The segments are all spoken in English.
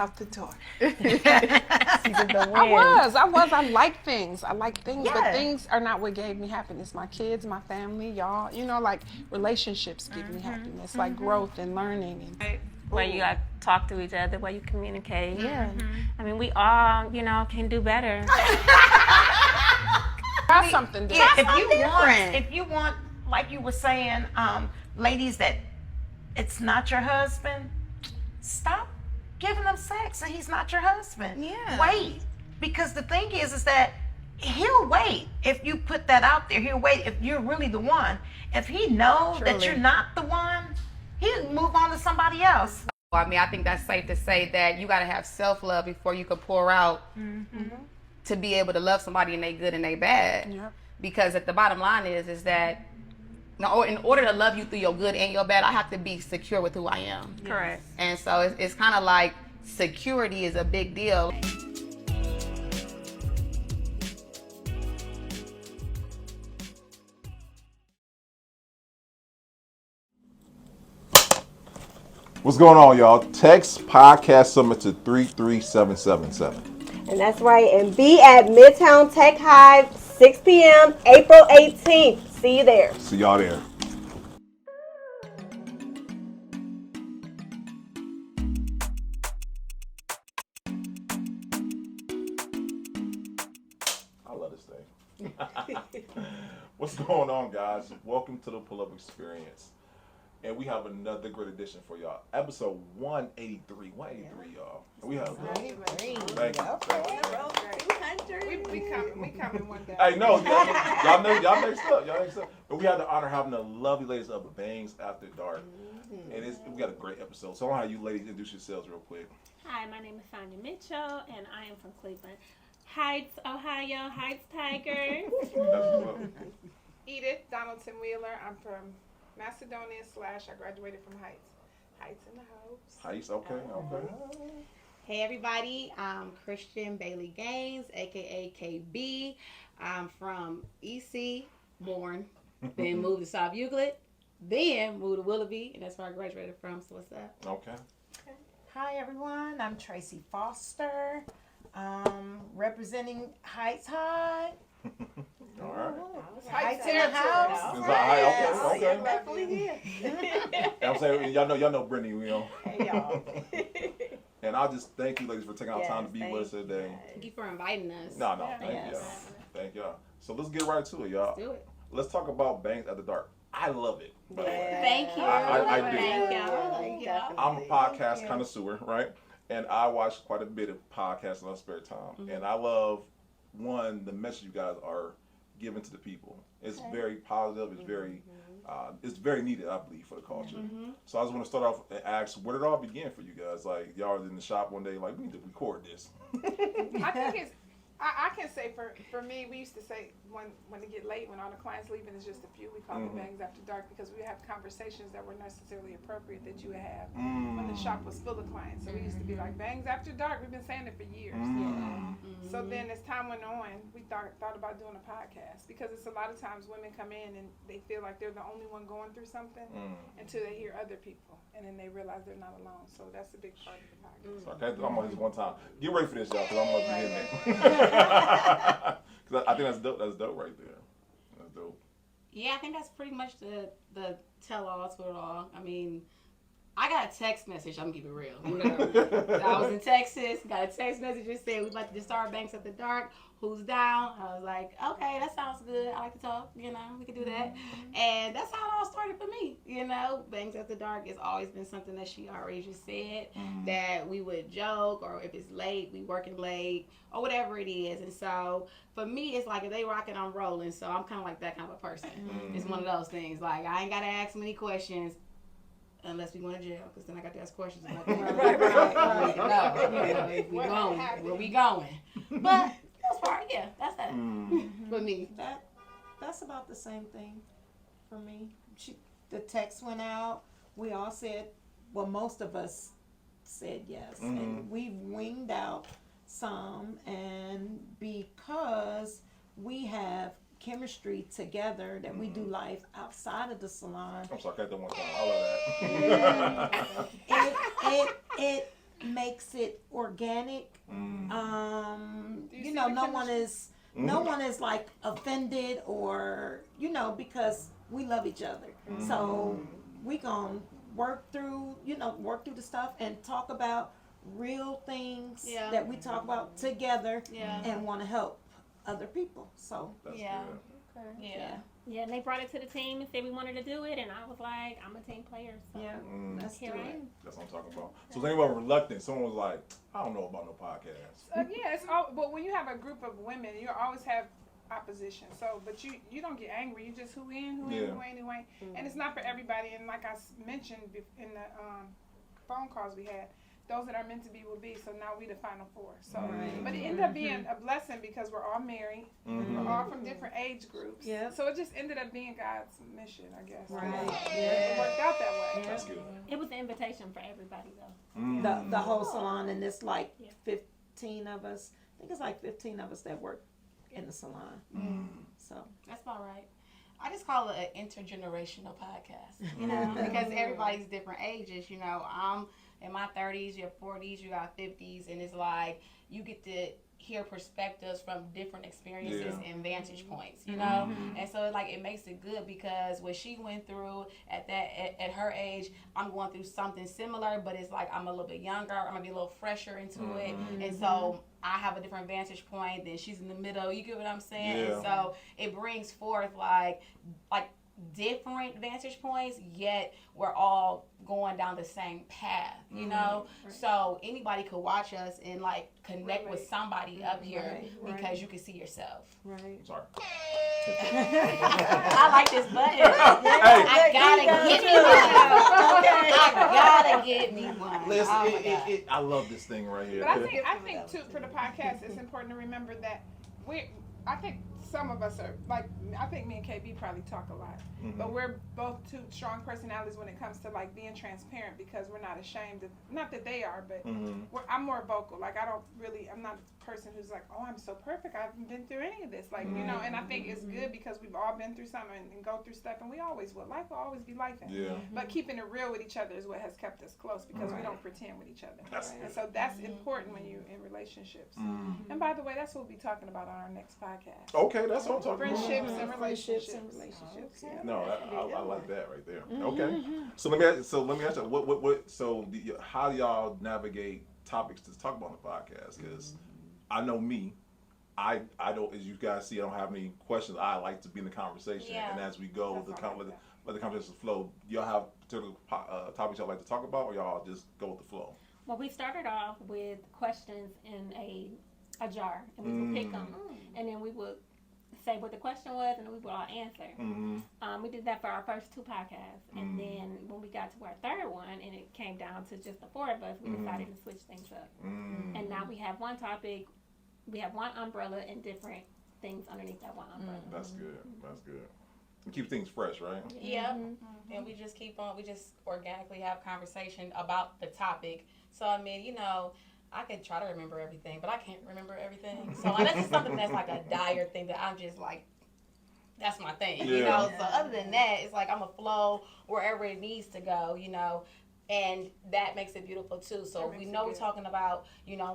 out the door. I like things. Yeah. But things are not what gave me happiness. My kids, my family, y'all, like relationships give me happiness, like growth and learning. And where you got to talk to each other, where you communicate. yeah. I mean, we all, can do better. Try something different. If you want, like you were saying, ladies, that it's not your husband, stop giving him sex and he's not your husband. Yeah. Wait. Because the thing is that he'll wait. If you put that out there, he'll wait if you're really the one. If he knows that you're not the one, he'll move on to somebody else. I mean, I think that's safe to say that you got to have self-love before you can pour out to be able to love somebody and they good and they bad. Yep. Because at the bottom line is that in order to love you through your good and your bad, I have to be secure with who I am. Correct. And so it's kind of like security is a big deal. What's going on, y'all? Text Podcast Summit to 33777. And that's right. And be at Midtown Tech Hive, 6 p.m., April 18th. See you there. See y'all there. I love this thing. What's going on, guys? Welcome to the Pull-Up Experience. And we have another great edition for y'all. Episode 183. 183, y'all. And we have... Thank you. We coming one day. Hey, no, y'all next up. But we had the honor of having the lovely ladies of Bangs After Dark. And we got a great episode. So I want to have you ladies introduce yourselves real quick. Hi, my name is Sonya Mitchell, and I am from Cleveland Heights, Ohio. Heights Tigers. Edith Donaldson Wheeler. I'm from Macedonia / I graduated from Heights. Heights in the house. Heights, okay. Hey everybody, I'm Kristian Bailey Gaines, aka KB. I'm from EC, born, then moved to South Euclid, then moved to Willoughby, and that's where I graduated from. So what's up? Okay. Hi everyone, I'm Tracey Foster, representing Heights High. All right. Heights in the house. It's high, okay. Definitely did. I'm saying, y'all know Brittany, Hey y'all. And I'll just thank you ladies for taking out time to be with us today. Thank you for inviting us. No, thank y'all. So let's get right to it, y'all. Let's do it. Let's talk about Bangs After Dark. I love it. Thank you. I do. Thank y'all. I'm a podcast connoisseur, right? And I watch quite a bit of podcasts in my spare time. And I love, one, the message you guys are giving to the people. It's very positive. It's very needed, I believe, for the culture. So I just want to start off and ask, where did it all begin for you guys? Like, y'all was in the shop one day, like, we need to record this. I think it's. I can say for me, we used to say when it get late, when all the clients leave and it's just a few, we call it Bangs After Dark, because we have conversations that were necessarily appropriate that you would have when the shop was full of clients. So we used to be like, Bangs After Dark. We've been saying it for years. So then as time went on, we thought about doing a podcast, because it's a lot of times women come in and they feel like they're the only one going through something until they hear other people, and then they realize they're not alone. So that's a big part of the podcast. So I'm on this one time. Get ready for this, y'all, because I'm going to be in there. Because I think that's dope. That's dope right there. That's dope. Yeah, I think that's pretty much the tell-all to it all. I mean, I got a text message. I'm gonna keep it real. I was in Texas. Got a text message that said we'd like to start Bangs After Dark. Who's down? I was like, okay, that sounds good. I like to talk. We can do that. And that's how it all started for me. Bangs After Dark has always been something that she already just said, that we would joke, or if it's late, we working late, or whatever it is. And so for me, it's like if they rocking, I'm rolling. So I'm kind of like that kind of a person. It's one of those things. Like, I ain't gotta ask many questions. Unless we going to jail, because then I got to ask questions. Right. Where we going? But that's part, yeah, that's that. For me. That's about the same thing for me. The text went out. We all said, well, most of us said yes. And we winged out some, and because we have chemistry together, that we do life outside of the salon. I'm sorry, I got that one time. I love that. makes it organic. see No the one is like offended or because we love each other. So we gonna work through the stuff and talk about real things that we talk about together and want to help other people. So That's Yeah. good. Yeah. Yeah, and they brought it to the team and said we wanted to do it, and I was like, I'm a team player, so let's do here I it. am. That's what I'm talking about. So was anyone reluctant? Someone was like, I don't know about no podcast. Yeah, it's all. But when you have a group of women, you always have opposition. So, but you don't get angry. You just who in, who ain't. And it's not for everybody. And like I mentioned in the phone calls we had, those that are meant to be will be. So now we the final four. So, but it ended up being a blessing because we're all married. We're all from different age groups. Yeah. So it just ended up being God's mission, I guess. Right. It worked out that way. That's good. It was an invitation for everybody, though. The whole salon, and it's like 15 of us. I think it's like 15 of us that work in the salon. So That's all right. I just call it an intergenerational podcast, because everybody's different ages. I'm in my 30s, you're 40s, you got 50s, and it's like you get to hear perspectives from different experiences and vantage points, and so it makes it good because what she went through at her age, I'm going through something similar, but it's like I'm a little bit younger, I'm gonna be a little fresher into it, and so I have a different vantage point than she's in the middle. You get what I'm saying? Yeah. And so it brings forth like different vantage points, yet we're all going down the same path, So anybody could watch us and connect with somebody up here because you can see yourself. right. Sorry. I like this button. I gotta get me one. Listen, Oh my God. I love this thing right here. But I think too, for the podcast, it's important to remember that I think some of us are I think me and KB probably talk a lot, but we're both two strong personalities when it comes to being transparent because we're not ashamed of, not that they are, but I'm more vocal. I'm not a person who's like, oh, I'm so perfect, I haven't been through any of this, and I think it's good because we've all been through something and go through stuff, and we always will. Life will always be life. But keeping it real with each other is what has kept us close because we don't pretend with each other. And so that's important when you're in relationships. And by the way, that's what we'll be talking about on our next podcast. Okay, that's what I'm talking about. Friendships and relationships. Yeah. No, I like that right there. Okay, so let me ask you, how do y'all navigate topics to talk about on the podcast? Because I know me, I don't, as you guys see, I don't have any questions. I like to be in the conversation, and as we go, let the conversation flow. Y'all have particular topics y'all like to talk about, or y'all just go with the flow? Well, we started off with questions in a jar, and we would pick them, and then we would say what the question was, and then we would all answer. We did that for our first two podcasts, and then when we got to our third one, and it came down to just the four of us, we decided to switch things up. And now we have one topic, we have one umbrella, and different things underneath that one umbrella. That's good. That's good. And keep things fresh, right? Yeah. And we just we just organically have conversation about the topic. So, I could try to remember everything, but I can't remember everything. So unless it's something that's like a dire thing that I'm just that's my thing, So other than that, it's I'm a flow wherever it needs to go, and that makes it beautiful too. So we know we're talking about,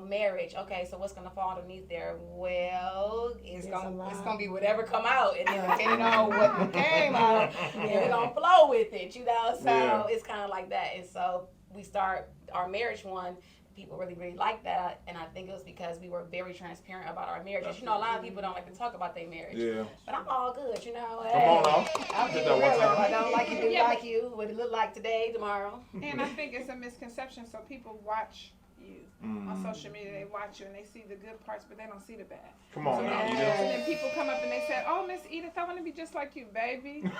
marriage. Okay, so what's gonna fall underneath there? Well, it's gonna be whatever come out, and then depending on what came out, we're gonna flow with it, So it's kind of like that. And so we start our marriage one. People really, really like that, and I think it was because we were very transparent about our marriages. A lot of people don't like to talk about their marriage. Yeah. But I'm all good, Come on now. I'll get real. If I don't like you, do like you. What it look like today, tomorrow. And I think it's a misconception. So people watch you on social media. They watch you and they see the good parts, but they don't see the bad. Come on now, Edith. And then people come up and they say, "Oh, Miss Edith, I want to be just like you, baby." You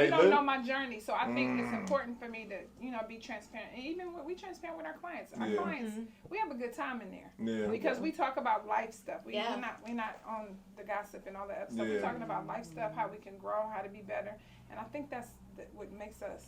don't know my journey, so I think it's important for me to, be transparent. And even when we transparent with our clients, we have a good time in there because we talk about life stuff. We're not on the gossip and all that other stuff. We're talking about life stuff, how we can grow, how to be better, and I think that's what makes us.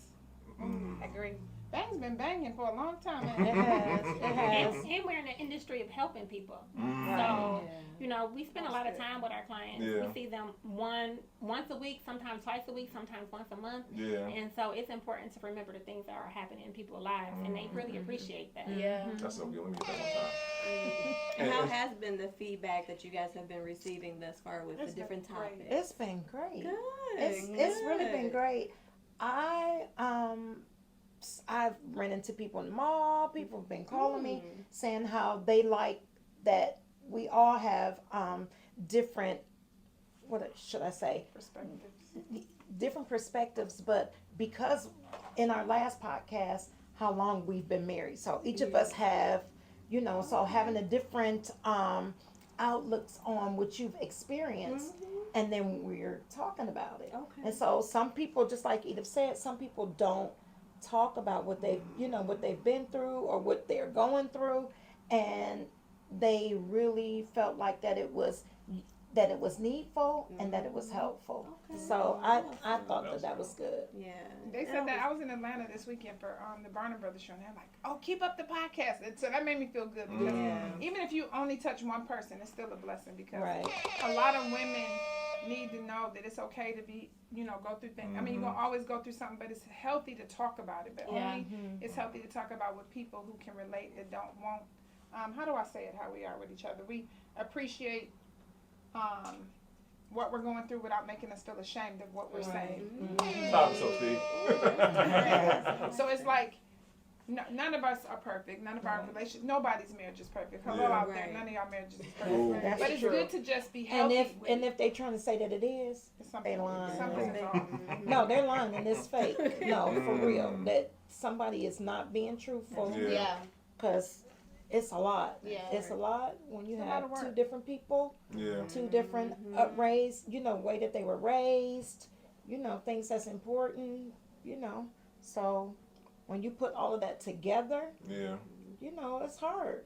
Agree. Bang's been banging for a long time. It has. It has. And we're in the industry of helping people. Mm. So, you know, we spend a lot of time with our clients. Yeah. We see them once a week, sometimes twice a week, sometimes once a month. Yeah. And so it's important to remember the things that are happening in people's lives, and they really appreciate that. Yeah. That's so good. Let me get that one time. And how has been the feedback that you guys have been receiving thus far with the different topics? It's been great. Good. It's really been great. I've run into people in the mall. People have been calling me saying how they like that we all have different, what should I say? Different perspectives, but because in our last podcast, how long we've been married. So each of us have, you know, so having a different outlooks on what you've experienced. And then we're talking about it. Okay. And so some people, just like Edith said, some people don't talk about what they've, you know, what they've been through or what they're going through, and they really felt like that it was needful and that it was helpful. Okay. So I thought that was good. Yeah. They said that. I was in Atlanta this weekend for the Barnum Brothers show, and they're like, "Oh, keep up the podcast." And so that made me feel good because even if you only touch one person, it's still a blessing because a lot of women need to know that it's okay to be, you know, go through things. I mean, you're gonna always go through something, but it's healthy to talk about it. But only it's healthy to talk about with people who can relate that won't. How do I say it? How we are with each other. We appreciate what we're going through without making us feel ashamed of what we're saying. Stop, Sophie. So it's like none of us are perfect. None of our relationships, nobody's marriage is perfect. Hello out there, none of y'all marriages is perfect. Ooh. But it's good to just be healthy. And if they're trying to say that it is, they lying. Something's wrong. No, they're lying and it's fake. No, for real. That somebody is not being truthful. Yeah. Because it's a lot. Yeah. It's a lot when you It's a lot have of work. 2 different people, Yeah. 2 different raised, you know, way that they were raised, you know, things that's important, you know. So when you put all of that together, Yeah. you know, it's hard.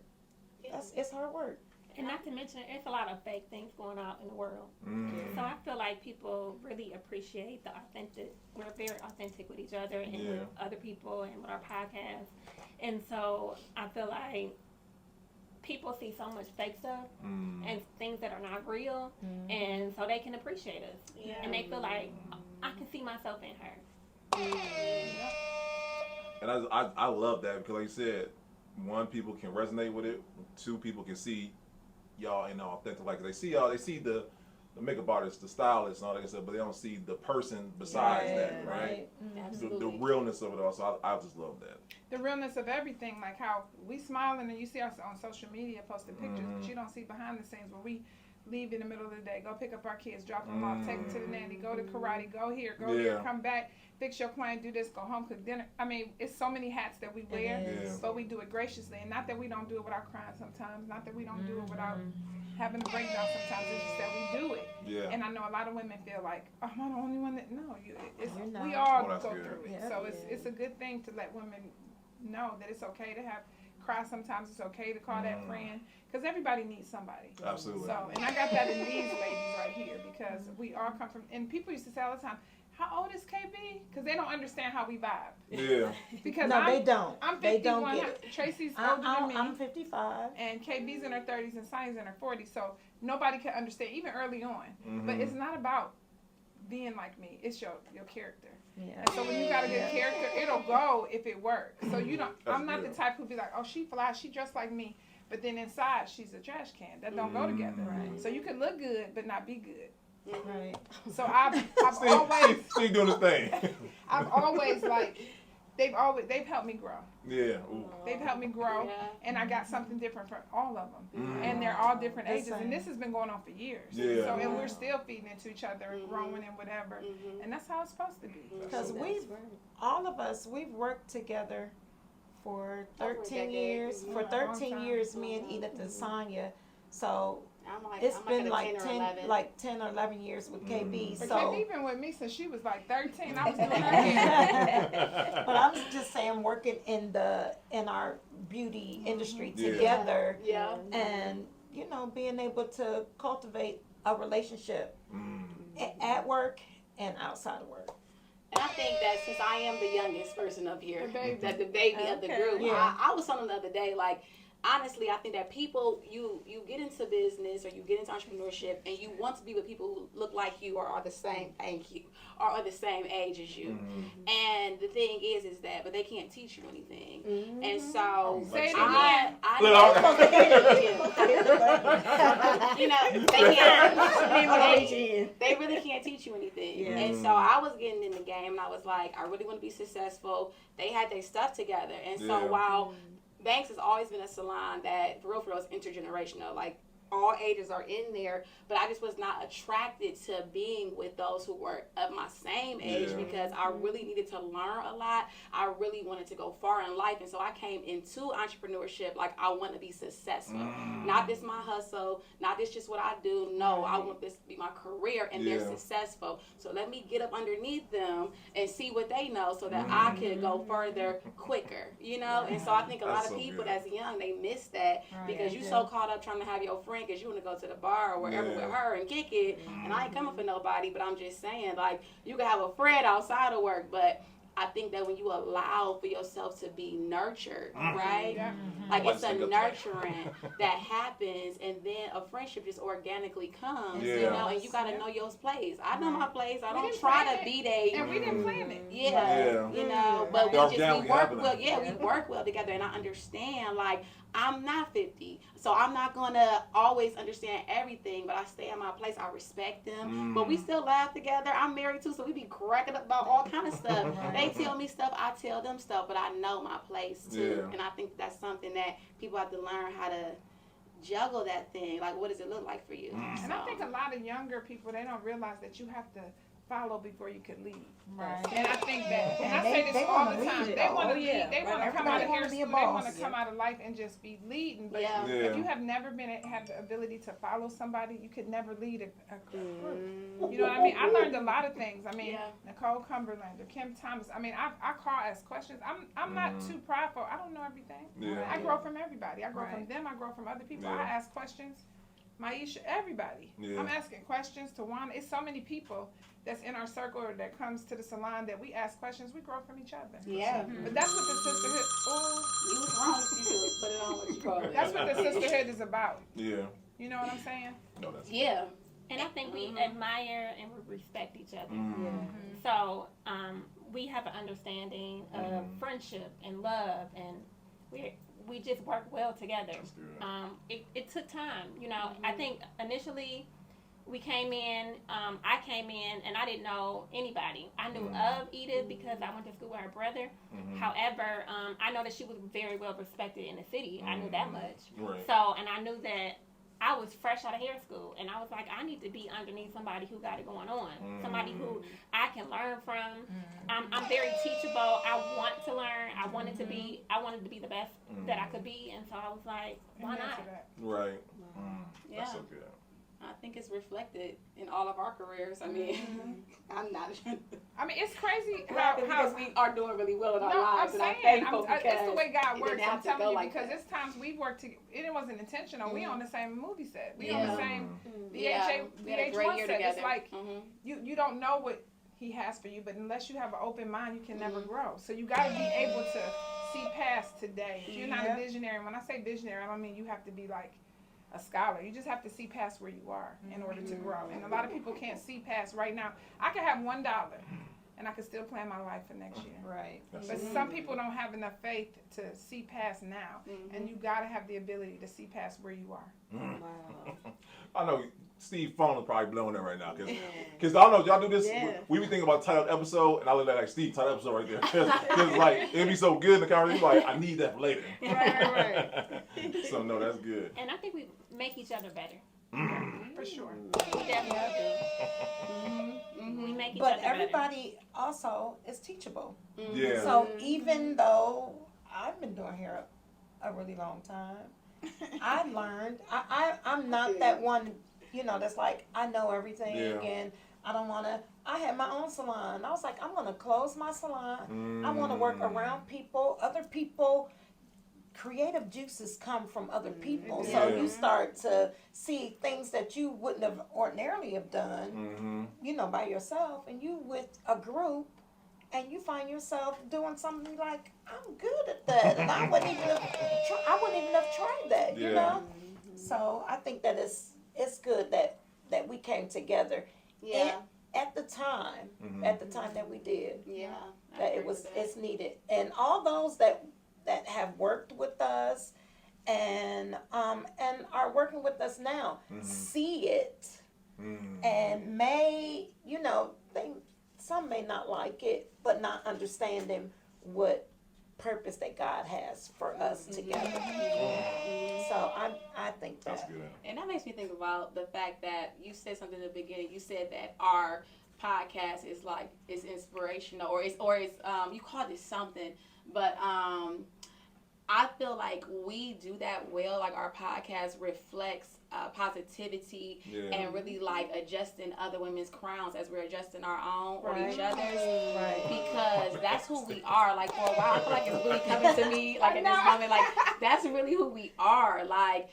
It's hard work. And not to mention, there's a lot of fake things going on in the world. Mm. So I feel like people really appreciate the authentic. We're very authentic with each other and with other people and with our podcast. And so I feel like people see so much fake stuff and things that are not real, and so they can appreciate us. Yeah. And they feel like, I can see myself in her. And I love that because, like you said, 1, people can resonate with it. 2, people can see y'all in authentic. Like they see y'all, they see the makeup artist, the stylist, and all that stuff, but they don't see the person besides that, right? The realness of it all. So I just love that. The realness of everything, like how we smiling and you see us on social media posting pictures, but you don't see behind the scenes when we leave in the middle of the day, go pick up our kids, drop them off, take them to the nanny, go to karate, go here, come back, fix your client, do this, go home, cook dinner. I mean, it's so many hats that we wear, but we do it graciously. And not that we don't do it without crying sometimes, not that we don't do it without having a breakdown sometimes, it's just that we do it. Yeah. And I know a lot of women feel like, oh, am I the only one that, no, we not. all that's go good. through it. So it's a good thing to let women know that it's okay to cry sometimes, it's okay to call that friend, because everybody needs somebody. Absolutely. So, and I got that in these ladies right here, because we all come from, and people used to say all the time, how old is KB? Because they don't understand how we vibe. Yeah. Because No, they don't. I'm 51. They don't get it. Tracy's older than me. I'm 55. And KB's in her 30s and Sonya's in her 40s. So nobody can understand, even early on. But it's not about being like me. It's your character. Yeah. And so when you got a good character, it'll go if it works. So you don't. I'm not the type who'd be like, oh, she fly, she dressed like me, but then inside she's a trash can. That don't go together. Right. So you can look good but not be good. Right. So I've always Steve doing his thing. I've always like they've helped me grow. Yeah. Ooh. They've helped me grow, and I got something different for all of them. And they're all different ages, and this has been going on for years. Yeah. So, and we're still feeding into each other and growing and whatever, and that's how it's supposed to be. Because all of us, we've worked together for 13 years. For 13 years, me and Edith and Sonya. So it's been like 10 or 11 years with KB. But So KB been with me since she was like 13. I was doing her hair. but I'm just saying, working in our beauty industry together, and you know, being able to cultivate a relationship at work and outside of work. And I think that since I am the youngest person up here, that the baby of the Okay. group, Yeah. I was telling them the other day, like, honestly, I think that people, you get into business or you get into entrepreneurship and you want to be with people who look like you or are the same, or are the same age as you. And the thing is that, but they can't teach you anything. And so, Say it I you know, they really can't teach you anything. And so I was getting in the game and I was like, I really want to be successful. They had their stuff together. And so while Banks has always been a salon that, for real, is intergenerational. Like, all ages are in there, but I just was not attracted to being with those who were of my same age because I really needed to learn a lot. I really wanted to go far in life, and so I came into entrepreneurship like I want to be successful. Not this my hustle, not this just what I do. No, I want this to be my career, and they're successful. So let me get up underneath them and see what they know so that I could go further quicker, you know? And so I think a lot of people that's young, they miss that because you so caught up trying to have your friend because you want to go to the bar or wherever with her and kick it. And I ain't coming for nobody, but I'm just saying, like, you can have a friend outside of work, but I think that when you allow for yourself to be nurtured, right? Like, it's a nurturing that happens, and then a friendship just organically comes, you know, and you got to know your place. I know my place. I don't try to be they. And we didn't plan it. You know, but we work well. Yeah, we work well together, and I understand, like, I'm not 50, so I'm not going to always understand everything, but I stay in my place. I respect them, but we still laugh together. I'm married too, so we be cracking up about all kind of stuff. They tell me stuff, I tell them stuff, but I know my place too, and I think that's something that people have to learn how to juggle that thing. Like, what does it look like for you? And I think a lot of younger people, they don't realize that you have to follow before you can lead. And I think that, and I say this all the time, they want to lead, they want to come out of hair school, they want to come out of life and just be leading, but if you have never have the ability to follow somebody, you could never lead a group. You know what I mean? I learned a lot of things. I mean, Nicole Cumberland or Kim Thomas, I mean, I call, ask questions. I'm not too prideful. I don't know everything. I grow from everybody. I grow from them. I grow from other people. I ask questions. Maisha, everybody. I'm asking questions to Juan. It's so many people that's in our circle or that comes to the salon that we ask questions. We grow from each other. But that's what the sisterhood. You was wrong. You should put it on what you call it. That's what the sisterhood is about. Yeah. You know what I'm saying? No, that's And I think we admire and we respect each other. So we have an understanding of friendship and love, and we just work well together. It took time, you know. I think initially we came in, I came in and I didn't know anybody. I knew of Edith because I went to school with her brother. However, I know that she was very well respected in the city. I knew that much. So, and I knew that I was fresh out of hair school, and I was like, I need to be underneath somebody who got it going on, somebody who I can learn from. I'm very teachable. I want to learn. I wanted to be the best that I could be, and so I was like, why not? Right. That's so good. I think it's reflected in all of our careers. I mean, I'm not. I mean, it's crazy how we are doing really well in our lives. I'm saying, it's the way God works. I'm telling you, because it's times we worked together. It wasn't intentional. We on the same movie set. We on the same VH1 set. It's like you don't know what He has for you, but unless you have an open mind, you can never grow. So you got to be able to see past today. If you're not a visionary, when I say visionary, I don't mean you have to be like a scholar. You just have to see past where you are in order to grow. And a lot of people can't see past right now. I could have $1 and I could still plan my life for next year. Right. But some people don't have enough faith to see past now. And you got to have the ability to see past where you are. Wow. I know Steve's phone is probably blowing up right now. Because I don't know, y'all do this. We be thinking about titled episode, and I look at like Steve, titled episode right there. Because like, it'd be so good in the conversation, like, I need that for later. Right. So, no, that's good. And I think we make each other better. For sure. We definitely do. We make each But other better. everybody also is teachable. Yeah. So even though I've been doing hair a really long time, I learned, I'm not that one, you know, that's like, I know everything and I don't want to, I had my own salon. I was like, I'm going to close my salon. I want to work around people, other people. Creative juices come from other people. So you start to see things that you wouldn't have ordinarily have done, you know, by yourself. And you with a group, and you find yourself doing something you're like, I'm good at that, and I wouldn't even have tried that, you know. So I think that it's good that we came together. Yeah. At the time that we did. Yeah. That it's needed, and all those that have worked with us and are working with us now see it and may, you know, some may not like it, but not understanding what purpose that God has for us together. So I think That's that. good. And that makes me think about the fact that you said something in the beginning. You said that our podcast is like it's inspirational, or it's you called it something, but I feel like we do that well. Like our podcast reflects positivity and really like adjusting other women's crowns as we're adjusting our own or each other's, because that's who we are. Like for a while, I feel like it's really coming to me like in this moment. Like that's really who we are. Like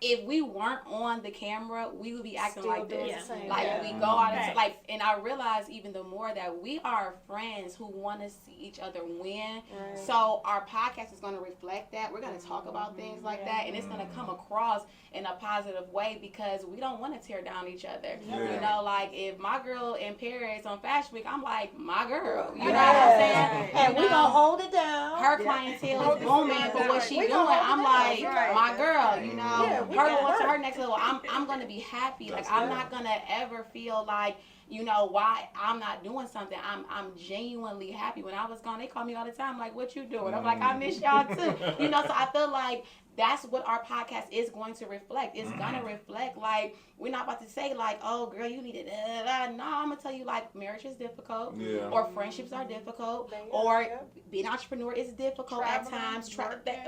if we weren't on the camera, we would be acting Still like doing this. the same. Like we go out into like, and I realize even the more that we are friends who want to see each other win. So our podcast is going to reflect that. We're going to talk about things like that, and it's going to come across in a positive way because we don't want to tear down each other. You know, like if my girl in Paris on Fashion Week, I'm like, my girl. You know what I'm saying? And we're going to hold it down. Her clientele is booming for what she's doing. I'm like, my girl, you know, her going to her next level. I'm going to be happy. Like, I'm not going to ever feel like, you know, why I'm not doing something. I'm genuinely happy. When I was gone, they call me all the time, like, what you doing? I'm like, I miss y'all too. You know, so I feel like that's what our podcast is going to reflect. It's going to reflect, like, we're not about to say, like, oh, girl, you need it. No, I'm going to tell you, like, marriage is difficult. Or friendships are difficult. Or being an entrepreneur is difficult at times.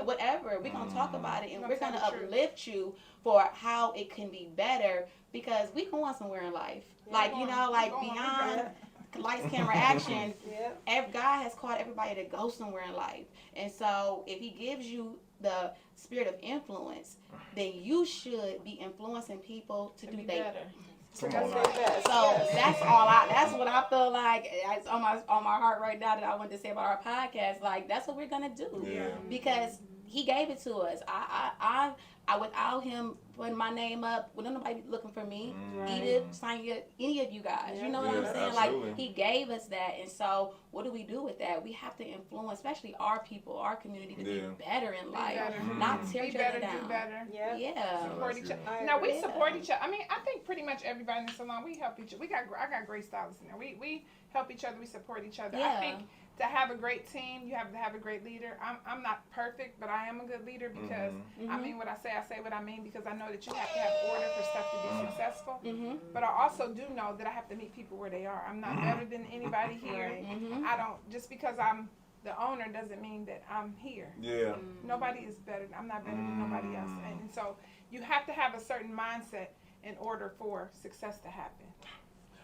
Whatever. We're going to talk about it. And we're going to uplift you for how it can be better because we going somewhere in life. Like, you know, like beyond lights, camera, action, God has called everybody to go somewhere in life. And so if he gives you the spirit of influence, then you should be influencing people to do better. So that's what I feel like it's on my heart right now that I wanted to say about our podcast. Like that's what we're gonna do because he gave it to us. I without him putting my name up, wouldn't nobody be looking for me, Edith, Sonya, any of you guys. You know what I'm saying? Absolutely. Like he gave us that, and so what do we do with that? We have to influence, especially our people, our community, to be better in life, not tear each other down. Do better. Yeah. Support each other. No, we support each other. I mean, I think pretty much everybody in the salon, we help each other. I got great stylists in there. We help each other. We support each other. I think to have a great team, you have to have a great leader. I'm not perfect, but I am a good leader because I mean what I say what I mean, because I know that you have to have order for stuff to be successful. But I also do know that I have to meet people where they are. I'm not better than anybody here. I don't, just because I'm the owner doesn't mean that I'm here. Nobody is better. I'm not better than nobody else. And so you have to have a certain mindset in order for success to happen.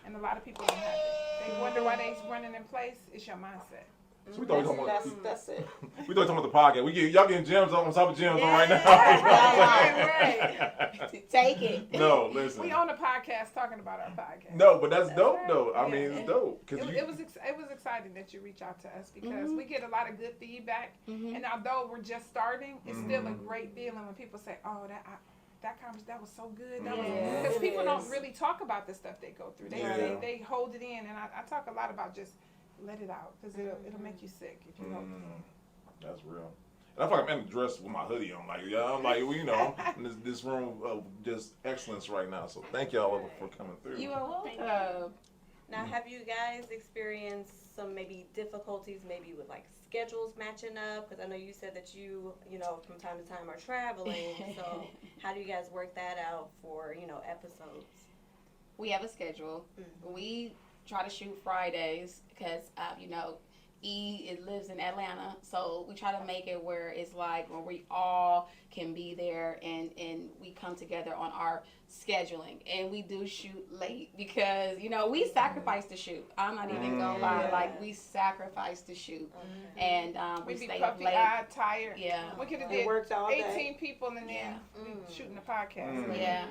And a lot of people don't have it. They wonder why they're running in place. It's your mindset. So we thought we were That's it. we thought about the podcast. Y'all getting gems on top of gems on right now. Right. Take it. No, listen. We own a podcast talking about our podcast. No, but that's dope though. I mean, it's dope. It was exciting that you reach out to us because we get a lot of good feedback. And although we're just starting, it's still a great feeling when people say, "Oh, that conversation, that was so good." Because people don't really talk about the stuff they go through. They hold it in, and I talk a lot about just let it out because it'll make you sick if you don't. That's real. And I feel like I'm dressed with my hoodie on. Like, I'm like, well, you know, I'm in this room of just excellence right now. So thank y'all for coming through. You are welcome. Now, have you guys experienced some maybe difficulties, maybe with like schedules matching up? Because I know you said that you know, from time to time are traveling. So how do you guys work that out for, you know, episodes? We have a schedule. We try to shoot Fridays because, you know, it lives in Atlanta, so we try to make it where it's like where we all can be there and we come together on our scheduling, and we do shoot late because, you know, we sacrifice to shoot. I'm not even gonna lie, like we sacrifice to shoot, and we stay up late. Tired. Yeah, we could have did 18 people and then we shooting a podcast.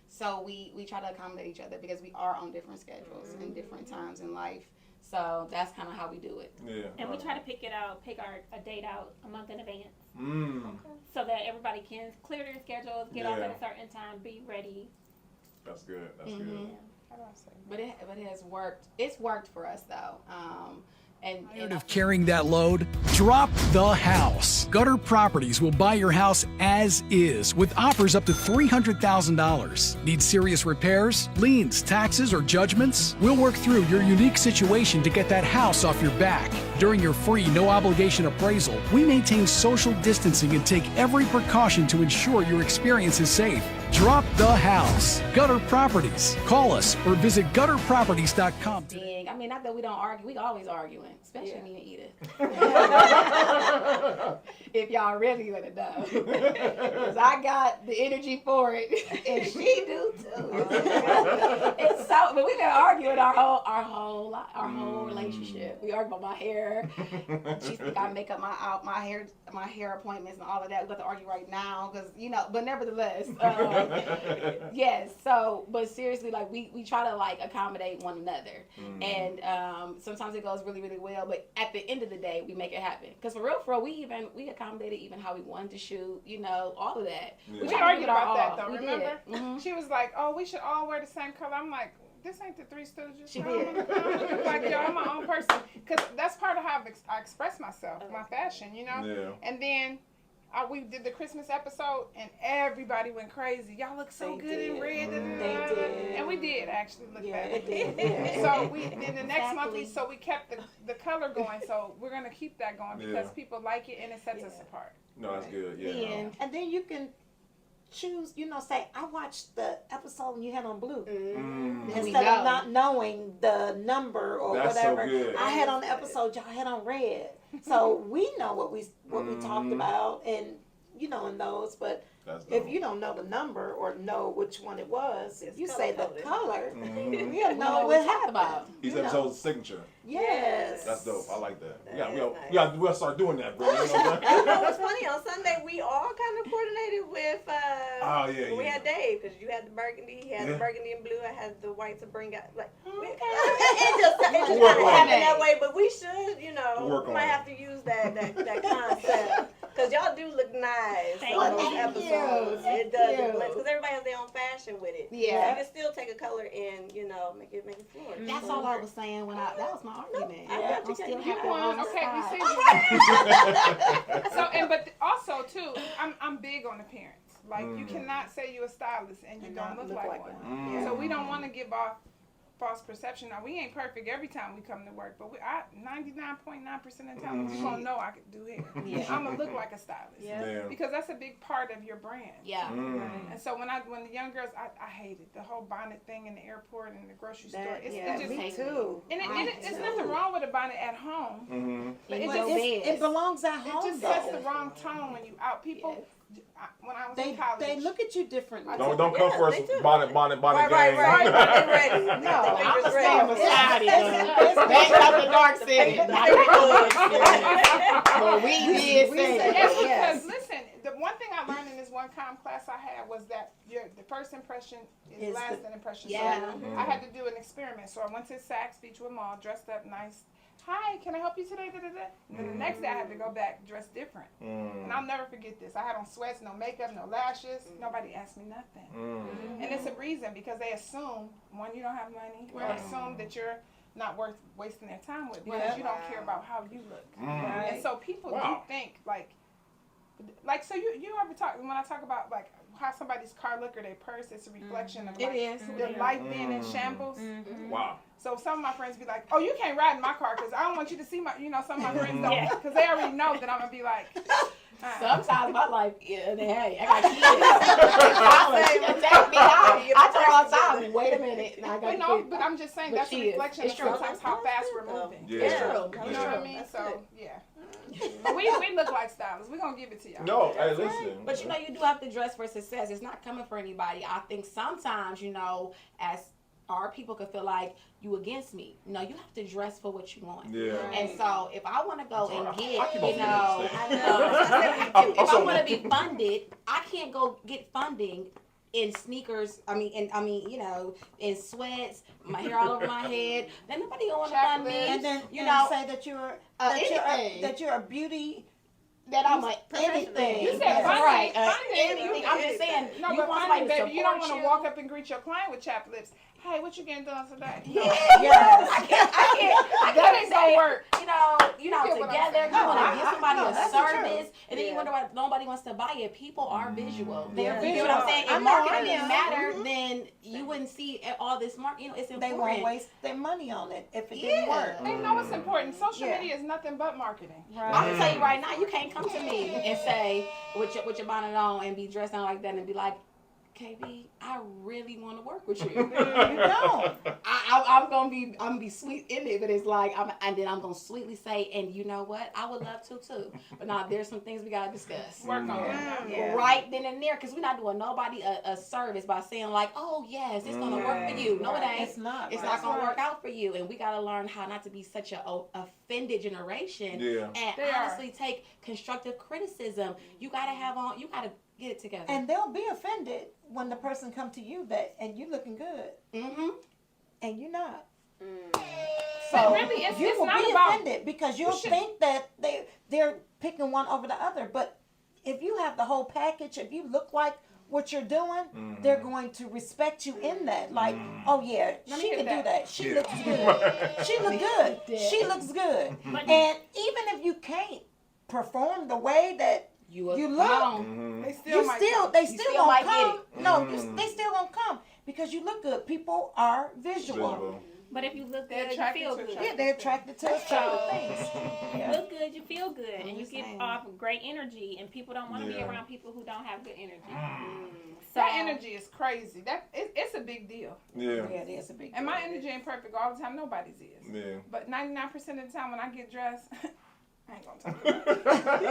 So we try to accommodate each other because we are on different schedules and different times in life. So that's kind of how we do it. Yeah. And we try to pick a date out a month in advance. Mm. So that everybody can clear their schedules, get off Yeah. at a certain time, be ready. That's good. That's Mhm. good. But it has worked. It's worked for us though. And Tired of carrying that load? Drop the house. Gutter Properties will buy your house as is with offers up to $300,000. Need serious repairs, liens, taxes, or judgments? We'll work through your unique situation to get that house off your back. During your free, no obligation appraisal, we maintain social distancing and take every precaution to ensure your experience is safe. Drop the house. Gutter Properties. Call us or visit gutterproperties.com today. I mean, not that we don't argue. We always arguing, especially me and Edith. If y'all really want to know, because I got the energy for it, and she do too. It's so, but we've been arguing our whole relationship. We argue about my hair. She think I make up my hair appointments and all of that. We got to argue right now because but nevertheless, yes. So, but seriously, like we try to like accommodate one another, and sometimes it goes really, really well. But at the end of the day, we make it happen. Because for real, we accommodated even how we wanted to shoot, all of that. Yeah. We argued about that though, We remember? did. Mm-hmm. She was like, oh, we should all wear the same color. I'm like, this ain't the Three Stooges. She I don't did. wanna look like y'all. I'm my own person. Because that's part of how I express myself, my fashion, Yeah. And then we did the Christmas episode, and everybody went crazy. Y'all look so good in red. They did. And we did actually look Yeah, bad. it did. So then the next month we kept the color going. So we're gonna keep that going because people like it and it sets us apart. No, that's good. Yeah. no. And then you can choose, say, I watched the episode when you had on blue. Instead of not knowing the number or That's whatever. so good. I had on the episode, y'all had on red. So we know what we talked about and in those, but That's if dope. you don't know the number or know which one it was, if you say the color-coded. color, Mhm. we'll know what happened. about. Each episode's signature. Yes. That's dope. I like that. That is We'll start doing that, bro. You know what I'm You know what's funny? On Sunday, we all kind of coordinated with. When we had Dave, because you had the burgundy, he had the burgundy and blue. I had the white to bring out. Like, it just kind of happened that way. But we should, we might have to use that concept. Because y'all do look nice on those episodes. It does. Because everybody has their own fashion with it. Yeah. So you can still take a color and, make it flourish. That's all I was saying that was my argument. Yeah. I'm still You happy won. on the Okay, we side. see you. But also too, I'm big on appearance. Like you cannot say you're a stylist and you don't look like one. So we don't want to give off false perception. Now we ain't perfect every time we come to work, but 99.9% of the time you gonna know I could do hair. I'm gonna look like a stylist because that's a big part of your brand. Yeah. And so when the young girls, I hated the whole bonnet thing in the airport and the grocery store. It just me too. And it's nothing wrong with a bonnet at home. But It belongs at it home. just sets the wrong tone when you out. People, when I was in college, They look at you differently. Don't come for us, bonnet gang. Right. They ready. No, They I'm just staying ready. beside it. Back up the dark city. But we did say because listen, the one thing I learned in this one comm class I had was that the first impression is lasting impression. Yeah. So I had to do an experiment. So I went to Saks Beachwood Mall, dressed up nice. Hi, can I help you today? And then the next day I had to go back dressed different. And I'll never forget this. I had on sweats, no makeup, no lashes. Nobody asked me nothing. And it's a reason because they assume, one, you don't have money, or assume that you're not worth wasting their time with because you don't care about how you look. And so people do think like so you ever talk, when I talk about like how somebody's car look or their purse, it's a reflection of like, their life being in shambles. Wow. So some of my friends be like, oh, you can't ride in my car because I don't want you to see my, some of my friends don't, because they already know that I'm going to be like. Sometimes my life, hey, I got kids. I tell all the time, wait a minute. And I got kids. But I'm just saying that's a reflection of sometimes how fast we're moving. Yeah. It's true. You know what I mean? So, yeah. But we look like stylists. We're going to give it to y'all. No, hey, listen. But you do have to dress for success. It's not coming for anybody. I think sometimes, as our people could feel like you against me. No, you have to dress for what you want. Yeah. And so if I want to go and get, I keep on if I want to be funded, I can't go get funding in sneakers, you know, in sweats, my hair all over my head, then nobody gonna want to find me. And then say that you're that you're a beauty. That I'm like anything. You said right. Anything. I'm just saying. No, you but want funny, somebody to baby, you don't want to support walk up and greet your client with chapped lips. Hey, what you getting done today? Yes. I can't That ain't gonna work. You know, together. You want to give somebody a that's service, and then you wonder why nobody wants to buy it. People are visual. They're You know what I'm saying? I If know, marketing I didn't know. matter, then you wouldn't see all this market. You know, it's They important. won't waste their money on it if it didn't work. They know it's important. Social media is nothing but marketing. I'm gonna tell you right now, you can't come to me and say with your bonnet on and be dressed down like that and be like, KB, I really want to work with you. You don't. I'm gonna be sweet in it, but it's like and then I'm gonna sweetly say, and you know what? I would love to too. But now there's some things we gotta discuss. Work on it. Right then and there, because we're not doing nobody a service by saying like, oh yes, it's gonna work for you. No, it ain't. It's not. It's not gonna work out for you, and we gotta learn how not to be such a offended generation. Yeah. And honestly take constructive criticism. You gotta get it together. And they'll be offended when the person come to you and you looking good. Mm-hmm. And you're not. So really, you will be offended because you'll think that they're picking one over the other. But if you have the whole package, if you look like what you're doing, they're going to respect you in that. Like, oh yeah, she can do that. She looks good. She looks good. She looks good. And even if you can't perform the way that you look, they still gonna come. No, they still gonna come because you look good. People are visual. But if you look good, you feel good. Yeah, they're attracted to attractive things. You look good, you feel good, and you give off great energy. And people don't want to be around people who don't have good energy. So that energy is crazy. It's a big deal. Yeah, it is a big deal. And my energy ain't perfect all the time. Nobody's is. Yeah. But 99% of the time when I get dressed, I ain't gonna talk about it.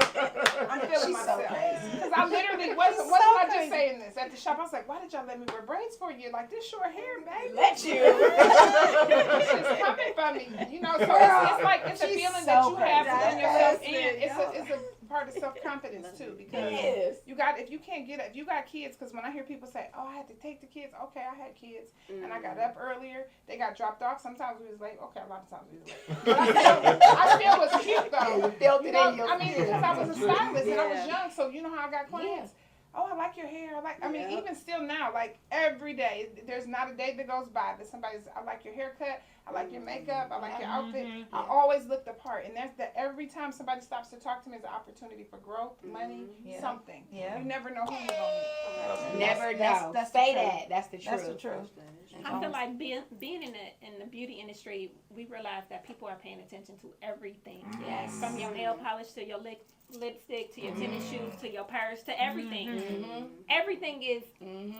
I'm feeling myself. Because I literally wasn't I just saying this at the shop. I was like, why did y'all let me wear braids for you? Like, this short hair, baby. Let you. It's just coming from me. You know, so it's like, it's a feeling that you have within yourself. And it's a part of self-confidence too, because if you got kids, because when I hear people say, oh, I had to take the kids, okay, I had kids, and I got up earlier, they got dropped off, sometimes we was late, okay, a lot of times we was late, but I still was cute though, because I was a stylist and I was young, so you know how I got clients. Oh, I like your hair. Even still now, like every day, there's not a day that goes by that I like your haircut, I like your makeup, I like your outfit. I always look the part. And every time somebody stops to talk to me is an opportunity for growth, money, something. Yeah. You never know who you're going to meet. Never know. That's the truth. That's the truth. I feel like being in the beauty industry, we realize that people are paying attention to everything. Yes. From your nail polish to your lipstick to your tennis shoes to your purse to everything. Everything is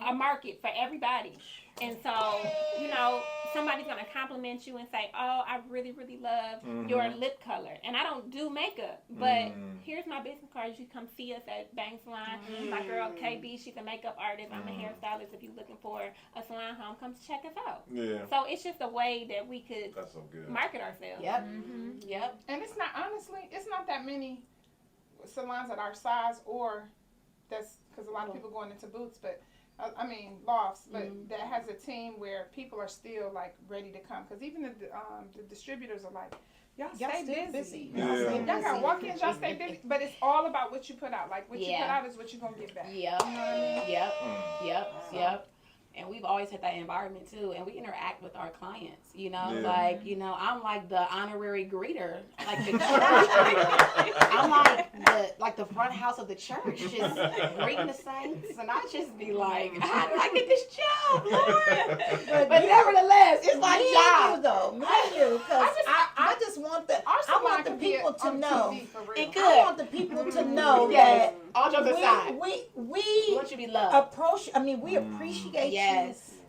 a market for everybody. And so, you know, somebody's going to compliment you and say, oh, I really, really love your lip color. And I don't do makeup, but here's my business card. You come see us at Bang Salon. My girl, KB, she's a makeup artist. I'm a hairstylist. If you're looking for a salon home, come check us out. Yeah. So it's just a way that we could market ourselves. Yep. Yep. And it's not that many salons at our size, or that's because a lot of people going into boots, but lofts, but that has a team where people are still like ready to come, because even the distributors are like, y'all stay busy. Y'all got walk-ins, y'all stay busy, but it's all about what you put out. Like what you put out is what you're gonna get back. Yep. You know what I mean? Yep. And we've always had that environment too, and we interact with our clients, you know, I'm like the honorary greeter, like the church greeter. I'm like the front house of the church, just greeting the saints, and I just be like, how did I get this job, Lord? But nevertheless, it's my job. Because I just want the people to know. I want the people to know that all jokes aside, we want you to be loved. We appreciate you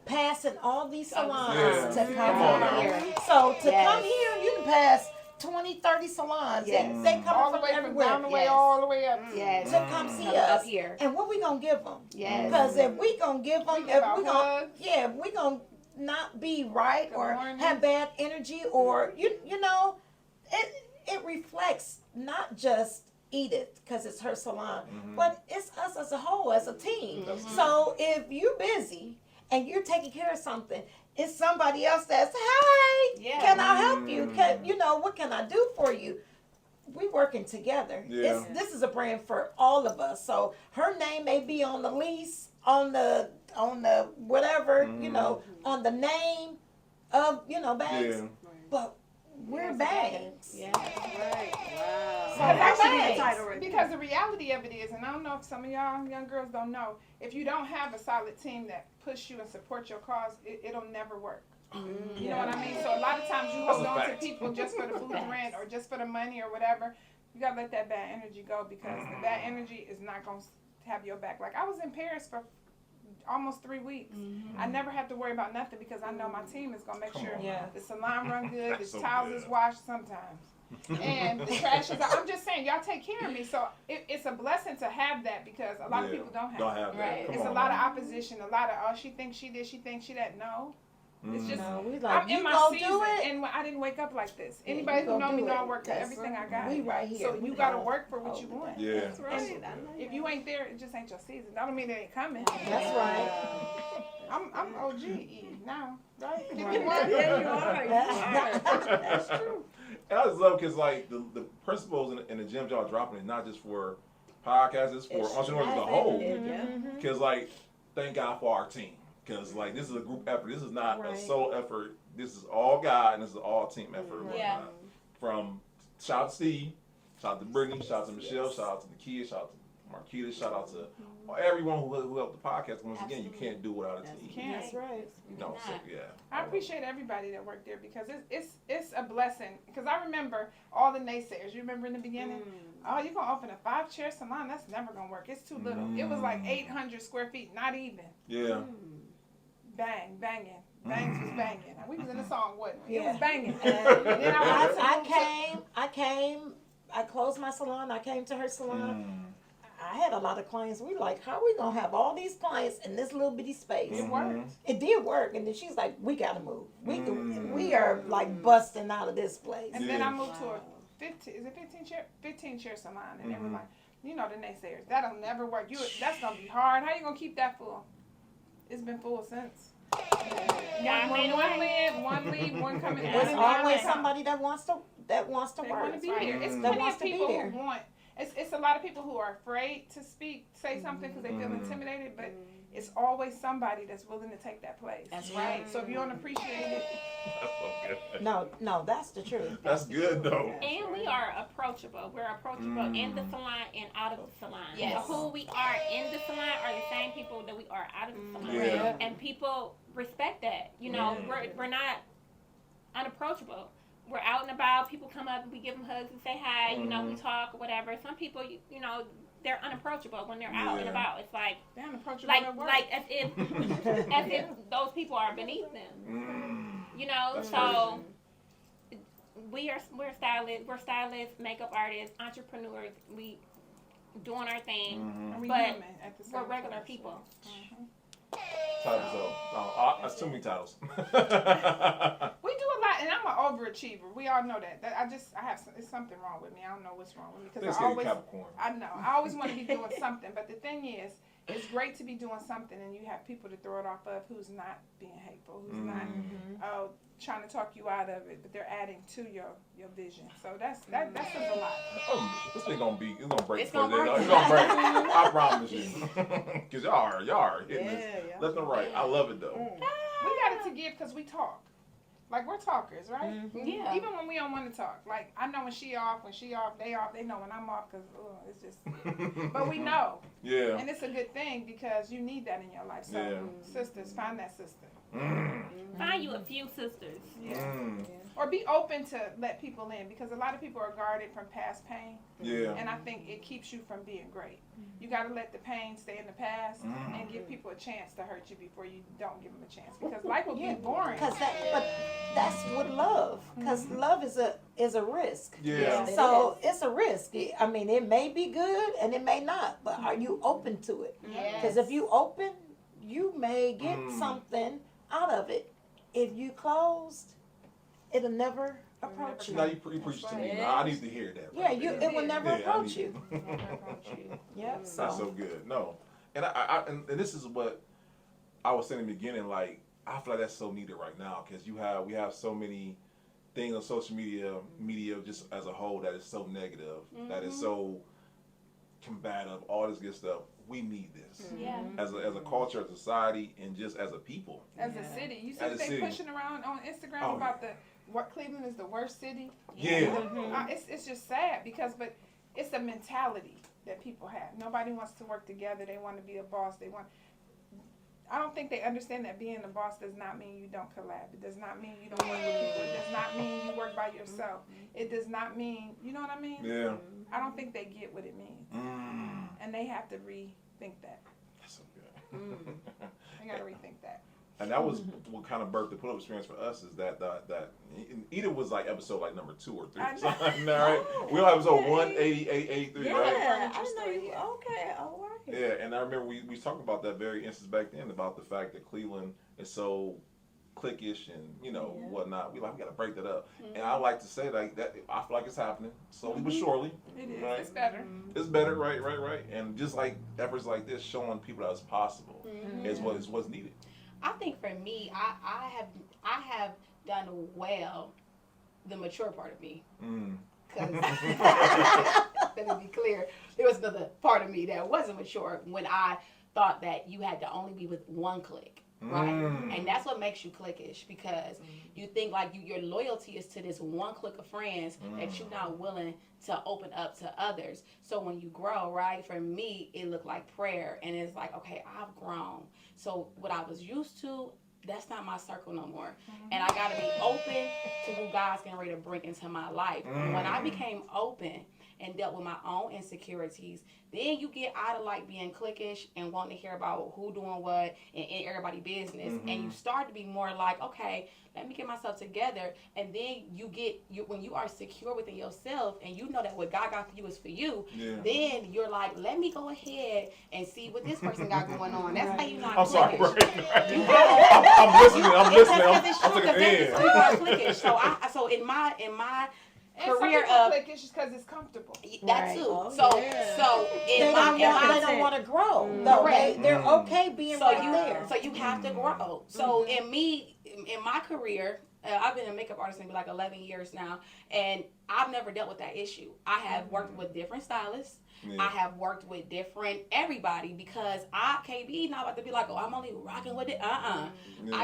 passing all these salons to come Yes. here. So to come here, you can pass 20, 30 salons. Yes. They come all the from way everywhere. from down the way all the way up. Yes. To come see us up here. And what we gonna give them? Yes. Because if we gonna give them, if we gonna not be right or have bad energy, or you know, it reflects not just Edith because it's her salon, but it's us as a whole, as a team. That's So if you're busy and you're taking care of something, it's somebody else that's, hey, can I help you? Can what can I do for you? We working together. Yeah. This is a brand for all of us. So her name may be on the lease, on the whatever, on the name of Bangs, but we're Bangs. Yeah, right. Wow. So Because that's actually, Bangs. the title right because the reality of it is, and I don't know if some of y'all young girls don't know, if you don't have a solid team that push you and support your cause, it'll never work. You know what I mean? So a lot of times you hold on to people just for the food rent or just for the money or whatever. You gotta let that bad energy go because the bad energy is not gonna have your back. Like I was in Paris for almost 3 weeks. I never have to worry about nothing because I know my team is gonna make sure the salon run good, the So towels good. is washed sometimes. And the trash is out. I'm just saying, y'all take care of me. So it's a blessing to have that because a lot of people don't have that. Right. Come It's on, a lot man. of opposition, a lot of, oh, she thinks she did, she thinks she that. No. It's just, No, we like, I'm you in my gonna season, do it? and I didn't wake up like this. Yeah, Anybody you who know gonna me do know it. I work for That's everything I got. We right here. So We you gotta gonna work for what hold you it want. Yeah. That's right. If you ain't there, it just ain't your season. That don't mean it ain't coming. That's right. I'm OG now, right? Yeah, you are. That's true. And I just love because like the principles in the gym y'all dropping is not just for podcasts, it's for entrepreneurs as a whole. Because like, thank God for our team. Because like this is a group effort. This is not a solo effort. This is all God and this is all team effort. and Yeah. whatnot. From shout out to Steve, shout out to Brittany, shout out to Michelle, shout out to the kids, shout out to Marquita, shout out to everyone who helped the podcast. Once again, you can't do without a team. Can't. That's right. No, so, yeah. I appreciate everybody that worked there because it's a blessing. Because I remember all the naysayers. You remember in the beginning, oh, you're gonna open a 5-chair salon? That's never gonna work. It's too little. It was like 800 square feet, not even. Yeah. Bang, banging. Bangs was banging. We was in the song, wasn't we? It Yeah. was banging. And then I closed my salon. I came to her salon. I had a lot of clients. We like, how are we gonna have all these clients in this little bitty space? It worked. It did work, and then she's like, we gotta move. We are like busting out of this place. And then I moved to a 15 chair salon, and they were like, you know, the naysayers, that'll never work. That's gonna be hard. How you gonna keep that full? It's been full since. One leave, one coming in. There's always somebody that wants to They work. want to be there. It's That plenty wants of to be people there. who want. It's a lot of people who are afraid to say something because they feel intimidated, but it's always somebody that's willing to take that place. That's right. So if you don't appreciate it, That's so good. No, that's the truth. That's good though. And we are approachable. We're approachable in the salon and out of the salon. Yes. So who we are in the salon are the same people that we are out of the salon. Yeah. And people respect that. You know, we're not unapproachable. We're out and about. People come up and we give them hugs and say hi. You know, we talk or whatever. Some people, you know, they're unapproachable when they're out and about. It's like they're unapproachable like at work. as if those people are beneath them. You know, That's so we're stylists, makeup artists, entrepreneurs. We doing our thing, And we but human at the same we're regular time, so. people. Titles though. That's too many titles. We do a lot, and I'm an overachiever. We all know that. It's something wrong with me. I don't know what's wrong with me because I know I always want to be doing something. But the thing is, it's great to be doing something, and you have people to throw it off of who's not being hateful, who's not trying to talk you out of it, but they're adding to your vision. So that says a lot. This thing gonna break. It's gonna break. It's gonna break. I promise you. Cause y'all are hitting this left and right. I love it though. We got it to give because we talk. Like we're talkers, right? Yeah. Even when we don't want to talk. Like I know when she off, they off. They know when I'm off because it's just. But we know. Yeah. And it's a good thing because you need that in your life. So sisters, find that sister. Find you a few sisters. Or be open to let people in because a lot of people are guarded from past pain. Yeah. And I think it keeps you from being great. You got to let the pain stay in the past and give people a chance to hurt you before you don't give them a chance because life will be boring. But that's with love. Because love is a risk. Yeah. So it's a risk. I mean, it may be good and it may not. But are you open to it? Because if you open, you may get something out of it. If you closed, it'll never approach you. No, you preach to me. I need to hear that. Yeah, it will never approach you. Yep. That's so good. No, and and this is what I was saying in the beginning. Like, I feel like that's so needed right now because we have so many things on social media just as a whole that is so negative, that is so combative, all this good stuff. We need this as a culture, as a society, and just as a people. As a city, you see what they pushing around on Instagram about what Cleveland is the worst city. Yeah, it's just sad but it's a mentality that people have. Nobody wants to work together. They want to be a boss. I don't think they understand that being a boss does not mean you don't collab. It does not mean you don't work with people. It does not mean you work by yourself. It does not mean, you know what I mean? Yeah. I don't think they get what it means. And they have to rethink that. That's so good. They got to rethink that. And that was what kind of birthed the pull-up experience for us, is that Edith was like episode like number 2 or 3 or something, right? We were episode 188, 83, yeah, right? I didn't know you. Okay, all right. Yeah, and I remember we was talking about that very instance back then, about the fact that Cleveland is so cliquish and whatnot. We got to break that up. And I like to say like that. I feel like it's happening slowly but surely. It is. Right? It's better. It's better, right. And just like efforts like this, showing people that it's possible is what's needed. I think for me, I have done well the mature part of me. Because let me be clear, there was another part of me that wasn't mature when I thought that you had to only be with one clique. Right, and that's what makes you cliquish, because you think like your loyalty is to this one clique of friends that you're not willing to open up to others. So when you grow, right, for me, it looked like prayer, and it's like, okay, I've grown. So what I was used to, that's not my circle no more. And I got to be open to who God's getting ready to bring into my life. When I became open and dealt with my own insecurities, then you get out of like being cliquish and wanting to hear about who doing what and everybody's business. And you start to be more like, okay, let me get myself together. And then when you are secure within yourself and you know that what God got for you is for you, then you're like, let me go ahead and see what this person got going on. That's how you not cliquish. I'm listening. It's true, because people are cliquish. So in my career of cliquish is because it's comfortable. That too. So they don't want to grow. No, they're okay being there. So you have to grow. So in my career, I've been a makeup artist maybe like 11 years now, and I've never dealt with that issue. I have worked with different stylists. I have worked with different everybody, because I can't be not about to be like, oh, I'm only rocking with it. I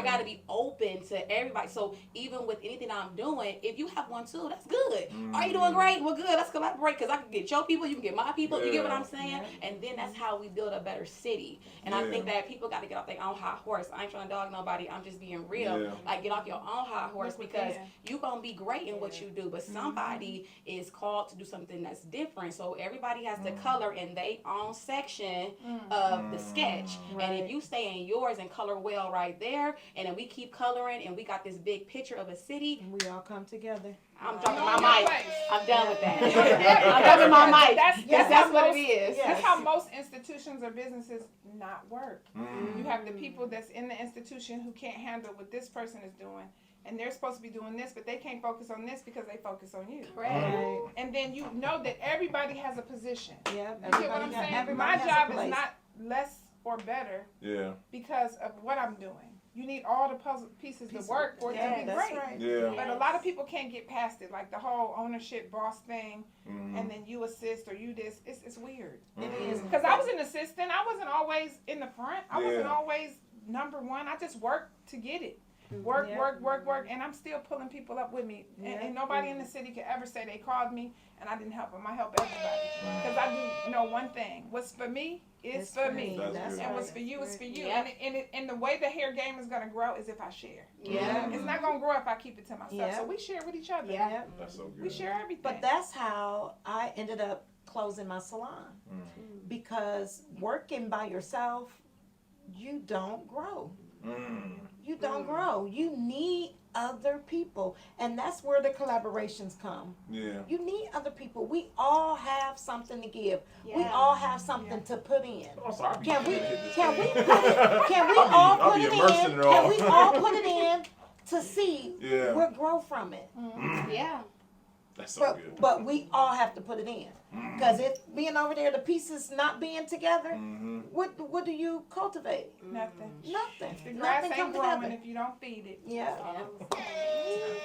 got to be open to everybody. So even with anything I'm doing, if you have one too, that's good. Are you doing great? Well, good. Let's collaborate, because I can get your people, you can get my people. You get what I'm saying? And then that's how we build a better city. And I think that people got to get off their own high horse. I ain't trying to dog nobody. I'm just being real. Like, get off your own high horse, because you going to be great in what you do, but somebody is called to do something that's different. So everybody has to color in their own section of the sketch. And if you stay in yours and color well right there, and then we keep coloring and we got this big picture of a city, and we all come together. I'm dropping my mic. I'm done with that. I'm dropping my mic. That's what it is. That's how most institutions or businesses not work. You have the people that's in the institution who can't handle what this person is doing, and they're supposed to be doing this, but they can't focus on this because they focus on you. Right. And then you know that everybody has a position. Yeah. You get what I'm saying? My job is not less or better because of what I'm doing. You need all the puzzle pieces to work for it to be great. Right. Yeah. But a lot of people can't get past it, like the whole ownership boss thing, and then you assist or you this. It's weird. It is. Because I was an assistant. I wasn't always in the front. I wasn't always number one. I just worked to get it. Work, and I'm still pulling people up with me. And nobody in the city could ever say they called me and I didn't help them. I help everybody. Because I do know one thing. What's for me is for me. And what's for you is for you. And the way the hair game is going to grow is if I share. It's not going to grow if I keep it to myself. So we share with each other. That's so good. We share everything. But that's how I ended up closing my salon. Because working by yourself, you don't grow. You don't grow. You need other people. And that's where the collaborations come. You need other people. We all have something to give. We all have something to put in. Can we all put it in? Can we all put it in to see Yeah. what grow from it. Yeah. That's so But good. but we all have to put it in, because if being over there, the pieces not being together, what do you cultivate? Nothing. Nothing. The grass Nothing ain't come growing together. if you don't feed it. Yeah.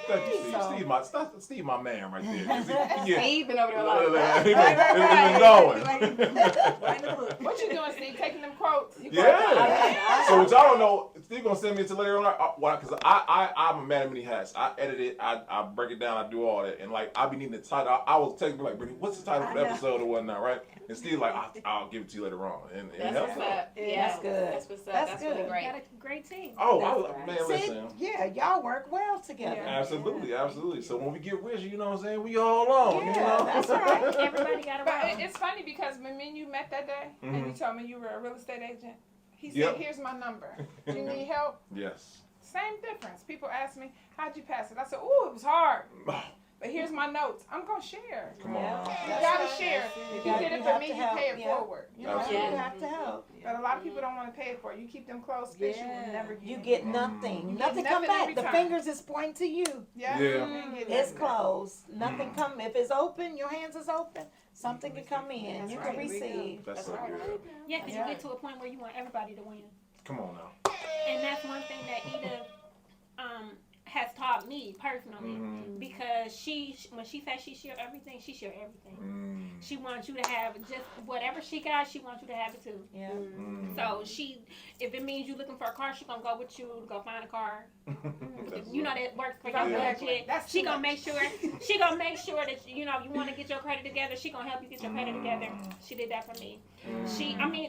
Thank you, Steve. So- Steve, my man right there. 'Cause yeah. Steve been over there a lot. He been going. What you doing, Steve? Taking them quotes? You Yeah. So what y'all don't know, Steve gonna send me to later on. Because I'm a man of many hats. I edit it, I break it down, I do all that, and like I be needing the title. I was texting like, Brittany, what's the title for the episode or whatnot, right? And Steve like, I'll give it to you later on, and it That's helps what's out. up. Yeah, That's good. That's what's up. That's That's good. really great. Got a great team. Oh, man, See, listen. yeah, y'all work well together. Yeah. Absolutely, absolutely. So when we get rich, you know what I'm saying, we all on, Yeah, you know? that's right. Everybody got a But role. it's funny because when me and you met that day, and you told me you were a real estate agent, he said, Yep. "Here's my number. Do you need help?" Yes. Same difference. People ask me, "How'd you pass it?" I said, "Ooh, it was hard." But here's my notes. I'm gonna share. Come on now. You gotta share. If you did it for have me, to you help, pay it yeah. forward. You know what I Absolutely. mean? You have to help. But a lot of people don't want to pay it for it. You keep them close, fish you will never get. You get nothing. Nothing come nothing back. every The time. fingers is pointing to you. Yeah. Yeah. You ain't getting It's nothing back. closed. Nothing come. If it's open, your hands is open. Something can come in. That's You right. can receive. That's so good. Yeah, because Yeah. you get to a point where you want everybody to win. Come on now. And that's one thing that Edith has taught me personally. Because when she says she share everything, she share everything. She wants you to have just whatever she got, she wants you to have it too. Yeah. So if it means you looking for a car, she gonna go with you to go find a car. You know that works for your Yeah. budget. That's She too gonna much. make sure that you want to get your credit together. She gonna help you get your credit together. She did that for me.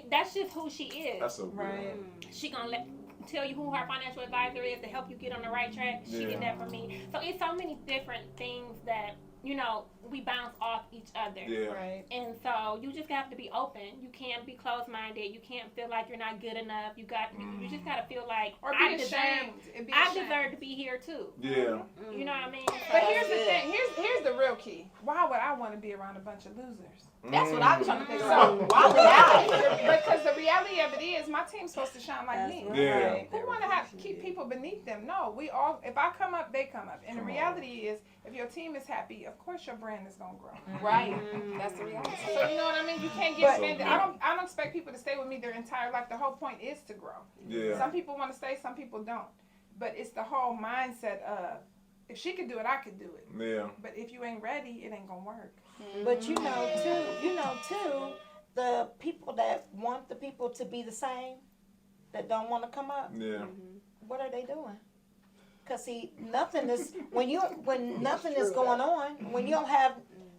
That's just who she is. That's so good. Right. She gonna tell you who her financial advisor is to help you get on the right track. She Yeah. did that for me. So it's so many different things that we bounce off each other. Yeah. Right. And so you just have to be open. You can't be closed-minded. You can't feel like you're not good enough. You just gotta feel like Or I be ashamed. And be I ashamed. deserve to be here too. Yeah. You know what I mean? But here's the thing. Here's the real key. Why would I want to be around a bunch of losers? That's what I'm trying to figure So out. why would I? Because the reality of it is, my team's supposed to shine like me. Yeah. Who want to have to keep people beneath them? No, we all. If I come up, they come up. And the reality is, if your team is happy, of course your brand is gonna grow. Right. That's the reality. So you know what I mean? You can't get But- offended. I don't expect people to stay with me their entire life. The whole point is to grow. Yeah. Some people want to stay, some people don't. But it's the whole mindset of, if she could do it, I could do it. Yeah. But if you ain't ready, it ain't gonna work. But you know too, the people that want the people to be the same, that don't want to come up, Yeah. what are they doing? Cause see, nothing is when nothing is going on, when you don't have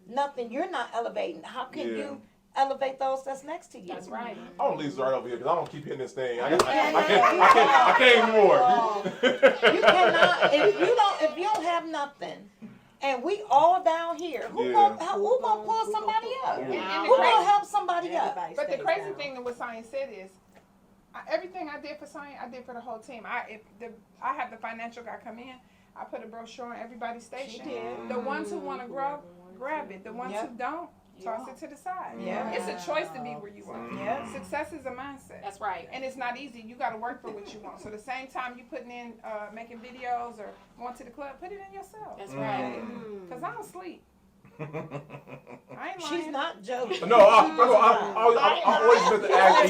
nothing, you're not elevating. How can Yeah. you elevate those that's next to you? That's right. I'm gonna leave this right over here because I don't keep hitting this thing. I can't anymore. You cannot if you don't have nothing. And we all down here. Who gonna pull somebody up? And Who gonna help somebody up? But the crazy thing that what Sonya said is, everything I did for Sonya, I did for the whole team. I have the financial guy come in. I put a brochure on everybody's station. The ones who want to grow, grab it. The ones who don't, toss it to the side. Yeah. It's a choice to be where you are. Yeah. Success is a mindset. That's right. And it's not easy. You got to work for what you want. So the same time you putting in making videos or going to the club, put it in yourself. That's right. Because I don't sleep. I ain't lying. She's not joking. No, I always meant to ask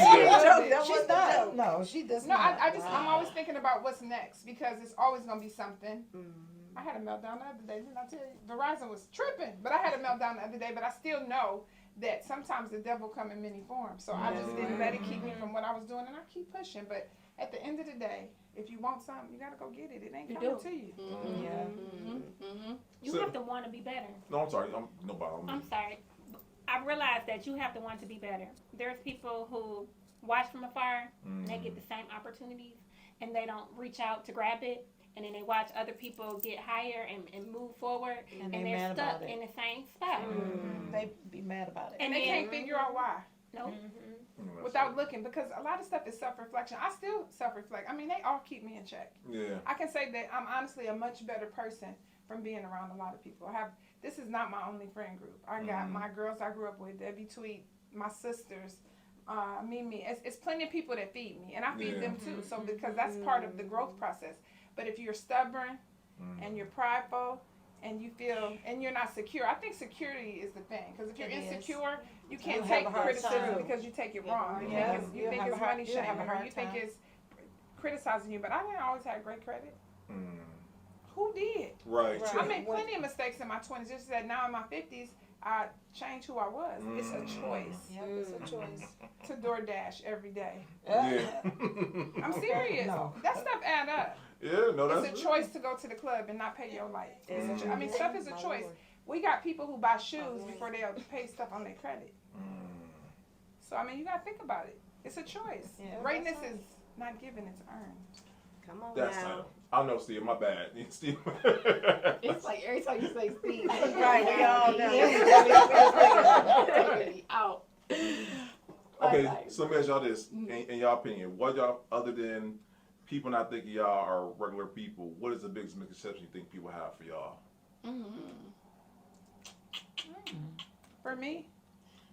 you. She's not. No, she does No, not. I'm always thinking about what's next because it's always gonna be something. I had a meltdown the other day, didn't I tell you? Verizon was tripping, but I had a meltdown the other day. But I still know that sometimes the devil come in many forms. So I just didn't let it keep me from what I was doing, and I keep pushing. But at the end of the day, if you want something, you gotta go get it. It ain't coming to you. You have to want to be better. No, I'm sorry. No problem. I'm sorry. I realized that you have to want to be better. There's people who watch from afar and they get the same opportunities and they don't reach out to grab it. And then they watch other people get higher and move forward, and they're mad stuck about it. in the same spot. They be mad about it. And they can't figure out why. Nope. Without looking, because a lot of stuff is self-reflection. I still self-reflect. I mean, they all keep me in check. Yeah. I can say that I'm honestly a much better person from being around a lot of people. This is not my only friend group. I got my girls I grew up with, Debbie Tweet, my sisters, Mimi. It's plenty of people that feed me, and I feed them too. So because that's part of the growth process. But if you're stubborn and you're prideful and you feel and you're not secure, I think security is the thing. Because if you're insecure, you can't take criticism because you take it wrong. You think it's money shaming or you think it's criticizing you. But I didn't always have great credit. Who did? Right. I made plenty of mistakes in my 20s. Just that now in my 50s, I changed who I was. It's a choice. It's a choice. To DoorDash every day. Yeah. I'm serious. That stuff add up. Yeah, no, that's It's a choice to go to the club and not pay your light. I mean, stuff is a choice. We got people who buy shoes before they'll pay stuff on their credit. So, I mean, you got to think about it. It's a choice. Greatness is not given, it's earned. Come on That's now. title. I know, Steve. My bad. Steve. It's like every time you say Steve. Right, we all know. Out. Okay, so let me ask y'all this. In y'all opinion, what y'all, other than people not thinking y'all are regular people, what is the biggest misconception you think people have for y'all? For me,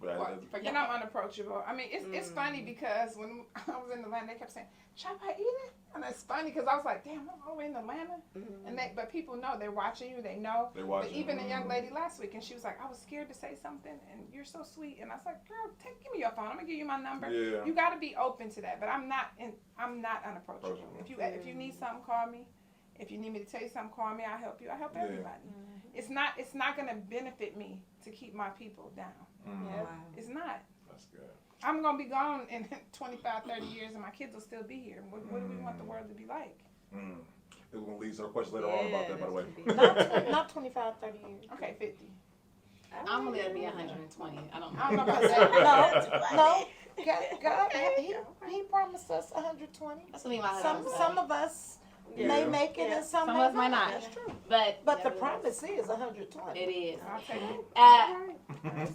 But and I'm unapproachable. I mean, it's funny because when I was in Atlanta, they kept saying, "Shop by Edith," and it's funny because I was like, "Damn, I'm over in Atlanta." And but people know they're watching you. They know. They watching. But even a young lady last week, and she was like, "I was scared to say something, and you're so sweet." And I was like, "Girl, give me your phone. I'm gonna give you my number." Yeah. You got to be open to that. But I'm not unapproachable. If you need something, call me. If you need me to tell you something, call me. I'll help you. I help everybody. It's not gonna benefit me to keep my people down. It's not. That's good. I'm going to be gone in 25, 30 years, and my kids will still be here. What do we want the world to be like? We're going to leave some questions later on about that, by the way. Not 25, 30 years. Okay, 50. I'm going to be 120. I don't know know. about that. No. God, he promised us 120. That's what me and my husband said. Some of us may make it and some of may us might not. That's true. But the promise is 120. it is. I'll take it.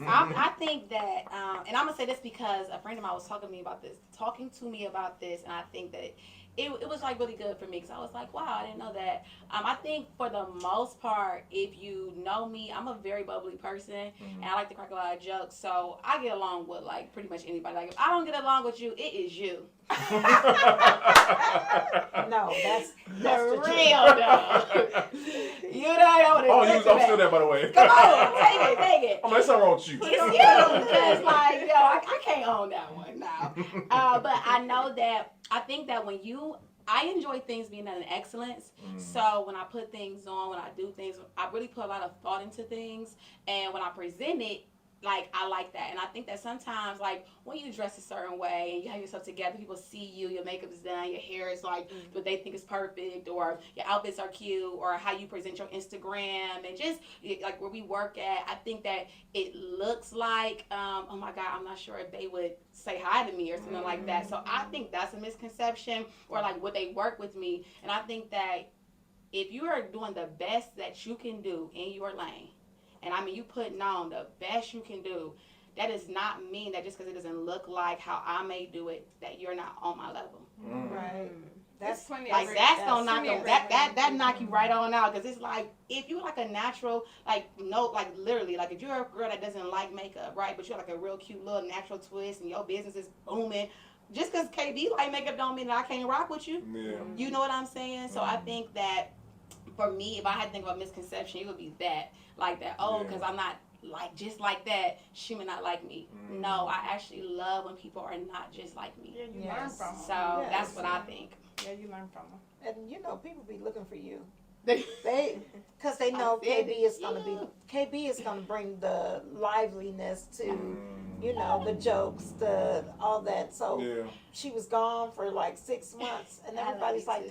I think that, and I'm gonna say this because a friend of mine was talking to me about this, and I think that it was like really good for me because I was like, wow, I didn't know that. I think for the most part, if you know me, I'm a very bubbly person, and I like to crack a lot of jokes, so I get along with like pretty much anybody. Like if I don't get along with you, it is you. No, that's the real dog. You know what I'm still there, by the way. Come on, take it. I'm like, something wrong with you. It's you. Because, like, yo, I can't own that one now. But I know that, I think that I enjoy things being done in excellence. So when I put things on, when I do things, I really put a lot of thought into things. And when I present it, like, I like that. And I think that sometimes, like, when you dress a certain way and you have yourself together, people see you, your makeup is done, your hair is like what they think is perfect, or your outfits are cute, or how you present your Instagram, and just like where we work at, I think that it looks like, oh my God, I'm not sure if they would say hi to me or something like that. So I think that's a misconception, or like would they work with me? And I think that if you are doing the best that you can do in your lane, and I mean, you putting on the best you can do, that does not mean that just because it doesn't look like how I may do it, that you're not on my level. Right. That's plenty like of that's gonna knock you, that knock you right on out, because it's like if you're like a natural, like literally, like if you're a girl that doesn't like makeup, right, but you're like a real cute little natural twist and your business is booming, just because KB like makeup don't mean that I can't rock with you. Yeah. You know what I'm saying? So I think that for me, if I had to think about misconception, it would be that. Like that, because I'm not like just like that, she may not like me. No, I actually love when people are not just like me. Yeah, you learn from them. So that's what I think. Yeah, you learn from them. And you know, people be looking for you. Because they know KB is gonna bring the liveliness to, you know, the jokes, all that. So she was gone for like 6 months, and everybody's like,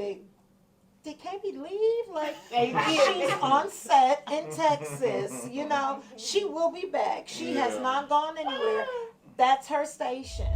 did KB leave? Like, she's on set in Texas, you know. She will be back. She has not gone anywhere. That's her station.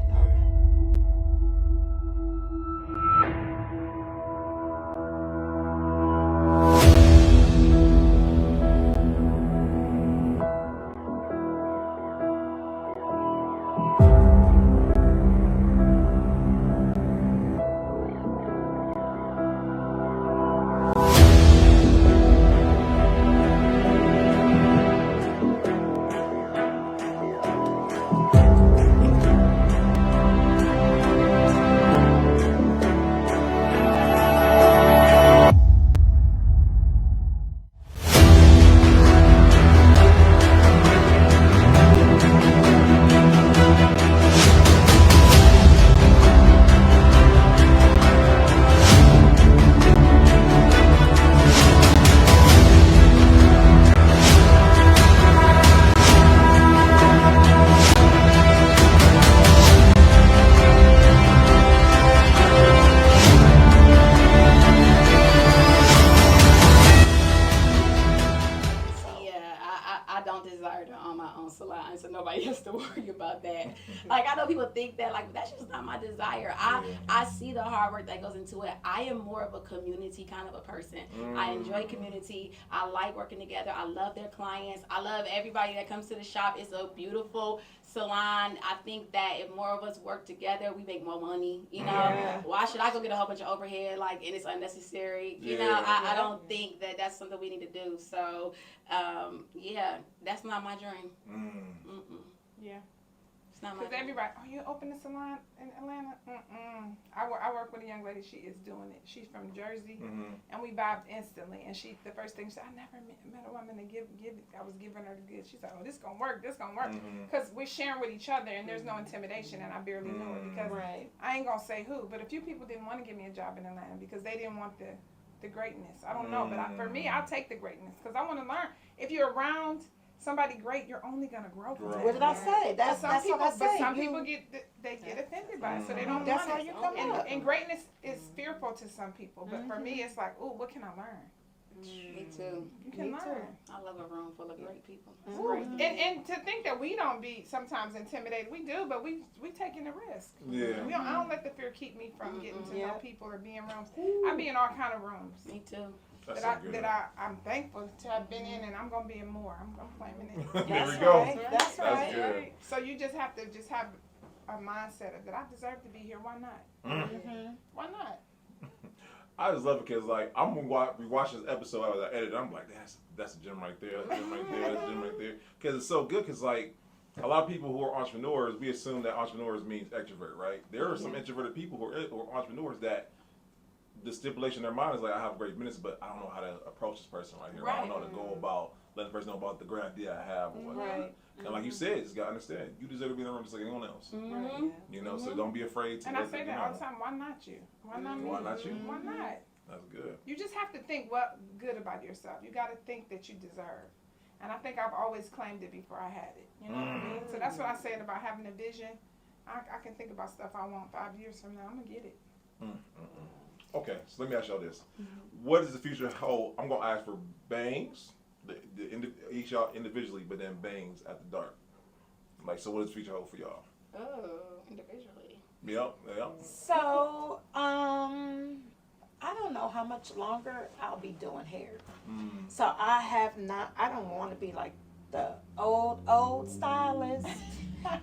desire to own my own salon, so nobody has to worry about that. Like, I know people think that, like, that's just not my desire. I see the hard work that goes into it. I am more of a community kind of a person. I enjoy community. I like working together. I love their clients. I love everybody that comes to the shop. It's a beautiful salon. I think that if more of us work together, we make more money. You know, why should I go get a whole bunch of overhead, like, and it's unnecessary? You know, I don't think that that's something we need to do. So, yeah, that's not my dream. Yeah. It's not my Because dream. everybody, oh, you open a salon in Atlanta? I work with a young lady. She is doing it. She's from Jersey, and we vibed instantly. And the first thing she said, I never met a woman to give. I was giving her the good. She's like, oh, this gonna work. This gonna work. Because we're sharing with each other, and there's no intimidation, and I barely know it because I ain't gonna say who, but a few people didn't want to give me a job in Atlanta because they didn't want the greatness. I don't know, but for me, I'll take the greatness because I want to learn. If you're around somebody great, you're only gonna grow from that. What did I say? That's some what people, I said. but some people get offended by it, so they don't That's want how it. you come up. And greatness is fearful to some people, but for me, it's like, oh, what can I learn? Me too. You can learn. I love a room full of great people. And to think that we don't be sometimes intimidated, we do, but we taking the risk. Yeah. I don't let the fear keep me from getting to know people or be in rooms. I be in all kind of rooms. Me too. I'm thankful to have been in, and I'm gonna be in more. I'm claiming it. There we go. That's right. Good. So you just have to have a mindset of that. I deserve to be here. Why not? Why not? I just love it because, like, I'm gonna rewatch this episode as I edit. I'm like, that's a gem right there. That's a gem right there. That's a gem right there. Because it's so good. Because, like, a lot of people who are entrepreneurs, we assume that entrepreneurs means extrovert, right? There are some introverted people who are entrepreneurs that the stipulation in their mind is like, I have great business, but I don't know how to approach this person right here. I don't know how to go about letting the person know about the great idea I have or whatnot. And like you said, you just gotta understand, you deserve to be in the room just like anyone else. You know, so don't be afraid to. And I say that all the time. Why not you? Why not me? Why not you? Why not? That's good. You just have to think what good about yourself. You got to think that you deserve. And I think I've always claimed it before I had it. You know what I mean? So that's what I said about having a vision. I can think about stuff I want 5 years from now. I'm gonna get it. Okay, so let me ask y'all this: what does the future hold? I'm gonna ask for bangs, each y'all individually, but then bangs after dark. Like, so what does the future hold for y'all? Oh, individually. Yep. So, I don't know how much longer I'll be doing hair. So I don't want to be like the old stylist,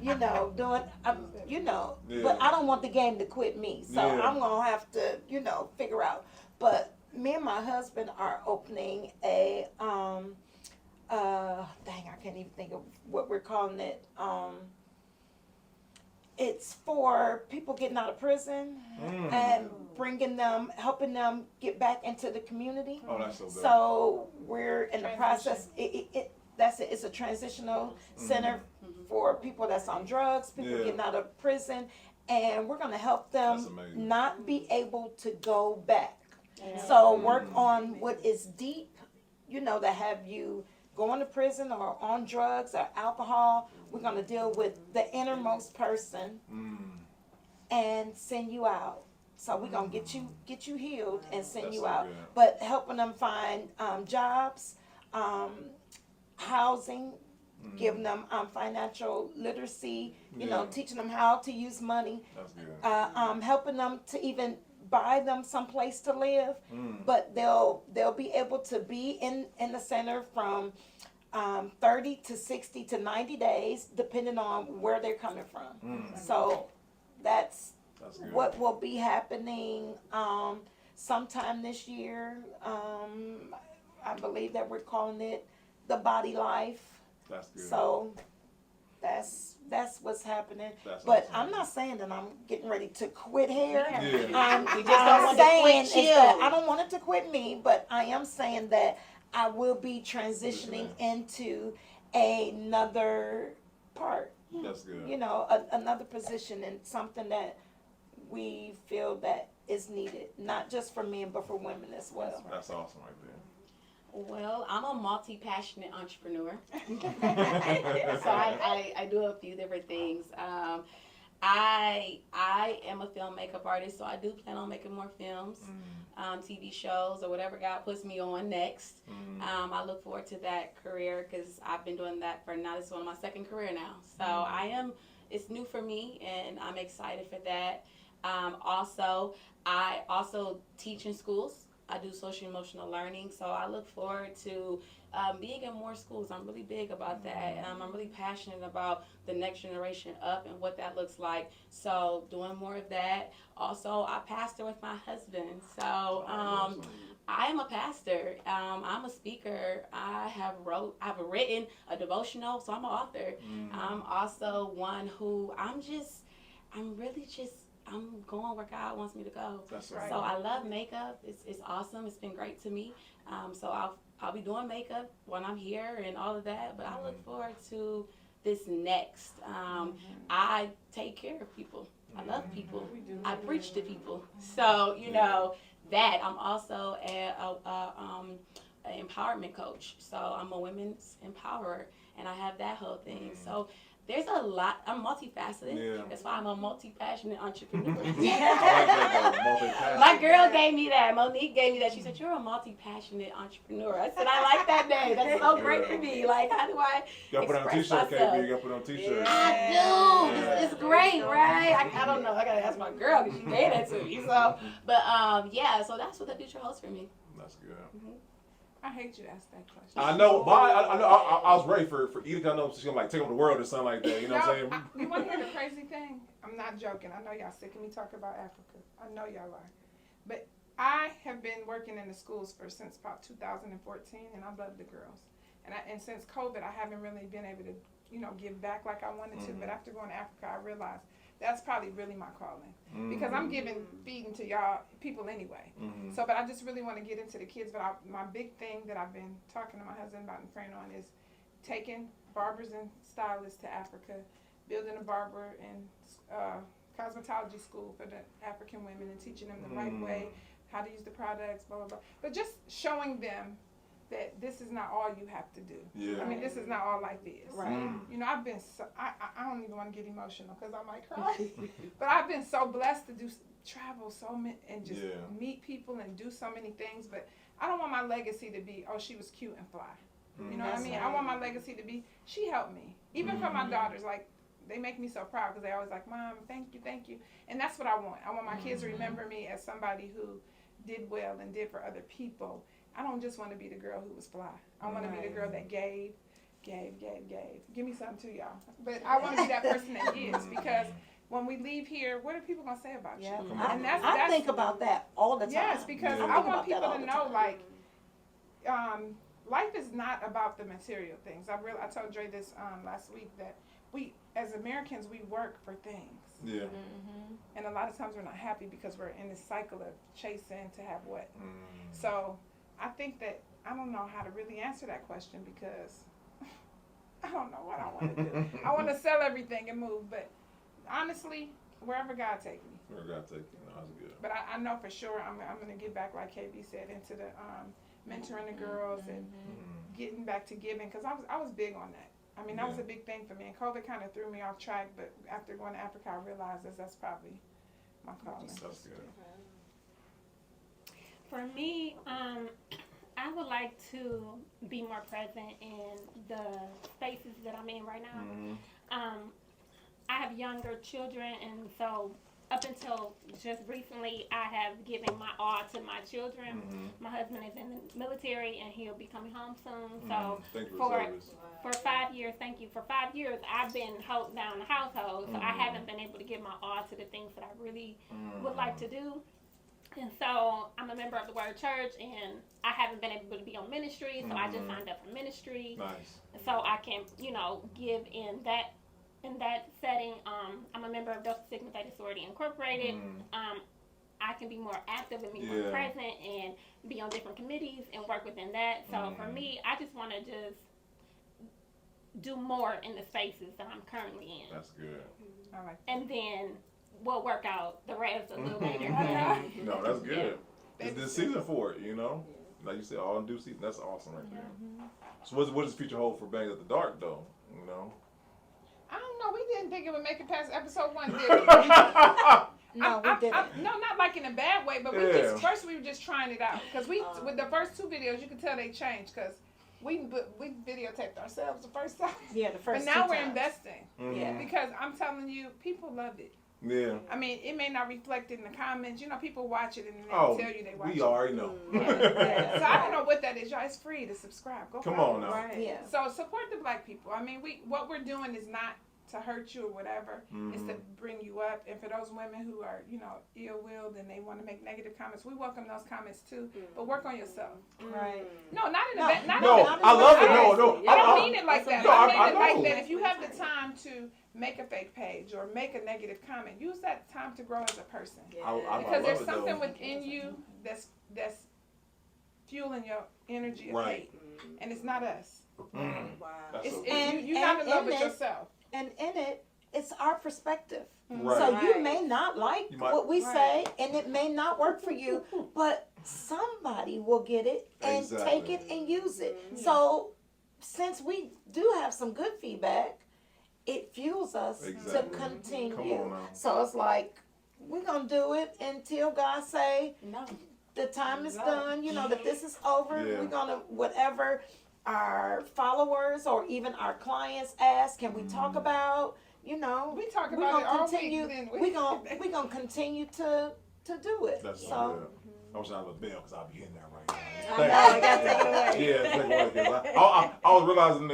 you know, doing, but I don't want the game to quit me. So I'm going to have to, figure out. But me and my husband are opening a, I can't even think of what we're calling it. It's for people getting out of prison and helping them get back into the community. Oh, that's so good. So we're in the process. It's a transitional center for people that's on drugs, people getting out of prison, and we're going to help them not be able to go back. So work on what is deep, that have you going to prison or on drugs or alcohol. We're going to deal with the innermost person and send you out. So we're going to get you healed and send you out. But helping them find jobs, housing, giving them financial literacy, teaching them how to use money. That's good. Helping them to even buy them some place to live, but they'll be able to be in the center from 30 to 60 to 90 days, depending on where they're coming from. So that's what will be happening sometime this year. I believe that we're calling it the Body Life. That's good. So that's what's happening. But I'm not saying that I'm getting ready to quit hair. I'm saying that I don't want it to quit me, but I am saying that I will be transitioning into another part. That's good. Another position and something that we feel that is needed, not just for men, but for women as well. That's awesome right there. Well, I'm a multi-passionate entrepreneur. So I do a few different things. I am a film makeup artist, so I do plan on making more films, TV shows, or whatever God puts me on next. I look forward to that career because I've been doing that for now. This is one of my second career now. So it's new for me, and I'm excited for that. I also teach in schools. I do social emotional learning, so I look forward to being in more schools. I'm really big about that. I'm really passionate about the next generation up and what that looks like. So doing more of that. Also, I pastor with my husband. So I am a pastor. I'm a speaker. I have written a devotional, so I'm an author. I'm also one who I'm going where God wants me to go. That's right. So I love makeup. It's awesome. It's been great to me. So I'll be doing makeup when I'm here and all of that. But I look forward to this next. I take care of people. I love people. I preach to people. So that I'm also an empowerment coach. So I'm a women's empowerer, and I have that whole thing. So there's a lot. I'm multifaceted. Yeah. That's why I'm a multi-passionate entrepreneur. I like that, though, multi-passionate. My girl gave me that. Monique gave me that. She said, "You're a multi-passionate entrepreneur." I said, "I like that name. That's so great for me. Like, how do I You gotta put on a express t-shirt, myself?" KB. You gotta put on a t-shirt. I do. Yeah. It's great, right? I don't know. I gotta ask my girl because she gave that to me. So, but so that's what the future holds for me. That's good. I hate you ask that question. I know, but I was ready for Edith. I know she's gonna like take over the world or something like that. You know what I'm saying? You want to hear the crazy thing? I'm not joking. I know y'all sick of me talking about Africa. I know y'all are. But I have been working in the schools since about 2014, and I love the girls. And since COVID, I haven't really been able to, give back like I wanted to. But after going to Africa, I realized that's probably really my calling because I'm feeding to y'all people anyway. So, but I just really want to get into the kids. But my big thing that I've been talking to my husband about and praying on is taking barbers and stylists to Africa, building a barber and cosmetology school for the African women and teaching them the right way, how to use the products, blah, blah, blah. But just showing them that this is not all you have to do. Yeah. I mean, this is not all life is. Right. I've been I don't even want to get emotional because I might cry. But I've been so blessed to travel and just meet people and do so many things. But I don't want my legacy to be, oh, she was cute and fly. You know what I mean? Right. I want my legacy to be, she helped me. Even for my daughters, like, they make me so proud because they always like, Mom, thank you. And that's what I want. I want my kids to remember me as somebody who did well and did for other people. I don't just want to be the girl who was fly. I want to be the girl that gave. Give me something too, y'all. But I want to be that person that gives because when we leave here, what are people going to say about you? And I think about that all the time. Yes, because I want people to know, like, life is not about the material things. I told Dre this last week that we, as Americans, we work for things. Yeah. And a lot of times we're not happy because we're in this cycle of chasing to have what. So I think that I don't know how to really answer that question because I don't know what I want to do. I want to sell everything and move, but honestly, wherever God take me. Wherever God take you, that's good. But I know for sure I'm going to get back, like KB said, into the mentoring the girls and getting back to giving because I was big on that. I mean, that was a big thing for me, and COVID kind of threw me off track, but after going to Africa, I realized that's probably my calling. That's good. For me, I would like to be more present in the spaces that I'm in right now. I have younger children, and so up until just recently, I have given my all to my children. My husband is in the military, and he'll be coming home soon. So for 5 years, for 5 years, I've been holding down the household, so I haven't been able to give my all to the things that I really would like to do. And so I'm a member of the Word Church, and I haven't been able to be on ministry, so I just signed up for ministry. Nice. So I can, give in that setting. I'm a member of Delta Sigma Theta Sorority Incorporated. I can be more active and be more present and be on different committees and work within that. So for me, I just want to just do more in the spaces that I'm currently in. That's good. I like that. And then we'll work out the rest a little later. No, that's good. It's the season for it, Like you said, all in due season. That's awesome right there. So what does the future hold for Bangs at the Dark, though? I don't know. We didn't think it would make it past episode 1, did we? No, we didn't. No, not like in a bad way, but we were just trying it out. Because with the first 2 videos, you could tell they changed. Because we videotaped ourselves the first time. Yeah, the first But now 2 we're times. investing. Yeah. Because I'm telling you, people love it. Yeah. I mean, it may not reflect it in the comments. You know, people watch it and then they tell you they watch it. We already know. Yeah. So I don't know what that is, y'all. It's free to subscribe. Go Come follow on now. us. Right. Yeah. So support the black people. I mean, what we're doing is not to hurt you or whatever. It's to bring you up. And for those women who are, ill-willed and they want to make negative comments, we welcome those comments too. But work on yourself. Right. No, not in a bad. I love it. No. I don't mean it like that. No, I mean I it like know. that. If you have the time to make a fake page or make a negative comment, use that time to grow as a person. Because there's something within you that's fueling your energy of hate, and it's not us. Wow. You're not in love with yourself. And in it, it's our perspective. Right. So you may not like what we say, and it may not work for you, but somebody will get it and take it and use it. So since we do have some good feedback, it fuels us to continue. Come on now. So it's like, we're going to do it until God say, no, the time is done, that this is over. Yeah. We're going to, whatever our followers or even our clients ask, can we talk about, we talk about it all week. We're going to continue to do it. That's so good. I wish I was a bell because I'll be in there right now. I know, I got to take it away. Yeah, take it away. I was realizing,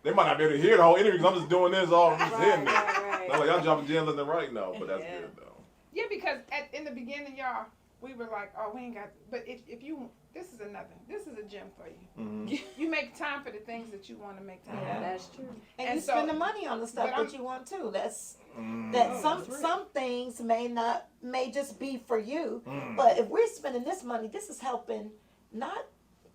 they might not be able to hear the whole interview because I'm just doing this all just hitting it. I'm like, y'all jumping gems left and right now, but that's good though. Yeah, because in the beginning, y'all, we were like, oh, we ain't got, but if you, this is a gem for you. Mm-hmm. You make time for the things that you want to make time for. That's true. And you spend the money on the stuff that you want too. That some things may just be for you, but if we're spending this money, this is helping not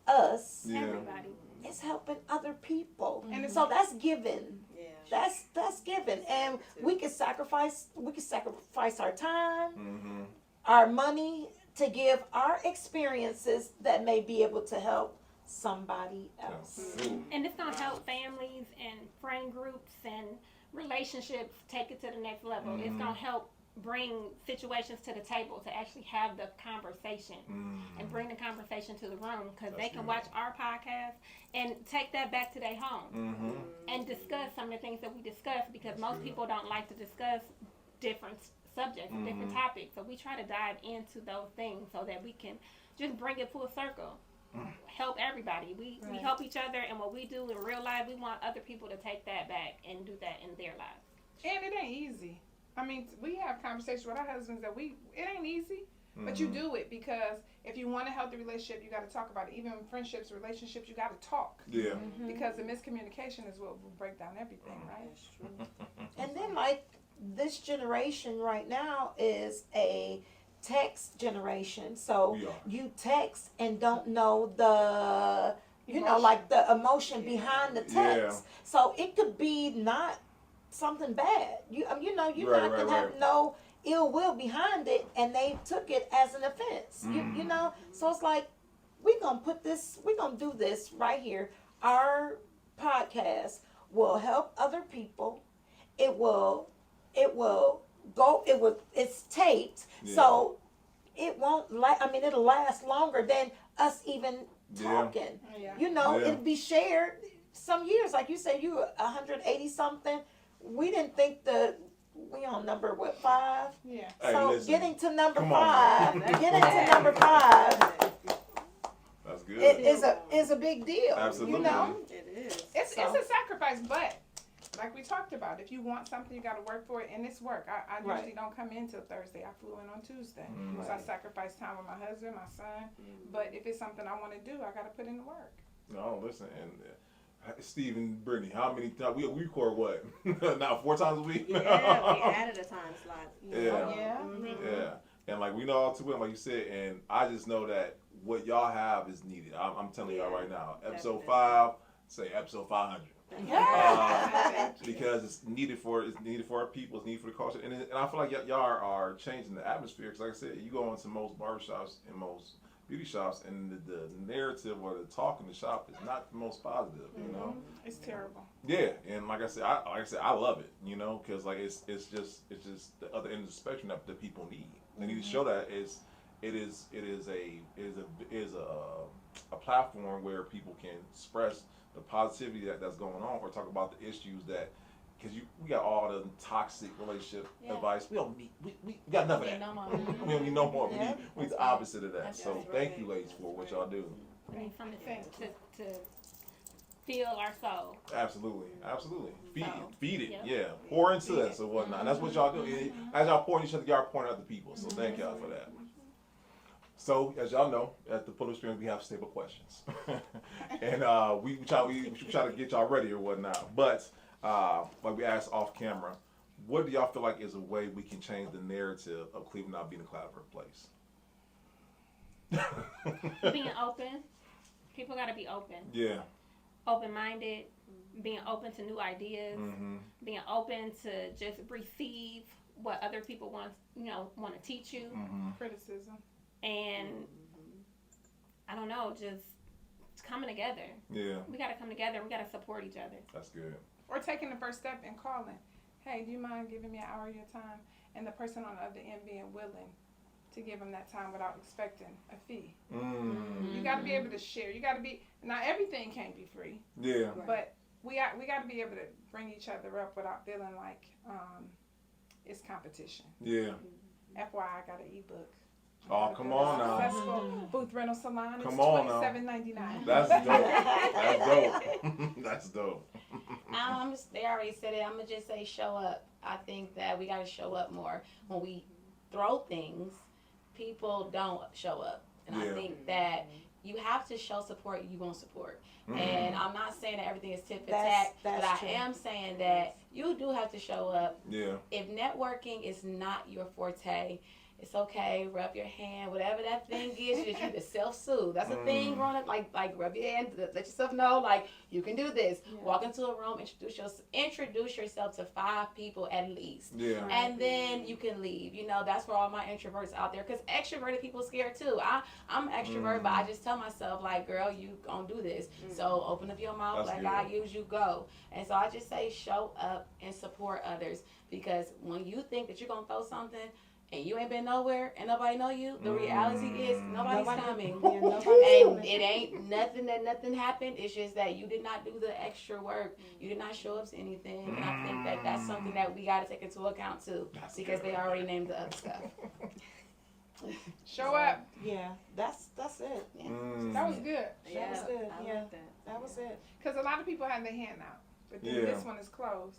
us. Everybody. It's helping other people, and so that's given. Yeah. That's given, and we can sacrifice our time, our money to give our experiences that may be able to help somebody else. And it's gonna help families and friend groups and relationships take it to the next level. It's gonna help bring situations to the table to actually have the conversation and bring the conversation to the room, because they can watch our podcast and take that back to their home and discuss some of the things that we discuss, because most people don't like to discuss different subjects, different topics. So we try to dive into those things so that we can just bring it full circle. Help everybody. We help each other, and what we do in real life, we want other people to take that back and do that in their lives. And it ain't easy. I mean, we have conversations with our husbands that it ain't easy, but you do it because if you want a healthy relationship, you got to talk about it. Even friendships, relationships, you got to talk. Yeah. Because the miscommunication is what will break down everything, right? That's true. And then, like, this generation right now is a text generation. So you text and don't know the, like the emotion behind the text. Yeah. So it could be not something bad. You're not gonna have no ill will behind it, and they took it as an offense. You know, so it's like we're gonna do this right here. Our podcast will help other people. It's taped, so it won't it'll last longer than us even talking. It'll be shared some years. Like you said, you were 180 something. We didn't think we on number 5? Yeah. So getting to number 5, that's good. It is a big deal. Absolutely. It is. It's a sacrifice, but like we talked about, if you want something, you got to work for it, and it's work. I usually don't come in till Thursday. I flew in on Tuesday, so I sasacrifice time with my husband, my son. But if it's something I want to do, I got to put in the work. No, listen, and Steve and Brittany, how many times we record what? Now 4 times a week. Yeah, we added a time slot. Yeah. And like we know all too well, like you said, and I just know that what y'all have is needed. I'm telling y'all right now. Episode 5, say episode 500. Because it's needed for our people, it's needed for the culture, and I feel like y'all are changing the atmosphere. Because like I said, you go into most barbershops and most beauty shops, and the narrative or the talk in the shop is not the most positive, you know. It's terrible. Yeah, and like I said, I love it, you know, because like it's just the other end of the spectrum that people need. They need to show that it is a platform where people can express the positivity that's going on, or talk about the issues that. Because we got all the toxic relationship advice. We don't need, we got enough of that. We don't need no more. We need the opposite of that. So thank you, ladies, for what y'all do. We need something to fill our soul. Absolutely. Feed it. Yeah. Pour into us or whatnot. And that's what y'all do. As y'all pour into each other, y'all pour into other people. So thank y'all for that. So, as y'all know, at the Full Experience, we have stable questions. And we try to get y'all ready or whatnot. But like we asked off camera, what do y'all feel like is a way we can change the narrative of Cleveland not being a collaborative place? Being open. People got to be open. Yeah. Open-minded. Being open to new ideas. Being open to just receive what other people want to teach you. Criticism. And I don't know, just coming together. Yeah. We got to come together. We got to support each other. That's good. Or taking the first step and calling. Hey, do you mind giving me an hour of your time? And the person on the other end being willing to give them that time without expecting a fee. You got to be able to share. You got to be, now everything can't be free. Yeah. But we got to be able to bring each other up without feeling like it's competition. Yeah. FYI, I got an ebook. Oh, come on now. Successful booth rental salon. It's Come on now. $27.99. That's dope. That's dope. They already said it. I'm gonna just say show up. I think that we gotta show up more. When we throw things, people don't show up, and I think that you have to show support. You won't support. And I'm not saying that everything is tit for tat, but I am saying that you do have to show up. Yeah. If networking is not your forte, it's okay. Rub your hand, whatever that thing is. You just self-soothe. That's a thing growing up. Like rub your hand. Let yourself know, like you can do this. Walk into a room, introduce yourself to 5 people at least. Yeah. And then you can leave. You know, that's for all my introverts out there. Because extroverted people are scared too. I'm an extrovert, but I just tell myself, like, girl, you gonna do this. So open up your mouth, let God use you, go. And so I just say show up and support others. Because when you think that you're gonna throw something and you ain't been nowhere and nobody know you, the reality is nobody's coming. And it ain't nothing happened. It's just that you did not do the extra work. You did not show up to anything. And I think that that's something that we got to take into account too, because they already named the other stuff. Show up. Yeah, that's it. Yeah. That was good. That was good. That was it. Because a lot of people have their hand out, but then this one is closed.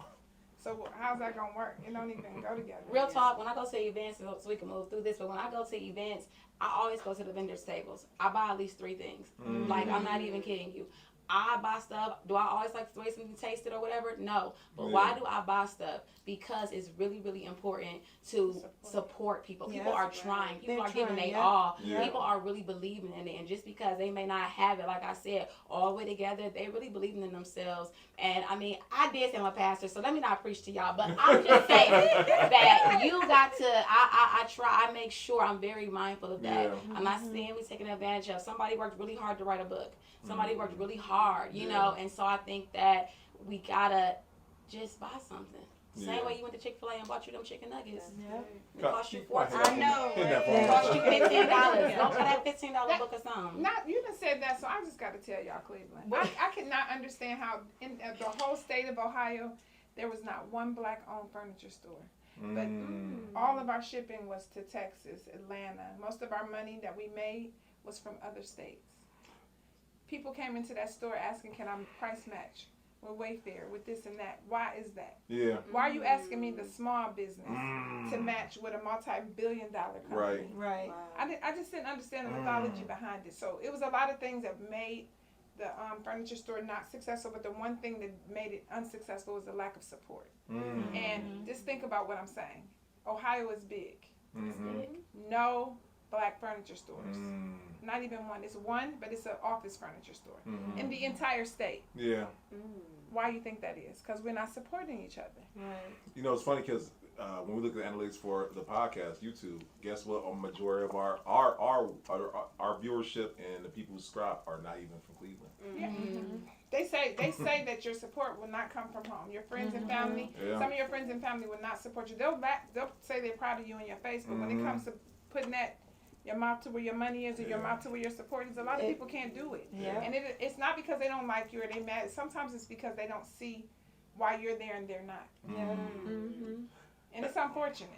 So how's that gonna work? It don't even go together. Real talk, when I go to events, so we can move through this, but when I go to events, I always go to the vendors' tables. I buy at least 3 things. Like, I'm not even kidding you. I buy stuff. Do I always like to wait something to taste it or whatever? No. But why do I buy stuff? Because it's really, really important to support people. People are trying. People are giving their all. People are really believing in it. And just because they may not have it, like I said, all the way together, they really believing in themselves. And I mean, I did say I'm a pastor, so let me not preach to y'all. But I'm just saying that you got to, I make sure I'm very mindful of that. I'm not saying we taking advantage of. Somebody worked really hard to write a book. Somebody worked really hard, you know, and so I think that we gotta just buy something. Same way you went to Chick-fil-A and bought you them chicken nuggets. It cost you $14. I know. It cost you $15. Don't pay that $15 book or something. You done said that, so I just got to tell y'all, Cleveland. I cannot understand how in the whole state of Ohio, there was not one black-owned furniture store. But all of our shipping was to Texas, Atlanta. Most of our money that we made was from other states. People came into that store asking, can I price match with Wayfair, with this and that? Why is that? Yeah. Why are you asking me, the small business, to match with a multi-billion-dollar company? Right. I just didn't understand the mythology behind it. So it was a lot of things that made the furniture store not successful, but the one thing that made it unsuccessful was the lack of support. And just think about what I'm saying. Ohio is big. No black furniture stores. Not even one. It's one, but it's an office furniture store in the entire state. Yeah. Why do you think that is? Because we're not supporting each other. You know, it's funny because when we look at the analytics for the podcast, YouTube, guess what? A majority of our viewership and the people who subscribe are not even from Cleveland. Yeah. They say that your support will not come from home. Your friends and family, some of your friends and family will not support you. They'll say they're proud of you in your face, but when it comes to putting that your mouth to where your money is or your mouth to where your support is, a lot of people can't do it. Yeah. And it's not because they don't like you or they mad. Sometimes it's because they don't see why you're there and they're not. Yeah. And it's unfortunate.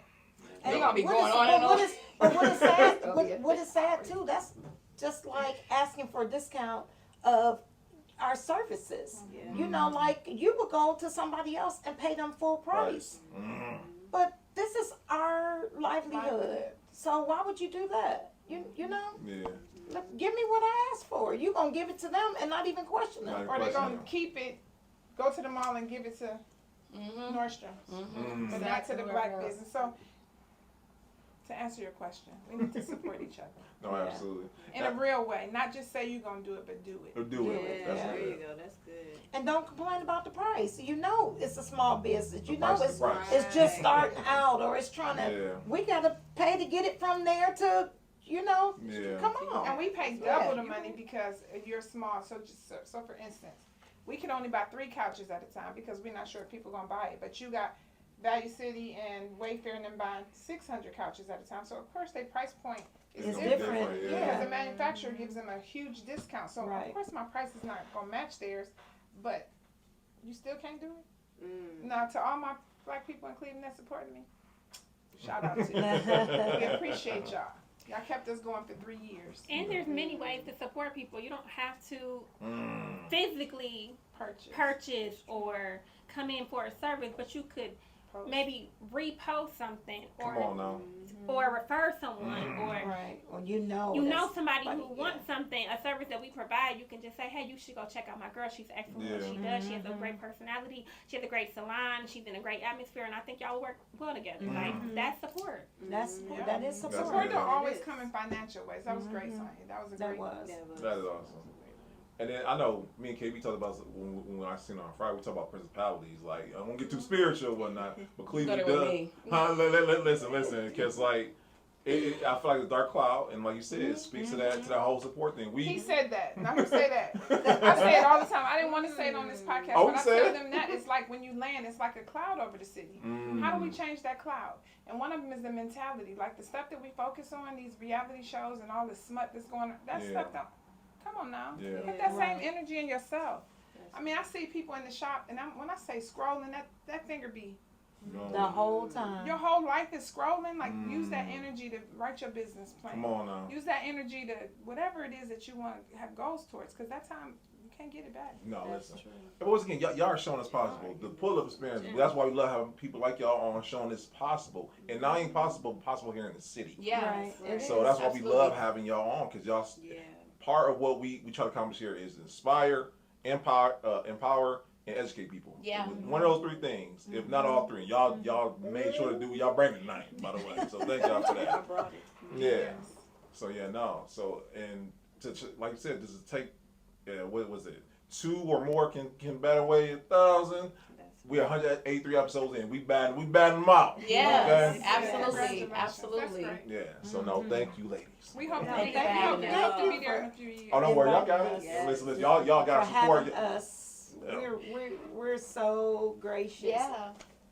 And you're gonna be going on and on. But what is sad? What is sad too? That's just like asking for a discount of our services. Yeah. You know, like you would go to somebody else and pay them full price. But this is our livelihood. So why would you do that? You know? Yeah. Look, give me what I asked for. You gonna give it to them and not even question them. Or they're going to keep it, go to the mall and give it to Nordstrom's. But not to the black business. So, to answer your question, we need to support each other. No, absolutely. In a real way. Not just say you're going to do it, but do it. Do it. That's There good. you go. That's good. And don't complain about the price. You know it's a small business. You The know price is the price. it's just starting out or it's trying to, Yeah. we gotta pay to get it from there to, you know, Yeah. come on. And we pay double the money because you're small. So for instance, we can only buy 3 couches at a time because we're not sure if people are going to buy it. But you got Value City and Wayfair and them buying 600 couches at a time. So of course their price point is It's different. different, Because yeah. the manufacturer gives them a huge discount. So Right. of course my price is not going to match theirs. But you still can't do it? Now to all my black people in Cleveland that supported me, shout out to you. We appreciate y'all. Y'all kept us going for 3 years. And there's many ways to support people. You don't have to physically purchase or come in for a service, but you could maybe repost something or Come on now. or refer someone or Right. Well, you know somebody funny, who wants something, a service that we provide. You can just say, hey, you should go check out my girl. She's excellent at what she does. She has a great personality. She has a great salon. She's in a great atmosphere, and I think y'all work well together. Like that's support. That is support. Support don't always come in financial ways. That was great, Sonya. That was a great. That is awesome. And then I know me and KB talked about when I seen her on Friday. We talked about principalities. Like I won't get too spiritual and whatnot, but Cleveland does. Listen, because like I feel like a dark cloud, and like you said, it speaks to that whole support thing. He said that. Now who say that? I say it all the time. I didn't want to say it on this podcast, but I tell them that it's like when you land, it's like a cloud over the city. How do we change that cloud? And one of them is the mentality. Like the stuff that we focus on, these reality shows and all the smut that's going on. That stuff don't. Come on now. Put that same energy in yourself. I mean, I see people in the shop, and when I say scrolling, that finger be the whole time. Your whole life is scrolling. Like use that energy to write your business plan. Come on now. Use that energy to whatever it is that you want to have goals towards, because that time you can't get it back. No, listen. But once again, y'all are showing us possible. The pull-up experience. That's why we love having people like y'all on showing this possible, and not even possible here in the city. Yeah. Right. So that's why we love having y'all on, because y'all. Part of what we try to accomplish here is inspire, empower, and educate people. Yeah. One of those 3 things, if not all 3. Y'all made sure to do y'all bring it tonight, by the way. So thank y'all for that. I brought it. Yeah. So So and like you said, this is take. What was it? 2 or more can bat away 1,000. We're 183 episodes in. We batting them out. Yes, Okay? absolutely. Yeah. So no, thank you, ladies. We hope to Thank be you for having there. us. We hope to be there in a few years. Oh, don't worry, y'all got it. Yes. Listen, y'all got For support. having us. We're so gracious. Yeah.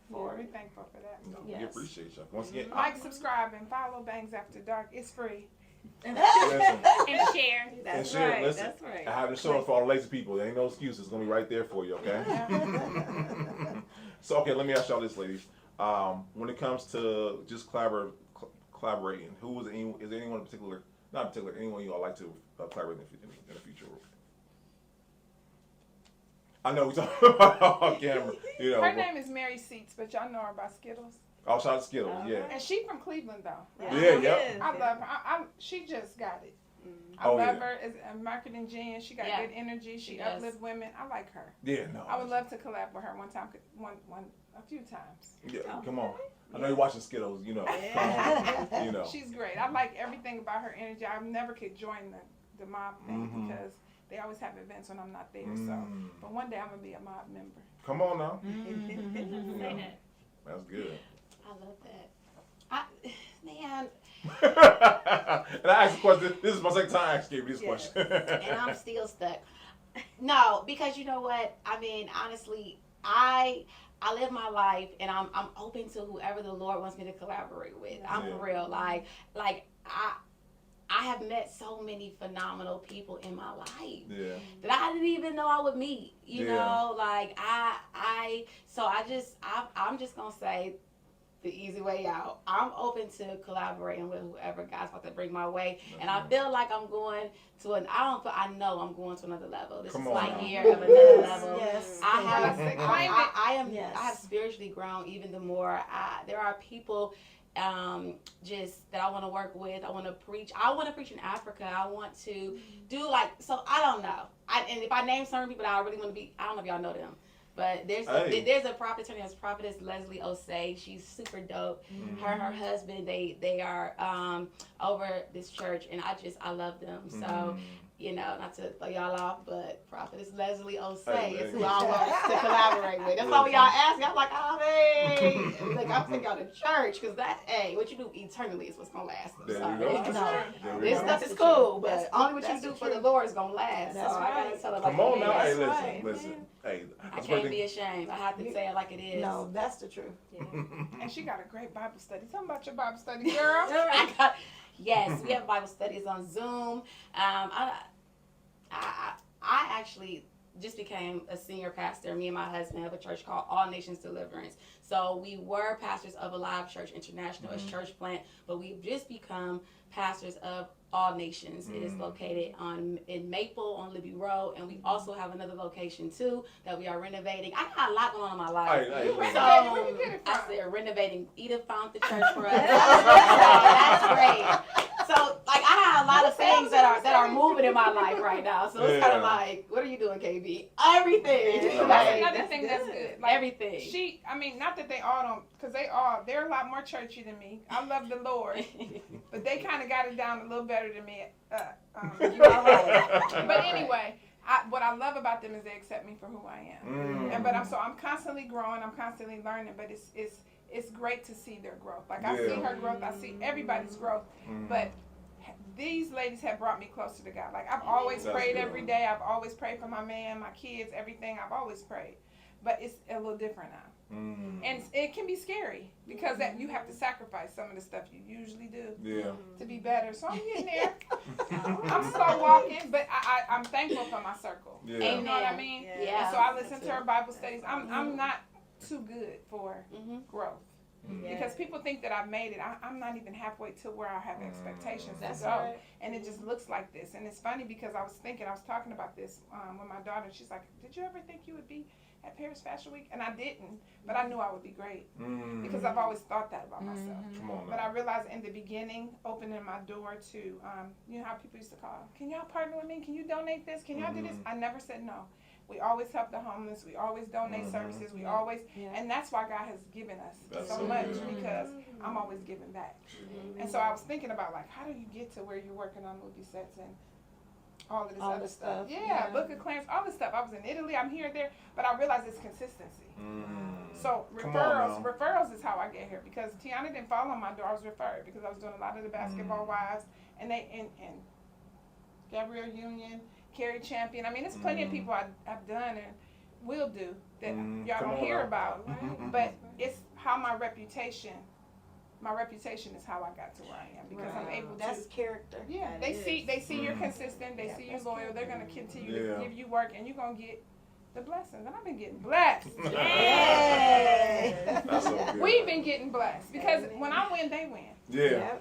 We're thankful for that. No, we appreciate y'all. Once again, Like, subscribe, and follow Bangs After Dark. It's free. listen. And share. That's and share, right. listen. That's right. I have the show for all the lazy people. There ain't no excuses. It's gonna be right there for you, okay? So okay, let me ask y'all this, ladies. When it comes to just collaborating, is there anyone in particular? Not in particular. Anyone you all like to collaborate in the future? I know we talking about off camera. You know, Her name is Mary Seats, but y'all know her by Skittles. I'll shout out to Skittles. Yeah. And she from Cleveland, though. Yeah. I love her. She just got it. I love her as a marketing genius. She got good energy. She uplifts women. I like her. Yeah, no. I would love to collab with her a few times. Yeah, come on. I know you're watching Skittles, you know. You know. She's great. I like everything about her energy. I never could join the mob thing because they always have events when I'm not there. So, but one day I'm gonna be a mob member. Come on now. Say that. That's good. I love that. Man, And I asked a question. This is my second time asking you this question. and I'm still stuck. No, because you know what? I mean, honestly, I live my life, and I'm open to whoever the Lord wants me to collaborate with. I'm for real. Like I have met so many phenomenal people in my life that I didn't even know I would meet. You know, like I'm just gonna say the easy way out. I'm open to collaborating with whoever God's about to bring my way, and I feel like I'm going to I know I'm going to another level. This is my year of another level. Yes. I have spiritually grown even the more. There are people just that I want to work with. I want to preach in Africa. I want to do so I don't know. And if I name certain people that I really want to be, I don't know if y'all know them. But there's a prophet, her name is Prophetess Leslie Osei. She's super dope. Her and her husband, they are over this church, and I love them. So, you know, not to throw y'all off, but Prophetess Leslie Osei is who I want to collaborate with. That's why when y'all ask me, I'm like, like I'm taking y'all to church, because what you do eternally is what's gonna last. This stuff is cool, but only what you do for the Lord is gonna last. That's so right. I gotta tell her Come on now. Hey, right. listen. Hey, I can't be ashamed. I have to say it like it is. No, that's the truth. And she got a great Bible study. Tell me about your Bible study, girl. Yes, we have Bible studies on Zoom. I actually just became a senior pastor. Me and my husband have a church called All Nations Deliverance. So we were pastors of Alive Church International as church plant, but we've just become pastors of All Nations. It is located in Maple on Libby Road, and we also have another location too that we are renovating. I got a lot going on in my life. I said renovating. Edith found the church for us. That's great. So I have a lot of things that are moving in my life right now. So it's kind of like, what are you doing, KB? Everything. That's another thing that's good. Everything. Not that they all don't, because they're a lot more churchy than me. I love the Lord, but they kind of got it down a little better than me. You all right. But anyway, what I love about them is they accept me for who I am. I'm constantly growing. I'm constantly learning. But it's great to see their growth. I see her growth. I see everybody's growth. But these ladies have brought me closer to God. I've always prayed every day. I've always prayed for my man, my kids, everything. I've always prayed. But it's a little different now. And it can be scary because you have to sacrifice some of the stuff you usually do to be better. So I'm getting there. I'm slow walking, but I'm thankful for my circle. You know what I mean? Yeah. And so I listen to her Bible studies. I'm not too good for growth. Because people think that I've made it. I'm not even halfway to where I have expectations to go. Right. And it just looks like this. And it's funny because I was talking about this with my daughter. She's like, did you ever think you would be at Paris Fashion Week? And I didn't, but I knew I would be great because I've always thought that about myself. But I realized in the beginning, opening my door to, you know how people used to call, can y'all partner with me? Can you donate this? Can y'all do this? I never said no. We always help the homeless. We always donate services. We always, and that's why God has given us so much because I'm always giving back. And so I was thinking about how do you get to where you're working on movie sets and all of this other stuff. Yeah, book of claims, all this stuff. I was in Italy, I'm here and there, but I realized it's consistency. So referrals is how I get here because Tiana didn't fall on my door. I was referred because I was doing a lot of the Basketball Wives and Gabrielle Union, Carrie Champion. I mean, there's plenty of people I've done and will do that y'all don't hear about. But it's how my reputation is how I got to where I am because I'm able to. That's character. Yeah, they see you're consistent. They see you're loyal. They're gonna continue to give you work, and you're gonna get the blessings. And I've been getting blessed. That's so good. We've been getting blessed because when I win, they win. Yeah.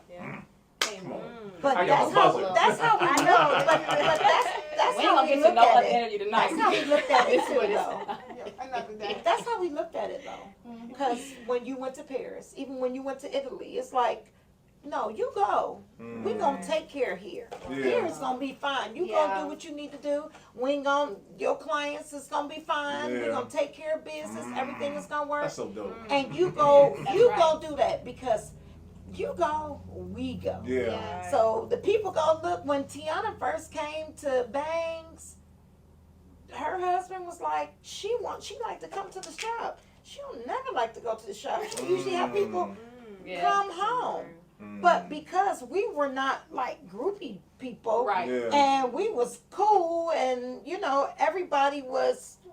But that's how we know. But that's how we look at it. That's how we looked at it too, though. That's how we looked at it, though. Because when you went to Paris, even when you went to Italy, it's like, no, you go. We're going to take care of here. Here is going to be fine. You going to do what you need to do. We ain't going to, your clients is going to be fine. We're going to take care of business. Everything is going to work. That's so dope. And you go do that because you go, we go. Yeah. So the people go, look, when Tiana first came to Bangs, her husband was like, she like to come to the shop. she don't never like to go to the shop. She usually have people Yeah. come home. But because we were not like groupie people, Right. Yeah. and we was cool, and you know,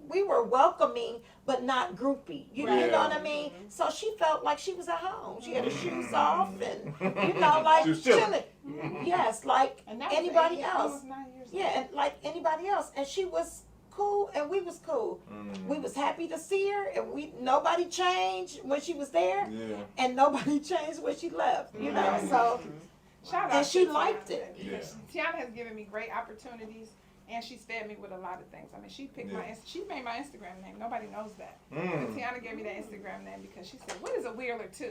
we were welcoming, but not groupie. You know what I mean? So she felt like she was at home. She had her shoes off, and you know, like She was chilling. chilling. Yes, like And that was anybody 8 else. almost 9 years ago. Yeah, and like anybody else, and she was cool, and we was cool. We was happy to see her, and nobody changed when she was there, Yeah. and nobody changed when she left. You know, so. Shout out And she to liked Tiana, it. because Tiana has given me great opportunities, and she's fed me with a lot of things. I mean, she picked she made my Instagram name. Nobody knows that. But Tiana gave me that Instagram name because she said, "What is a Wheeler 2?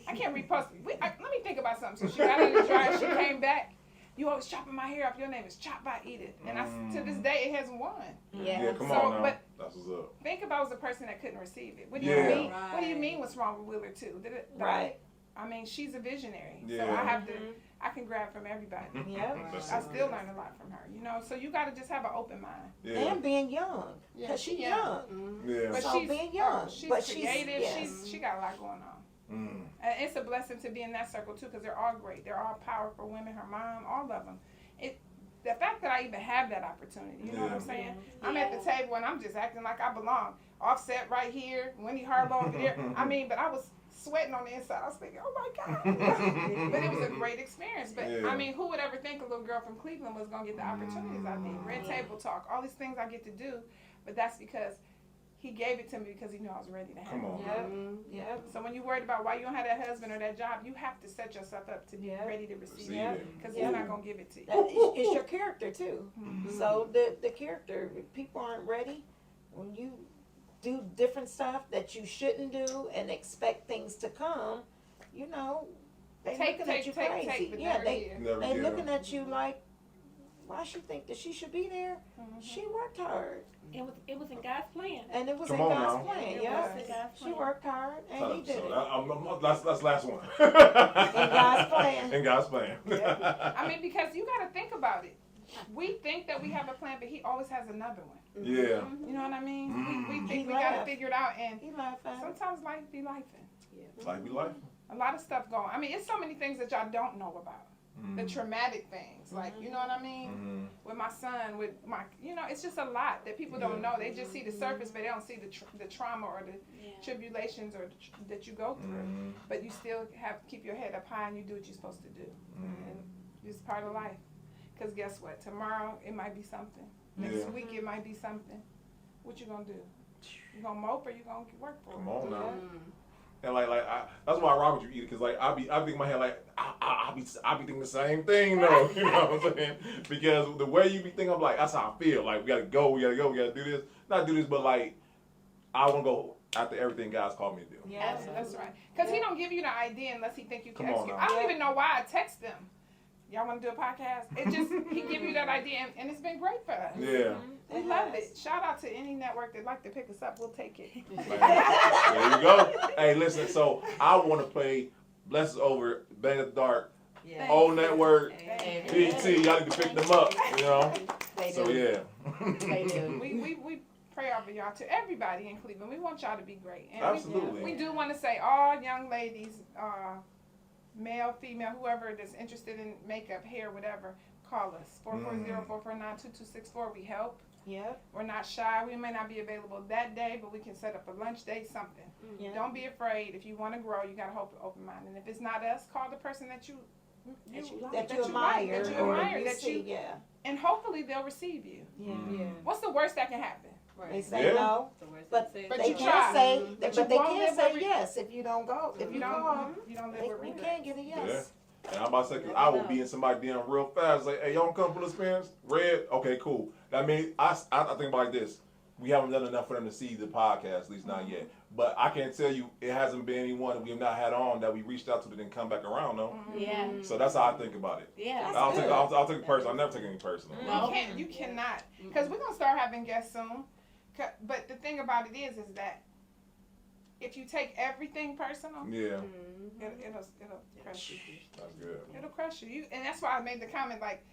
I can't repost it. Let me think about something." So she got in the dryer. She came back. "You always chopping my hair off. Your name is Chopped by Edith." And to this day, it hasn't won. Yeah, come So, on now. but That's what's up. think if I was the person that couldn't receive it. What do Yeah. you mean? What do you mean? What's wrong with Wheeler 2? Right. I mean, she's a visionary. So Yeah. I have to. I can grab from everybody. Yeah. That's I it. still learn a lot from her, you know. So you got to just have an open mind. Yeah. And being young, because she's young. Yeah. But So she's being young, she's but she's- creative. yes. She got a lot going on. And it's a blessing to be in that circle too, because they're all great. They're all powerful women. Her mom, all of them. The fact that I even have that opportunity, you know what I'm saying? I'm at the table and I'm just acting like I belong. Offset right here, Wendy Harlow over there. I mean, but I was sweating on the inside. I was thinking, oh my God. But it was a great experience. But I mean, who would ever think a little girl from Cleveland was going to get the opportunities I did? Red Table Talk, all these things I get to do. But that's because he gave it to me because he knew I was ready to have Come it. on. Yep. So when you're worried about why you don't have that husband or that job, you have to set yourself up to be ready to receive it. Because he's not going to give it to you. It's your character too. So the character, if people aren't ready, when you do different stuff that you shouldn't do and expect things to come, you know, they looking at you crazy. Yeah, they looking at you like, why she think that she should be there? She worked hard. It was in God's plan. And it was Come in on God's now. plan, It yeah. was in God's She plan. worked hard, and he did it. That's last one. In God's plan. In God's plan. I mean, because you got to think about it. We think that we have a plan, but he always has another one. Yeah. You know what I mean? We think He we got to laughed. figure it out, and He laughed at it. sometimes life be lifing. Life be life. A lot of stuff going. I mean, it's so many things that y'all don't know about. The traumatic things, like, you know what I mean? With my son, with my, you know, it's just a lot that people don't know. They just see the surface, but they don't see the trauma or the tribulations or that you go through. But you still have to keep your head up high and you do what you're supposed to do. And it's part of life. Because guess what? Tomorrow it might be something. Next week it might be something. What you gonna do? You gonna mope or you gonna work for it? Come on now. And that's why I rock with you, Edith, because I think in my head like I be thinking the same thing though. You know what I'm saying? Because the way you be thinking, I'm like, that's how I feel. Like we gotta go, we gotta do this. Not do this, but like I wanna go after everything God's called me to do. Yeah, that's right. Because he don't give you the idea unless he think you can Come on execute. now. I don't even know why I text them. Y'all want to do a podcast? It just, he give you that idea, and it's been great for us. Yeah. We love it. Shout out to any network that'd like to pick us up. We'll take it. There you go. Hey, listen, so I want to play Blessed Over, Bang at the Dark, Old Network, BT, y'all need to pick them up, you know? So, yeah. We pray over y'all, to everybody in Cleveland. We want y'all to be great. And Absolutely. we do want to say, all young ladies, male, female, whoever that's interested in makeup, hair, whatever, call us. 440-449-2264. We help. Yep. We're not shy. We may not be available that day, but we can set up a lunch date, something. Yeah. Don't be afraid. If you want to grow, you got to hold an open mind. And if it's not us, call the person that you admire, yeah. And hopefully they'll receive you. Yeah. What's the worst that can happen? They say no, but they can't say, but they can't say yes if you don't go. If you don't call, you don't live with you regrets. can't get a yes. Yeah. And I'm about to say, 'cause I will be in somebody DM real fast. Like, hey, y'all come for the experience? Red? Okay, cool. I mean, I think about it like this. We haven't done enough for them to see the podcast, at least not yet. But I can't tell you, it hasn't been anyone that we have not had on that we reached out to that didn't come back around, though. Yeah. So that's how I think about it. Yeah. I'll take it personal. I'll never take any personal. You cannot. Because we're going to start having guests soon. But the thing about it is that if you take everything personal, yeah, it'll crush you. That's good. It'll crush you. And that's why I made the comment, like,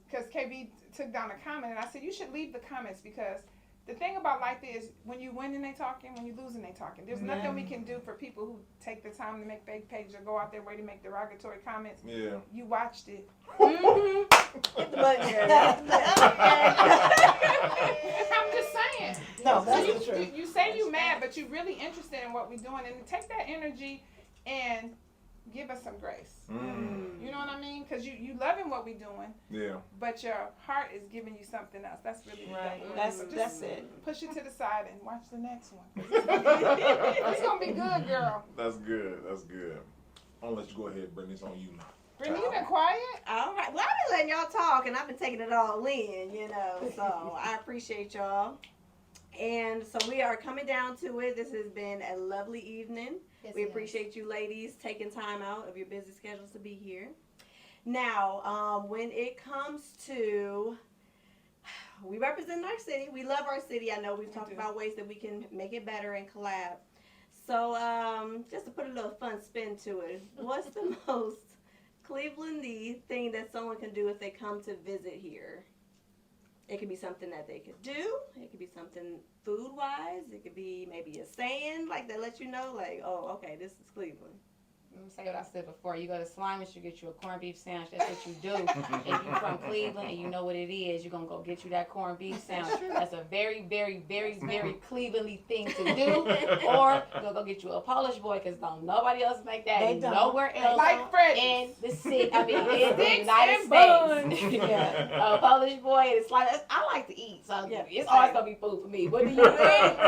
because KB took down a comment, and I said, you should leave the comments, because the thing about life is when you winning, they talking. When you losing, they talking. There's nothing we can do for people who take the time to make fake pages or go out their way to make derogatory comments. Yeah. You watched it. Hit the button, girl. I'm just saying. No, So that's the truth. you say you mad, but you're really interested in what we're doing, and take that energy and give us some grace. You know what I mean? Because you loving what we're doing. Yeah. But your heart is giving you something else. That's really Right. Just That's it. Push it to the side and watch the next one. It's gonna be good, girl. That's good. That's good. I'll let you go ahead and bring this on you now. Brittany, you been quiet? All right. Well, I've been letting y'all talk, and I've been taking it all in, so I appreciate y'all. And so we are coming down to it. This has been a lovely evening. We appreciate you ladies taking time out of your busy schedules to be here. Now, when it comes to, we represent our city. We love our city. I know we've talked about ways that we can make it better and collab. So just to put a little fun spin to it, what's the most Cleveland-y thing that someone can do if they come to visit here? It could be something that they could do. It could be something food-wise. It could be maybe a saying, like, that lets you know, like, oh, okay, this is Cleveland. Let me say what I said before. You go to Slimers, you get you a corned beef sandwich. That's what you do. If you're from Cleveland and you know what it is, you're going to go get you that corned beef sandwich. That's a very, very, very, very Cleveland-y thing to do. Or you'll go get you a Polish boy, because don't nobody else make that They don't. nowhere else Like Freddy's. in the city. I mean, in the United States. Yeah. A Polish boy, it's like, I like to eat, so it's always going to be food for me. What do you think?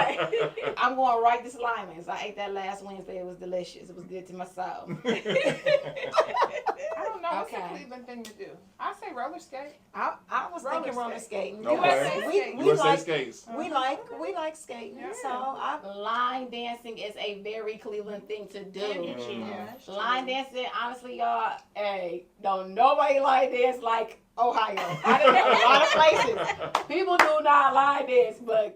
I'm going right to Slimers. I ate that last Wednesday. It was delicious. It was good to my soul. I don't know. What's a Cleveland thing to do? I say roller skate. I was thinking roller skating. Okay. We USA like skates. we like skating. Yeah. So I Line dancing is a very Cleveland thing to do. Yeah. Line dancing, honestly, y'all, hey, don't nobody line dance like Ohio. I done been a lot of places. People do not line dance, but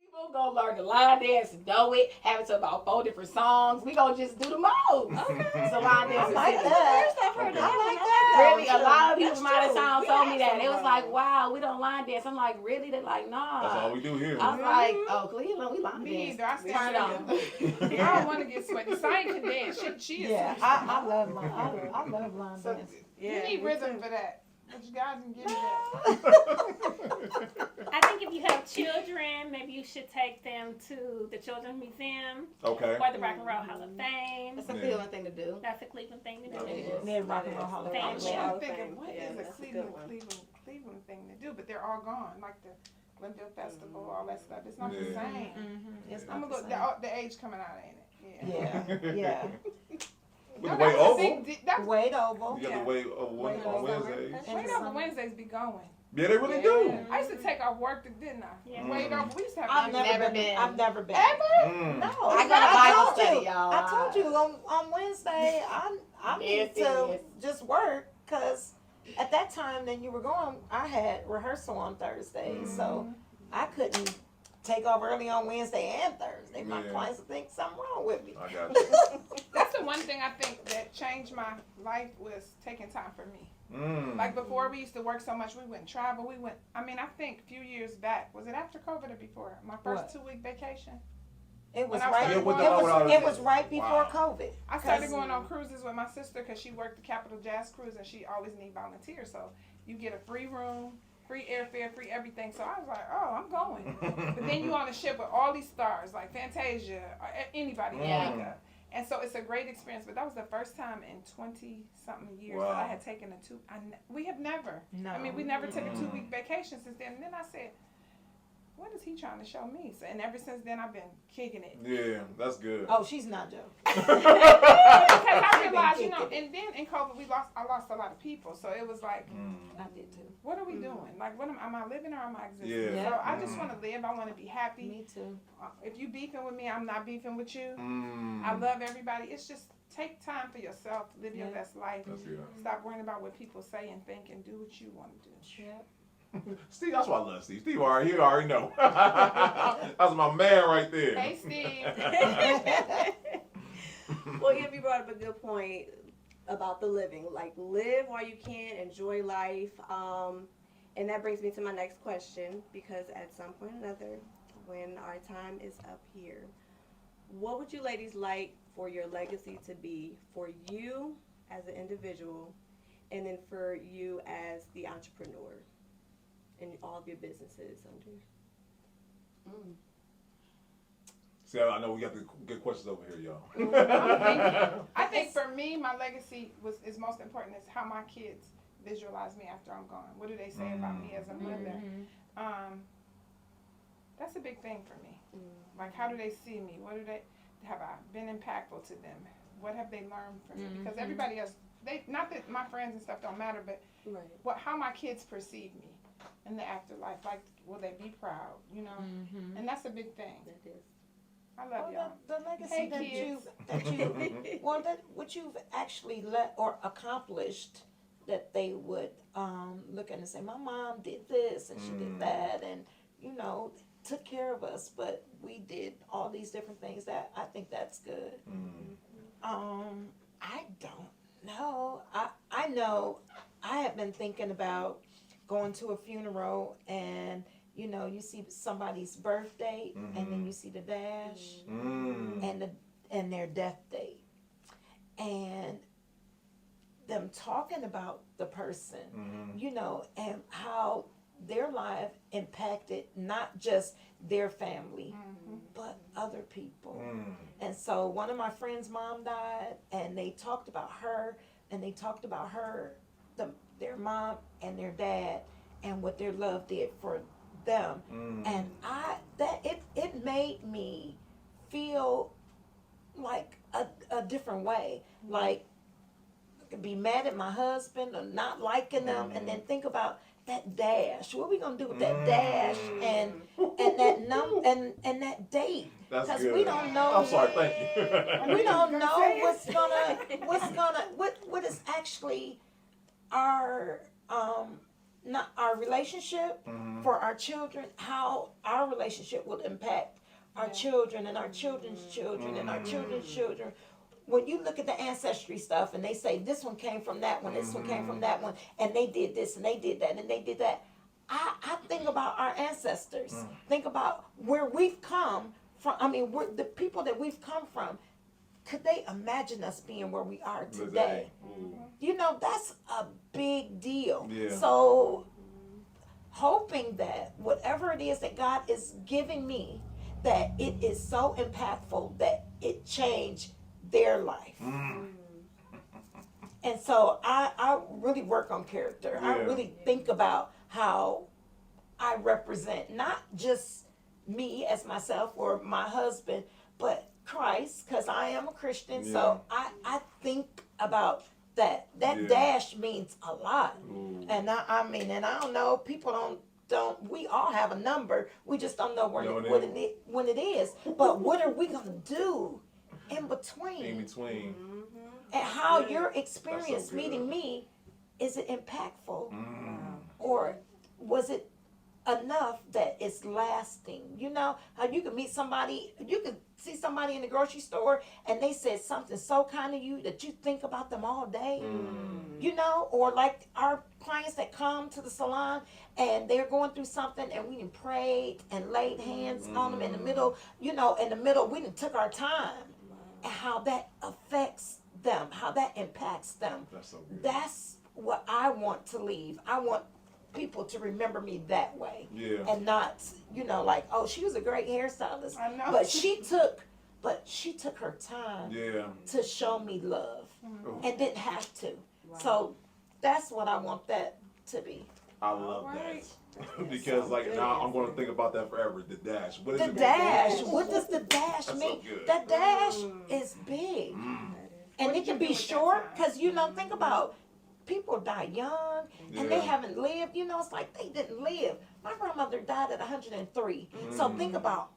people gonna learn to line dance, know it, have it to about 4 different songs. We gonna just do the moves. So line dance. I like that. I've heard I that. like that. Really, a lot of people That's from out of true. town We told have me that. some It was of like, those. wow, we don't line dance. I'm like, really? They're like, nah. That's all we do here. I was like, oh, Cleveland, we line Me dance. either. I Turn it stand on. I don't want to get sweaty. Sign can dance. She is. Yeah, I love line. I love line So, dance. you need rhythm for that. But you guys can give me that. I think if you have children, maybe you should take them to the Children's Museum Okay. or the Rock and Roll Hall of Fame. That's a Cleveland thing to do. That's a Cleveland thing to do. Near Rock and Roll Hall of Fame. I'm Fame. trying to think of what Yeah, is a that's a good Cleveland thing to do, but they're all gone. Like the Glendale Festival, all that stuff. It's not the Yeah. same. It's I'm not gonna the look. same. The age coming out, ain't it? Yeah, yeah. With the Wade Oval. That's Wade Oval. You got the Wade Oval on Wednesdays. Wade Oval Wednesdays be going. Yeah, they really do. I used to take off work, didn't I? Yeah. Wade Oval. We used to have. I've nice- never been. I've never been. Ever? Mm. No, I got a Bible told study, you. y'all. I told you on Wednesday I need to just work because at that time that you were going, I had rehearsal on Thursday, so I couldn't take off early on Wednesday and Thursday. My Yeah. clients would think something wrong with me. I got you. That's the one thing I think that changed my life was taking time for me. Like before, we used to work so much, we wouldn't travel. I think a few years back, was it after COVID or before? My first What? 2-week vacation. It was When I right. started going- It was right before Wow. COVID. I started going on cruises with my sister because she worked the Capital Jazz Cruise and she always need volunteers. So you get a free room, free airfare, free everything. So I was like, oh, I'm going. But then you on a ship with all these stars like Fantasia or anybody. Yeah. Like, And so it's a great experience, but that was the first time in 20-something years Wow. that I had taken we have never. No. I mean, we never took a 2-week vacation since then. And then I said, what is he trying to show me? So, and ever since then, I've been kicking it. Yeah, that's good. Oh, she's not joking. Because I realized, and then in COVID, I lost a lot of people. So it was like, I did too. what are we doing? Like, am I living or am I existing? Yeah. So I just want to live. I want to be happy. Me too. If you beefing with me, I'm not beefing with you. Mm. I love everybody. It's just take time for yourself. Live your best life. That's good. Stop worrying about what people say and think, and do what you want to do. Yep. Steve, that's why I love Steve. Steve he already know. That's my man right there. Hey, Steve. Well, yeah, you brought up a good point about the living. Like, live while you can, enjoy life. And that brings me to my next question, because at some point or another, when our time is up here, what would you ladies like for your legacy to be for you as an individual, and then for you as the entrepreneur in all of your businesses under? See, I know we got the good questions over here, y'all. I think for me, my legacy is most important is how my kids visualize me after I'm gone. What do they say about me as a mother? That's a big thing for me. Like, how do they see me? Have I been impactful to them? What have they learned from me? Because everybody else, not that my friends and stuff don't matter, but how my kids perceive me in the afterlife. Like, will they be proud? And that's a big thing. That is. I love y'all. The legacy what you've actually let or accomplished, that they would look at and say, my mom did this and she did that, and took care of us, but we did all these different things. That I think that's good. I don't know. I know I have been thinking about going to a funeral, and you see somebody's birth date, and then you see the dash and their death date, and them talking about the person, and how their life impacted not just their family, but other people. And so one of my friends' mom died, and they talked about her, and they talked about their mom and their dad, and what their love did for them. And it made me feel like a different way. Like, I could be mad at my husband or not liking them, and then think about that dash. What are we gonna do with that dash and that and that date? That's good. We don't know. I'm sorry. Thank you. We don't know what is actually our not our relationship for our children. How our relationship will impact our children and our children's children and our children's children. When you look at the ancestry stuff and they say this one came from that one, this one came from that one, and they did this and they did that and they did that, I think about our ancestors. Think about where we've come from. I mean, the people that we've come from. Could they imagine us being where we are today? That's a big deal. Yeah. So, hoping that whatever it is that God is giving me, that it is so impactful that it changed their life. And so I really work on character. I really think about how I represent not just me as myself or my husband, but Christ, because I am a Christian. So I think about that. That dash means a lot. And I mean, and I don't know, people don't we all have a number. We just don't know when it is. But what are we gonna do in between? And how your experience meeting me, is it impactful? Or was it enough that it's lasting? How you can meet somebody, you can see somebody in the grocery store and they said something so kind of you that you think about them all day. Or like our clients that come to the salon and they're going through something and we done prayed and laid hands on them in the middle, we done took our time, and how that affects them, how that impacts them. That's so good. That's what I want to leave. I want people to remember me that way. Yeah. And not, like, oh, she was a great hairstylist. I know. But she took but she took her time Yeah. to show me love Ooh. and didn't have to. So that's what I want that to be. I love that. Because like now I'm going to think about that forever. The dash. What is The it? dash. What does the dash That's mean? so good. That dash is big. And it can be short, because, you know, think about people die young and they haven't lived. You know, it's like they didn't live. My grandmother died at 103. So think about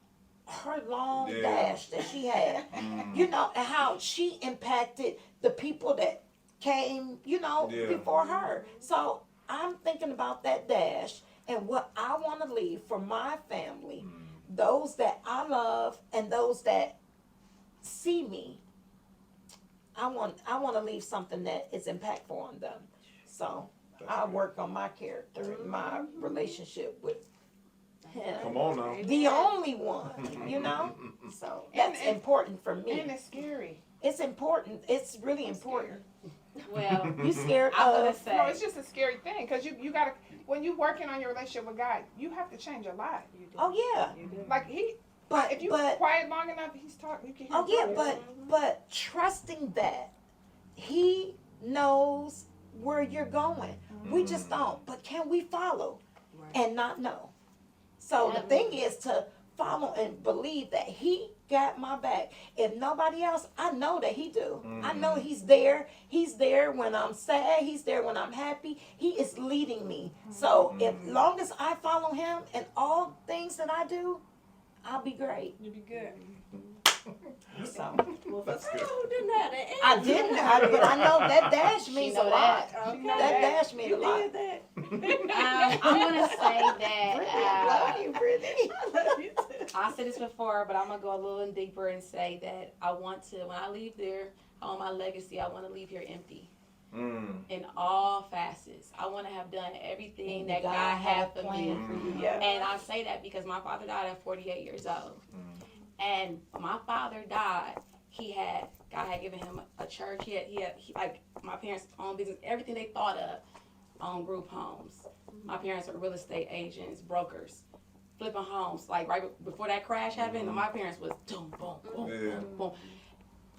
her long dash that she had, you know, and how she impacted the people that came, you know, before her. So I'm thinking about that dash and what I want to leave for my family, those that I love and those that see me. I want to leave something that is impactful on them. So I work on my character and my relationship with him. Come on now. The only one, you know? So that's important for me. And it's scary. It's important. It's really important. Well, You scared I'm gonna of? say. No, it's just a scary thing because you gotta, when you working on your relationship with God, you have to change a lot. Oh yeah. Like if you quiet long enough, he's talking. You can hear. Oh yeah, but trusting that he knows where you're going. We just don't. But can we follow and not know? So the thing is to follow and believe that he got my back. If nobody else, I know that he do. I know he's there. He's there when I'm sad. He's there when I'm happy. He is leading me. So as long as I follow him in all things that I do, I'll be great. You'll be good. So That's good. I didn't, but I know that dash means a lot. Okay. That dash means a lot. I'm gonna say that. I love you, Brittany. I said this before, but I'm gonna go a little deeper and say that I want to. When I leave there, on my legacy, I want to leave here empty. In all facets. I want to have done everything that God had for me. And I say that because my father died at 48 years old. And when my father died, God had given him a church. He had like my parents owned business, everything they thought of on group homes. My parents were real estate agents, brokers, flipping homes. Like right before that crash happened, my parents was boom, boom, boom, boom, boom.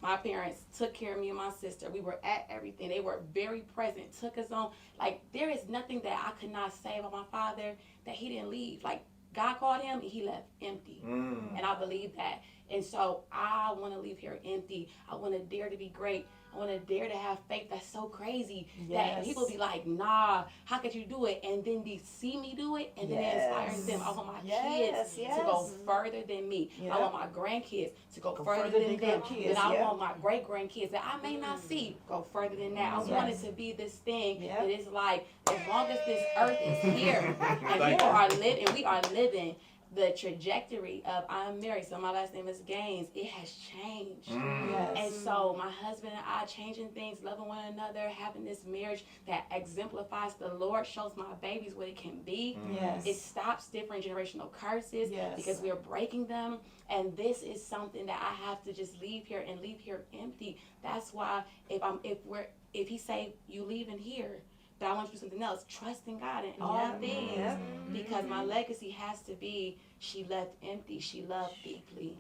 My parents took care of me and my sister. We were at everything. They were very present, took us on. Like, there is nothing that I could not say about my father that he didn't leave. Like, God called him and he left empty. And I believe that. And so I want to leave here empty. I want to dare to be great. I want to dare to have faith that's so crazy that people be like, nah, how could you do it? And then they see me do it and then it inspires them. I want my kids to go further than me. I want my grandkids to go further than them. And I want my great grandkids that I may not see go further than that. I want it to be this thing that is like, as long as this earth is here and we are living the trajectory of I'm married, so my last name is Gaines, it has changed. And so my husband and I changing things, loving one another, having this marriage that exemplifies the Lord, shows my babies what it can be. It stops different generational curses because we are breaking them. And this is something that I have to just leave here and leave here empty. That's why if he say you leaving here, but I want you to do something else. Trust in God in all things. Because my legacy has to be, she left empty. She loved deeply.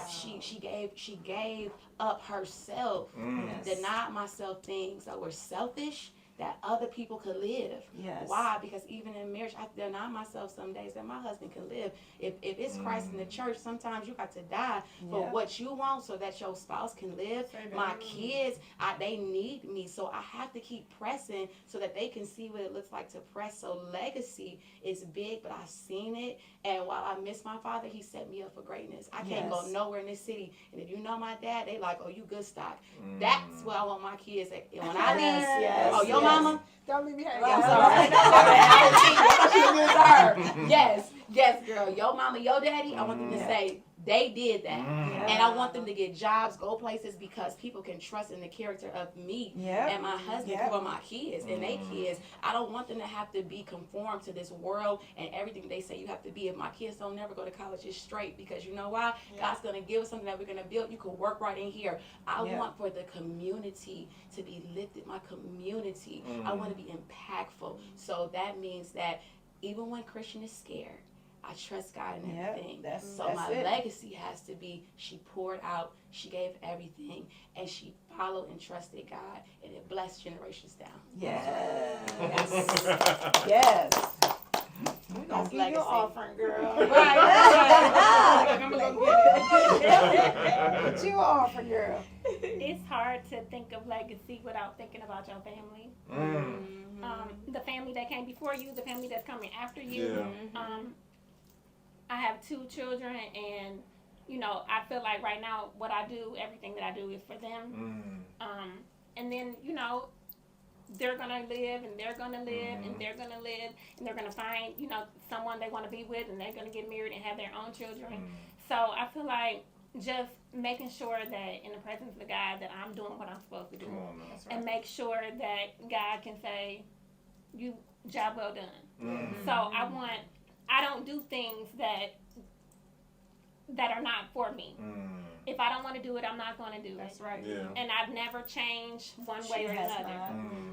She gave up herself. Denied myself things that were selfish that other people could live. Why? Because even in marriage, I deny myself some days that my husband can live. If it's Christ in the church, sometimes you got to die for what you want so that your spouse can live. My kids, they need me, so I have to keep pressing so that they can see what it looks like to press. So legacy is big, but I've seen it. And while I miss my father, he set me up for greatness. I can't go nowhere in this city. And if you know my dad, they like, oh, you good stock. That's what I want my kids at. And when I leave, oh, your mama? Don't leave me hanging. I'm sorry. Yes, girl. Your mama, your daddy, I want them to say, they did that. And I want them to get jobs, go places, because people can trust in the character of me and my husband for my kids and their kids. I don't want them to have to be conformed to this world and everything they say you have to be. If my kids don't never go to college, it's straight, because you know why? God's going to give us something that we're going to build. You can work right in here. I want for the community to be lifted, my community. I want to be impactful. So that means that even when Kristian is scared, I trust God in Yep, everything. that's My it. legacy has to be she poured out, she gave everything, and she followed and trusted God, and it blessed generations down. Yes. Yes. We're gonna give you an legacy. offering, girl. Right. I'm gonna go Get you an offering, girl. It's hard to think of legacy without thinking about your family. The family that came before you, the family that's coming after you. Yeah. I have 2 children, and you know, I feel like right now what I do, everything that I do is for them. And then, you know, they're gonna live and they're gonna live and they're gonna live and they're gonna find, you know, someone they want to be with, and they're gonna get married and have their own children. So I feel like just making sure that in the presence of God that I'm doing what I'm supposed to do, and make sure that God can say, "You job well done." So I don't do things that are not for me. If I don't want to do it, I'm not going to do it. That's right. Yeah. And I've never changed one way or another.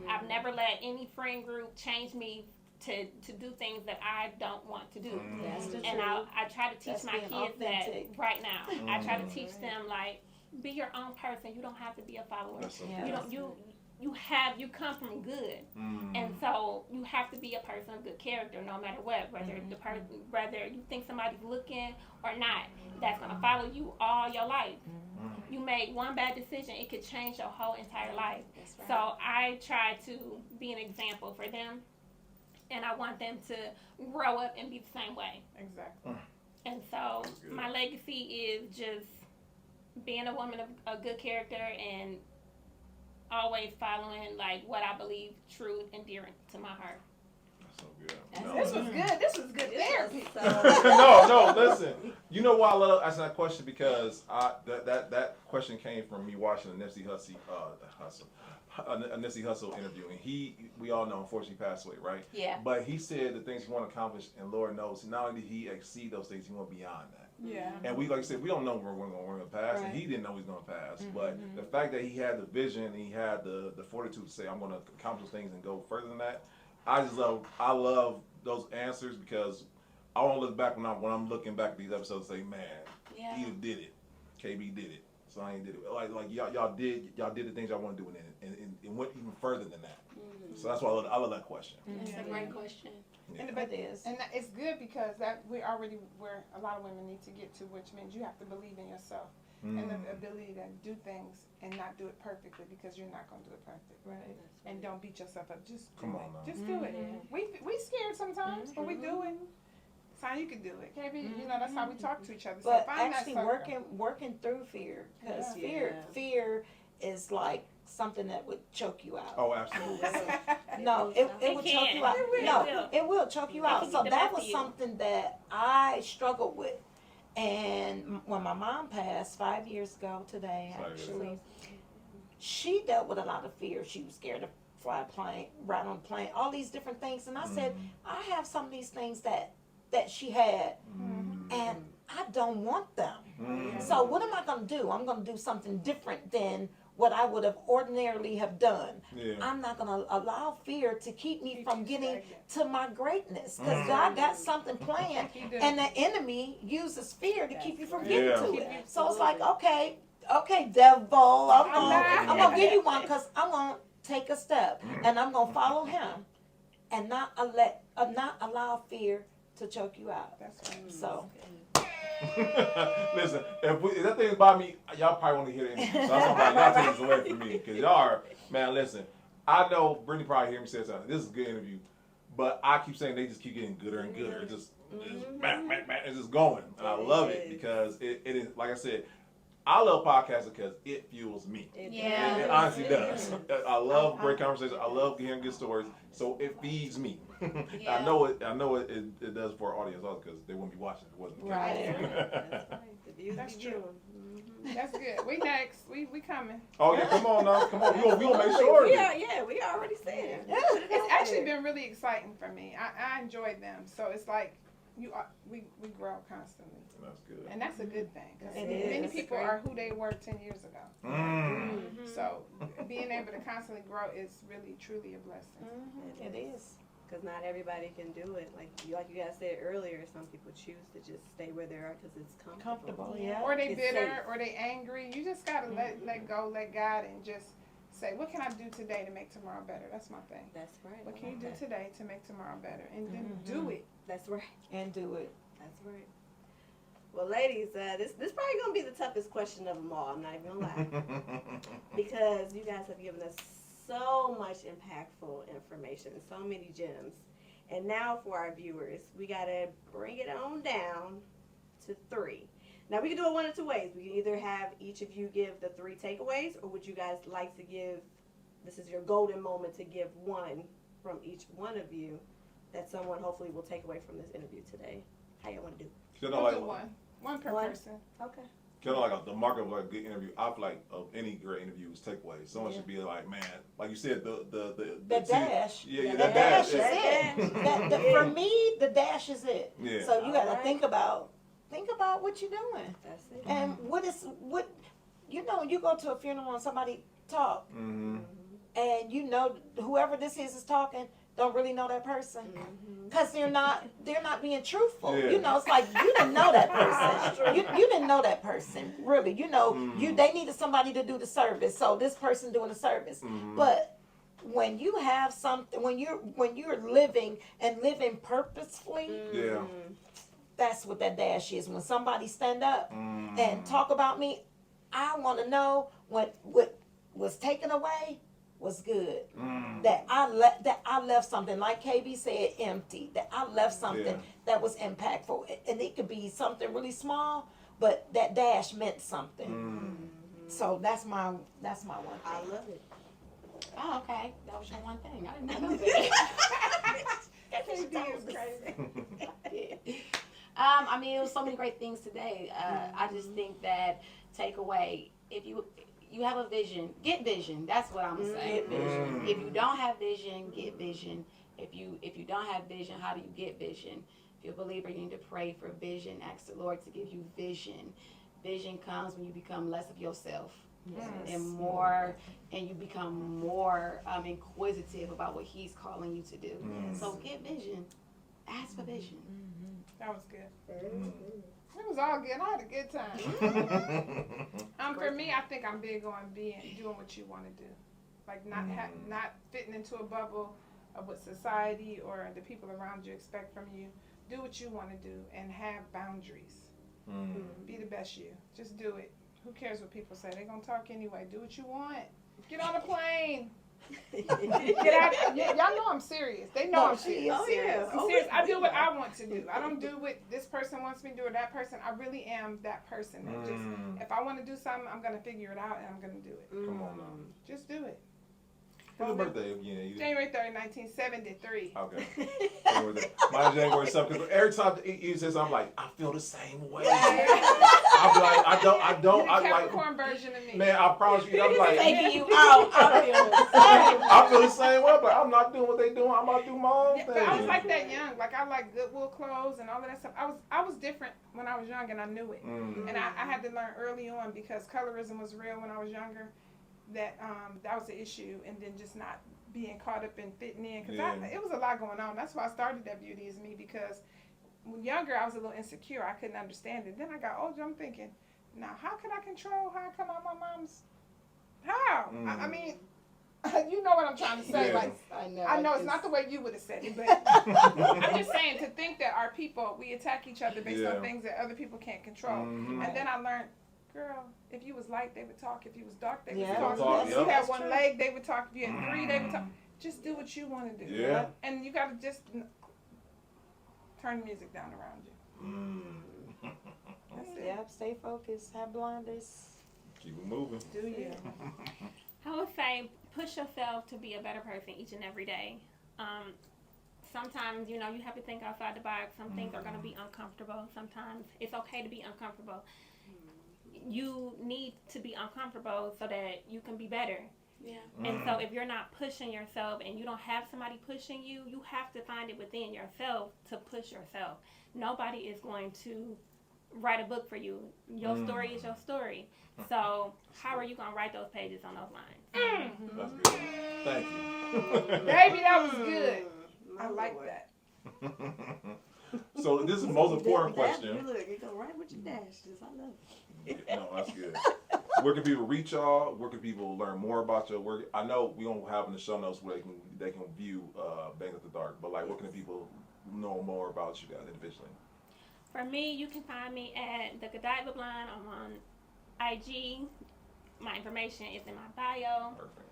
I've never let any friend group change me to do things that I don't want to do. That's the And truth. I try to teach That's my being kids authentic. that right now. I try to teach them, like, be your own person. You don't have to be a follower. That's so You don't you come from good, and so you have to be a person of good character no matter what, whether you think somebody's looking or not. That's gonna follow you all your life. You make one bad decision, it could change your whole entire life. So I try to be an example for them, and I want them to grow up and be the same way. Exactly. And so my legacy is just being a woman of good character and always following like what I believe true and dear to my heart. That's so good. This was good. This was good therapy. No, listen. You know why I love asking that question? Because that question came from me watching a Nipsey Hussle interview, and we all know, unfortunately, passed away, right? Yeah. But he said the things he want to accomplish, and Lord knows, not only did he exceed those things, he went beyond that. Yeah. And we, like I said, we don't know when we're going to pass, and he didn't know he was going to pass. But the fact that he had the vision, and he had the fortitude to say, I'm going to accomplish things and go further than that, I love those answers, because I want to look back when I'm looking back at these episodes and say, man, Edith did it, KB did it, Sonya did it. Like y'all did the things y'all want to do, and went even further than that. So that's why I love that question. That's a great question. Yeah. And it's good because that we're already where a lot of women need to get to, which means you have to believe in yourself and the ability to do things and not do it perfectly, because you're not going to do it perfect. Right. And don't beat yourself up. Just do Come it. on now. Just do it. We scared sometimes, but we do it. Sonya, you can do it. KB, you know, that's how we talk to each other. But so find actually that circle. working through fear, because fear is like something that would choke you out. Oh, absolutely. No, it would choke you out. It will choke you out. can So get the that best was of you. something that I struggled with. And when my mom passed 5 years ago today, actually, she dealt with a lot of fear. She was scared to fly a plane, ride on a plane, all these different things. And I said, I have some of these things that she had, and I don't want them. So what am I going to do? I'm going to do something different than what I would have ordinarily have done. Yeah. I'm not going to allow fear to keep me from getting to my greatness, because God got something planned, and the enemy uses fear to keep you from getting to it. So it's like, okay, devil, I'm going to give you one, because I'm going to take a step, and I'm going to follow him, and not allow fear to choke you out. That's right. So. Listen, if that thing's by me, y'all probably want to hear the interview. So I'm like, y'all take this away from me, because y'all are, man, listen, I know Brittany probably hear me say something. This is a good interview, but I keep saying they just keep getting gooder and gooder. It's just, it's just going. And I love it, because it is, like I said, I love podcasting because it fuels me. It honestly does. I love great conversations. I love hearing good stories. So it feeds me. I know it does for our audience also, because they wouldn't be watching if it wasn't. Right. That's true. That's good. We next. We coming. Oh yeah, come on now. Come on. We gonna make sure. We already said it. It's actually been really exciting for me. I enjoyed them. So it's like we grow constantly. That's good. And that's a good thing. 'Cause It is. many people are who they were 10 years ago. So being able to constantly grow is really, truly a blessing. It is. Because not everybody can do it. Like you guys said earlier, some people choose to just stay where they are because it's comfortable. Yeah. Or they It's bitter, safe. or they angry. You just gotta let go, let God, and just say, what can I do today to make tomorrow better? That's my thing. That's right. What I can you like do that. today to make tomorrow better? And then do it. That's right. And do it. That's right. Well, ladies, this probably gonna be the toughest question of them all. I'm not even gonna lie, because you guys have given us so much impactful information, so many gems. And now for our viewers, we gotta bring it on down to 3. Now we can do it one of 2 ways. We can either have each of you give the 3 takeaways, or would you guys like to give? This is your golden moment to give one from each one of you that someone hopefully will take away from this interview today. How y'all want to do? We'll do one per person. Okay. Kind of like the mark of like a good interview. I feel like of any great interview is takeaway. Someone should be like, man, like you said, the dash. Yeah, The that dash is dash. it. For me, the dash is it. Yeah. So you gotta Alright. think about what you're doing. That's it. And what you know, you go to a funeral and somebody talk, and you know whoever this is talking don't really know that person, because they're not being truthful. Yeah. You know, it's like you didn't know that person. You didn't know that person really. You know, they needed somebody to do the service, so this person doing the service. But when you have something, when you're living and living purposefully, Yeah. that's what that dash is. When somebody stand up and talk about me, I want to know what was taken away was good. That I left something, like KB said, empty. That I left something that was impactful, and it could be something really small, but that dash meant something. So that's my one thing. I love it. Oh, okay. That was your one thing. I didn't know that. KB is crazy. I mean, it was so many great things today. I just think that takeaway, if you have a vision, get vision. That's what I'm gonna say. Get vision. If you don't have vision, get vision. If you don't have vision, how do you get vision? If you're a believer, you need to pray for vision. Ask the Lord to give you vision. Vision comes when you become less of yourself and you become more inquisitive about what He's calling you to do. So get vision. Ask for vision. That was good. It was all good. I had a good time. For me, I think I'm big on doing what you want to do, like not fitting into a bubble of what society or the people around you expect from you. Do what you want to do and have boundaries. Be the best you. Just do it. Who cares what people say? They're gonna talk anyway. Do what you want. Get on a plane. Get out. Y'all know I'm serious. They know I'm serious. Oh, yeah. I'm serious. I do what I want to do. I don't do what this person wants me to do or that person. I really am that person. That just, if I want to do something, I'm gonna figure it out and I'm gonna do it. Come on now. Just do it. When's your birthday again? January 3rd, 1973. Okay. Mine's January 7th. Because every time you say something, I'm like, I feel the same way. I'm like, I don't. The I like. Capricorn version of me. Man, I promise you, I'm like, Taking you out. I feel the same way. But I'm not doing what they doing. I'm about to do my own thing. But I was like that young. Like I like Goodwill clothes and all of that stuff. I was different when I was young and I knew it. And I had to learn early on because colorism was real when I was younger. That was the issue, and then just not being caught up in fitting in because it was a lot going on. That's why I started that Beauty Is Me, because when younger I was a little insecure. I couldn't understand it. Then I got older. I'm thinking, now how can I control how I come out my mom's? How? I mean, you know what I'm trying to say. Like I know it's not the way you would have said it, but I'm just saying to think that our people, we attack each other based on things that other people can't control. And then I learned, girl, if you was light, they would talk. If you was dark, they would talk. If you had one leg, they would talk. If you had three, they would talk. Just do what you want to do. Yeah. And you got to just turn the music down around you. That's it. Yep, stay focused, have blinders. Keep it moving. Do you? I would say push yourself to be a better person each and every day. Sometimes, you have to think outside the box. Some things are going to be uncomfortable. Sometimes it's okay to be uncomfortable. You need to be uncomfortable so that you can be better. Yeah. And so if you're not pushing yourself and you don't have somebody pushing you, you have to find it within yourself to push yourself. Nobody is going to write a book for you. Your story is your story. So how are you going to write those pages on those lines? That's good. Thank you. Baby, that was good. I like that. So this is the most important You question. look, it go right with your dashes. I love it. No, that's good. Where can people reach y'all? Where can people learn more about your work? I know we don't have in the show notes where they can view Bangs After Dark, but like, where can people know more about you guys individually? For me, you can find me at the Godiva Blonde. I'm on IG. My information is in my bio. Perfect.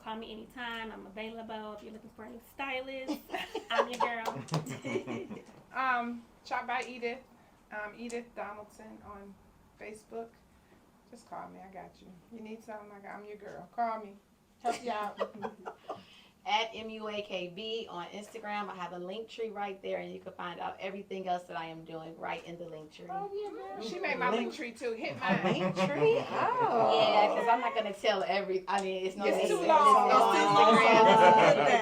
Call me anytime. I'm available if you're looking for any stylists. I'm your girl. Shop by Edith. Edith Donaldson on Facebook. Just call me. I got you. You need something? I'm your girl. Call me. Help you out. At MUAKB on Instagram. I have a link tree right there, and you can find out everything else that I am doing right in the link tree. Oh, yeah, girl. She made my link tree too. Hit mine. Link tree? Oh. Yeah, because I'm not going to tell it's no It's too secret. long. It's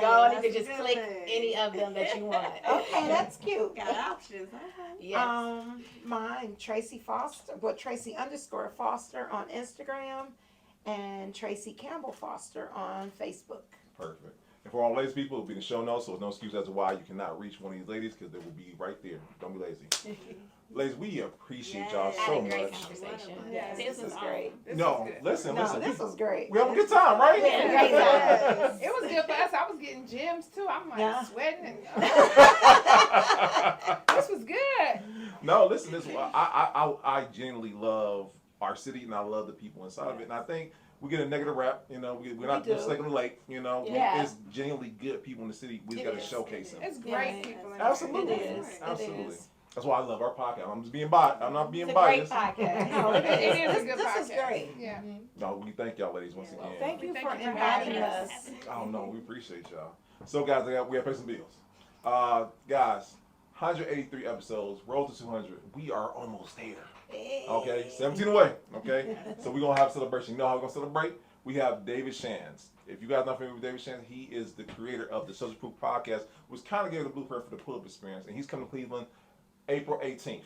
too long. You can just That's click good. any of them that you want. Okay, that's cute. Got options. Okay. Yes. Mine, Tracey Foster, Tracy_Foster on Instagram, and Tracy Campbell Foster on Facebook. Perfect. And for all ladies people, it'll be in the show notes, so there's no excuse as to why you cannot reach one of these ladies, because they will be right there. Don't be lazy. Ladies, we appreciate y'all Had so a great much. conversation. Yes, This was great. This No, was good. listen. This was great. We have a good time, right? Great time. It was good for us. I was getting gems too. I'm like Yeah. sweating and this was good. No, listen. I genuinely love our city, and I love the people inside of it. And I think we get a negative rap. You know, we're not do. just like the lake. You know, Yeah. it's genuinely good people in the city. We just got to showcase them. It's great people. In Absolutely. It is. Absolutely. It is. That's why I love our podcast. I'm just being biased. I'm not being It's a great biased. podcast. No, it It is. is a good This podcast. is great. Yeah. No, we thank y'all, ladies, once again. Thank you Thank for you for inviting having us. Oh no, we appreciate y'all. So guys, we have to pay some bills. Guys, 183 episodes, roll to 200. We are almost there. Okay, 17 away. Okay, so we're gonna have a celebration. You know how we're gonna celebrate? We have David Shands. If you guys not familiar with David Shands, he is the creator of the Social Proof podcast, which kind of gave the blueprint for the pull-up experience, and he's coming to Cleveland April 18th.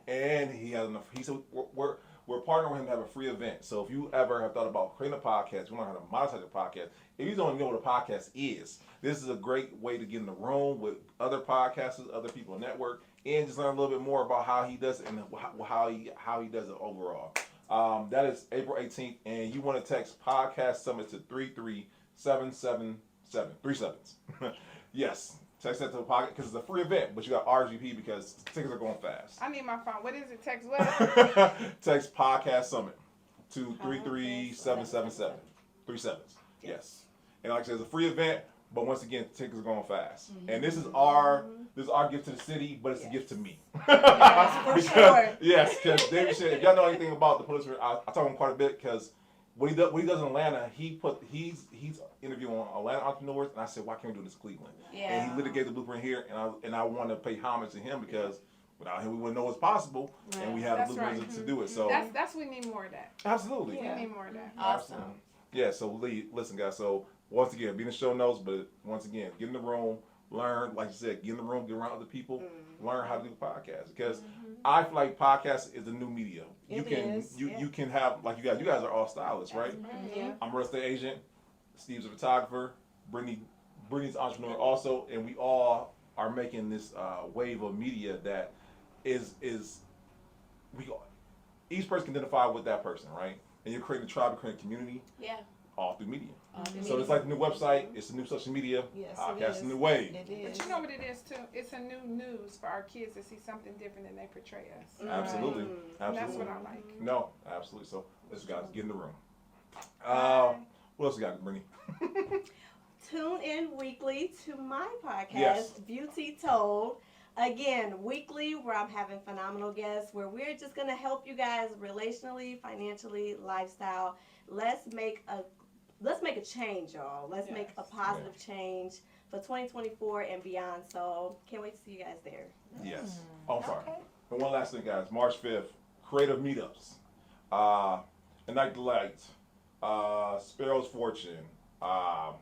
And he has enough. He said we're partnering with him to have a free event. So if you ever have thought about creating a podcast, you want to know how to monetize a podcast. If you don't know what a podcast is, this is a great way to get in the room with other podcasters, other people in the network, and just learn a little bit more about how he does it and how he does it overall. That is April 18th, and you want to text Podcast Summit to 33777. 3 sevens. Yes. Text that to the pocket because it's a free event, but you got RSVP because tickets are going fast. I need my phone. What is it? Text what? Text Podcast Summit to 33777. 3 sevens. Yes. And like I said, it's a free event, but once again, tickets are going fast. And this is our gift to the city, but it's a gift to me. Yes, for sure. Yes, because David said, if y'all know anything about the police, I talk to him quite a bit because what he does in Atlanta, he's interviewing Atlanta entrepreneurs, and I said, why can't we do this in Cleveland? Yeah. And he literally gave the blueprint here, and I want to pay homage to him because without him, we wouldn't know it's possible, and we have the That's blueprint right. to do it. So That's we need more of that. absolutely, We need more of that. Awesome. yeah. So listen, guys. So once again, be in the show notes, but once again, get in the room, learn, like you said, get in the room, get around other people, learn how to do podcasts because I feel like podcast is the new media. You can have like you guys are all stylists, right? Yeah. I'm a real estate agent. Steve's a photographer. Brittany's an entrepreneur also, and we all are making this wave of media that is each person can identify with that person, right? And you're creating a tribe, you're creating a community. Yeah. All through media. So it's like the new website, it's the new social media, Yes, podcast, it is. a new wave. It is. But you know what it is too? It's a new news for our kids to see something different than they portray us. Absolutely. And Absolutely. that's what I like. No, absolutely. So let's guys get in the room. What else you got, Brittany? Tune in weekly to my podcast, Yes. Beauty Told. Again, weekly, where I'm having phenomenal guests, where we're just going to help you guys relationally, financially, lifestyle. Let's make a change, y'all. Let's make a positive change for 2024 and beyond. So can't wait to see you guys there. Yes. Oh, I'm sorry. And one last thing, guys. March 5th, creative meetups. Ignite the Light, Sparrow's Fortune. Oh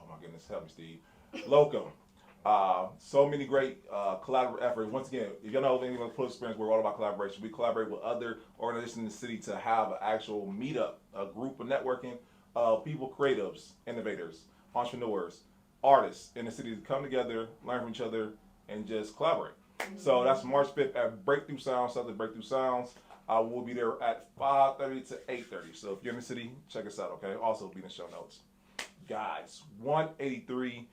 my goodness, help me, Steve. Locum. So many great collaborative efforts. Once again, if y'all know anything about the experience, we're all about collaboration. We collaborate with other organizations in the city to have an actual meetup, a group of networking of people, creatives, innovators, entrepreneurs, artists in the city to come together, learn from each other, and just collaborate. So that's March 5th at Breakthrough Sounds, Southern Breakthrough Sounds. We'll be there at 5:30 to 8:30. So if you're in the city, check us out, okay? Also be in the show notes. Guys, 183.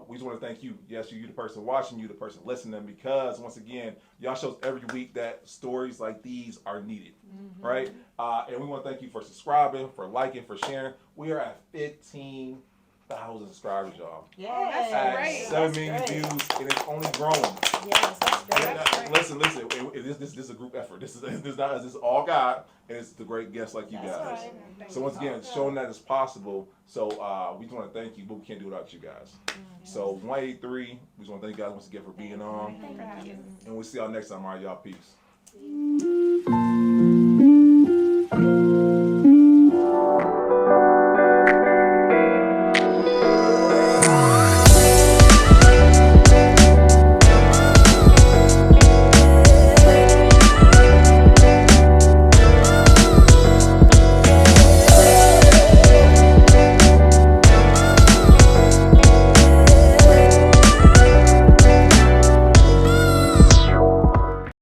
We just want to thank you. Yes, you the person watching, you the person listening, because once again, y'all shows every week that stories like these are needed, right? And we want to thank you for subscribing, for liking, for sharing. We are at 15,000 subscribers, y'all. Yeah, that's At great. 7 million views, and it's only growing. Yes, that's great. Listen. This is a group effort. This is all God, and it's the great guests like you That's guys. right. So once again, showing that it's possible. So we just want to thank you, but we can't do it without you guys. So 183. We just want to thank you guys once again for being on, Thank you. and we'll see y'all next time. All right, y'all. Peace.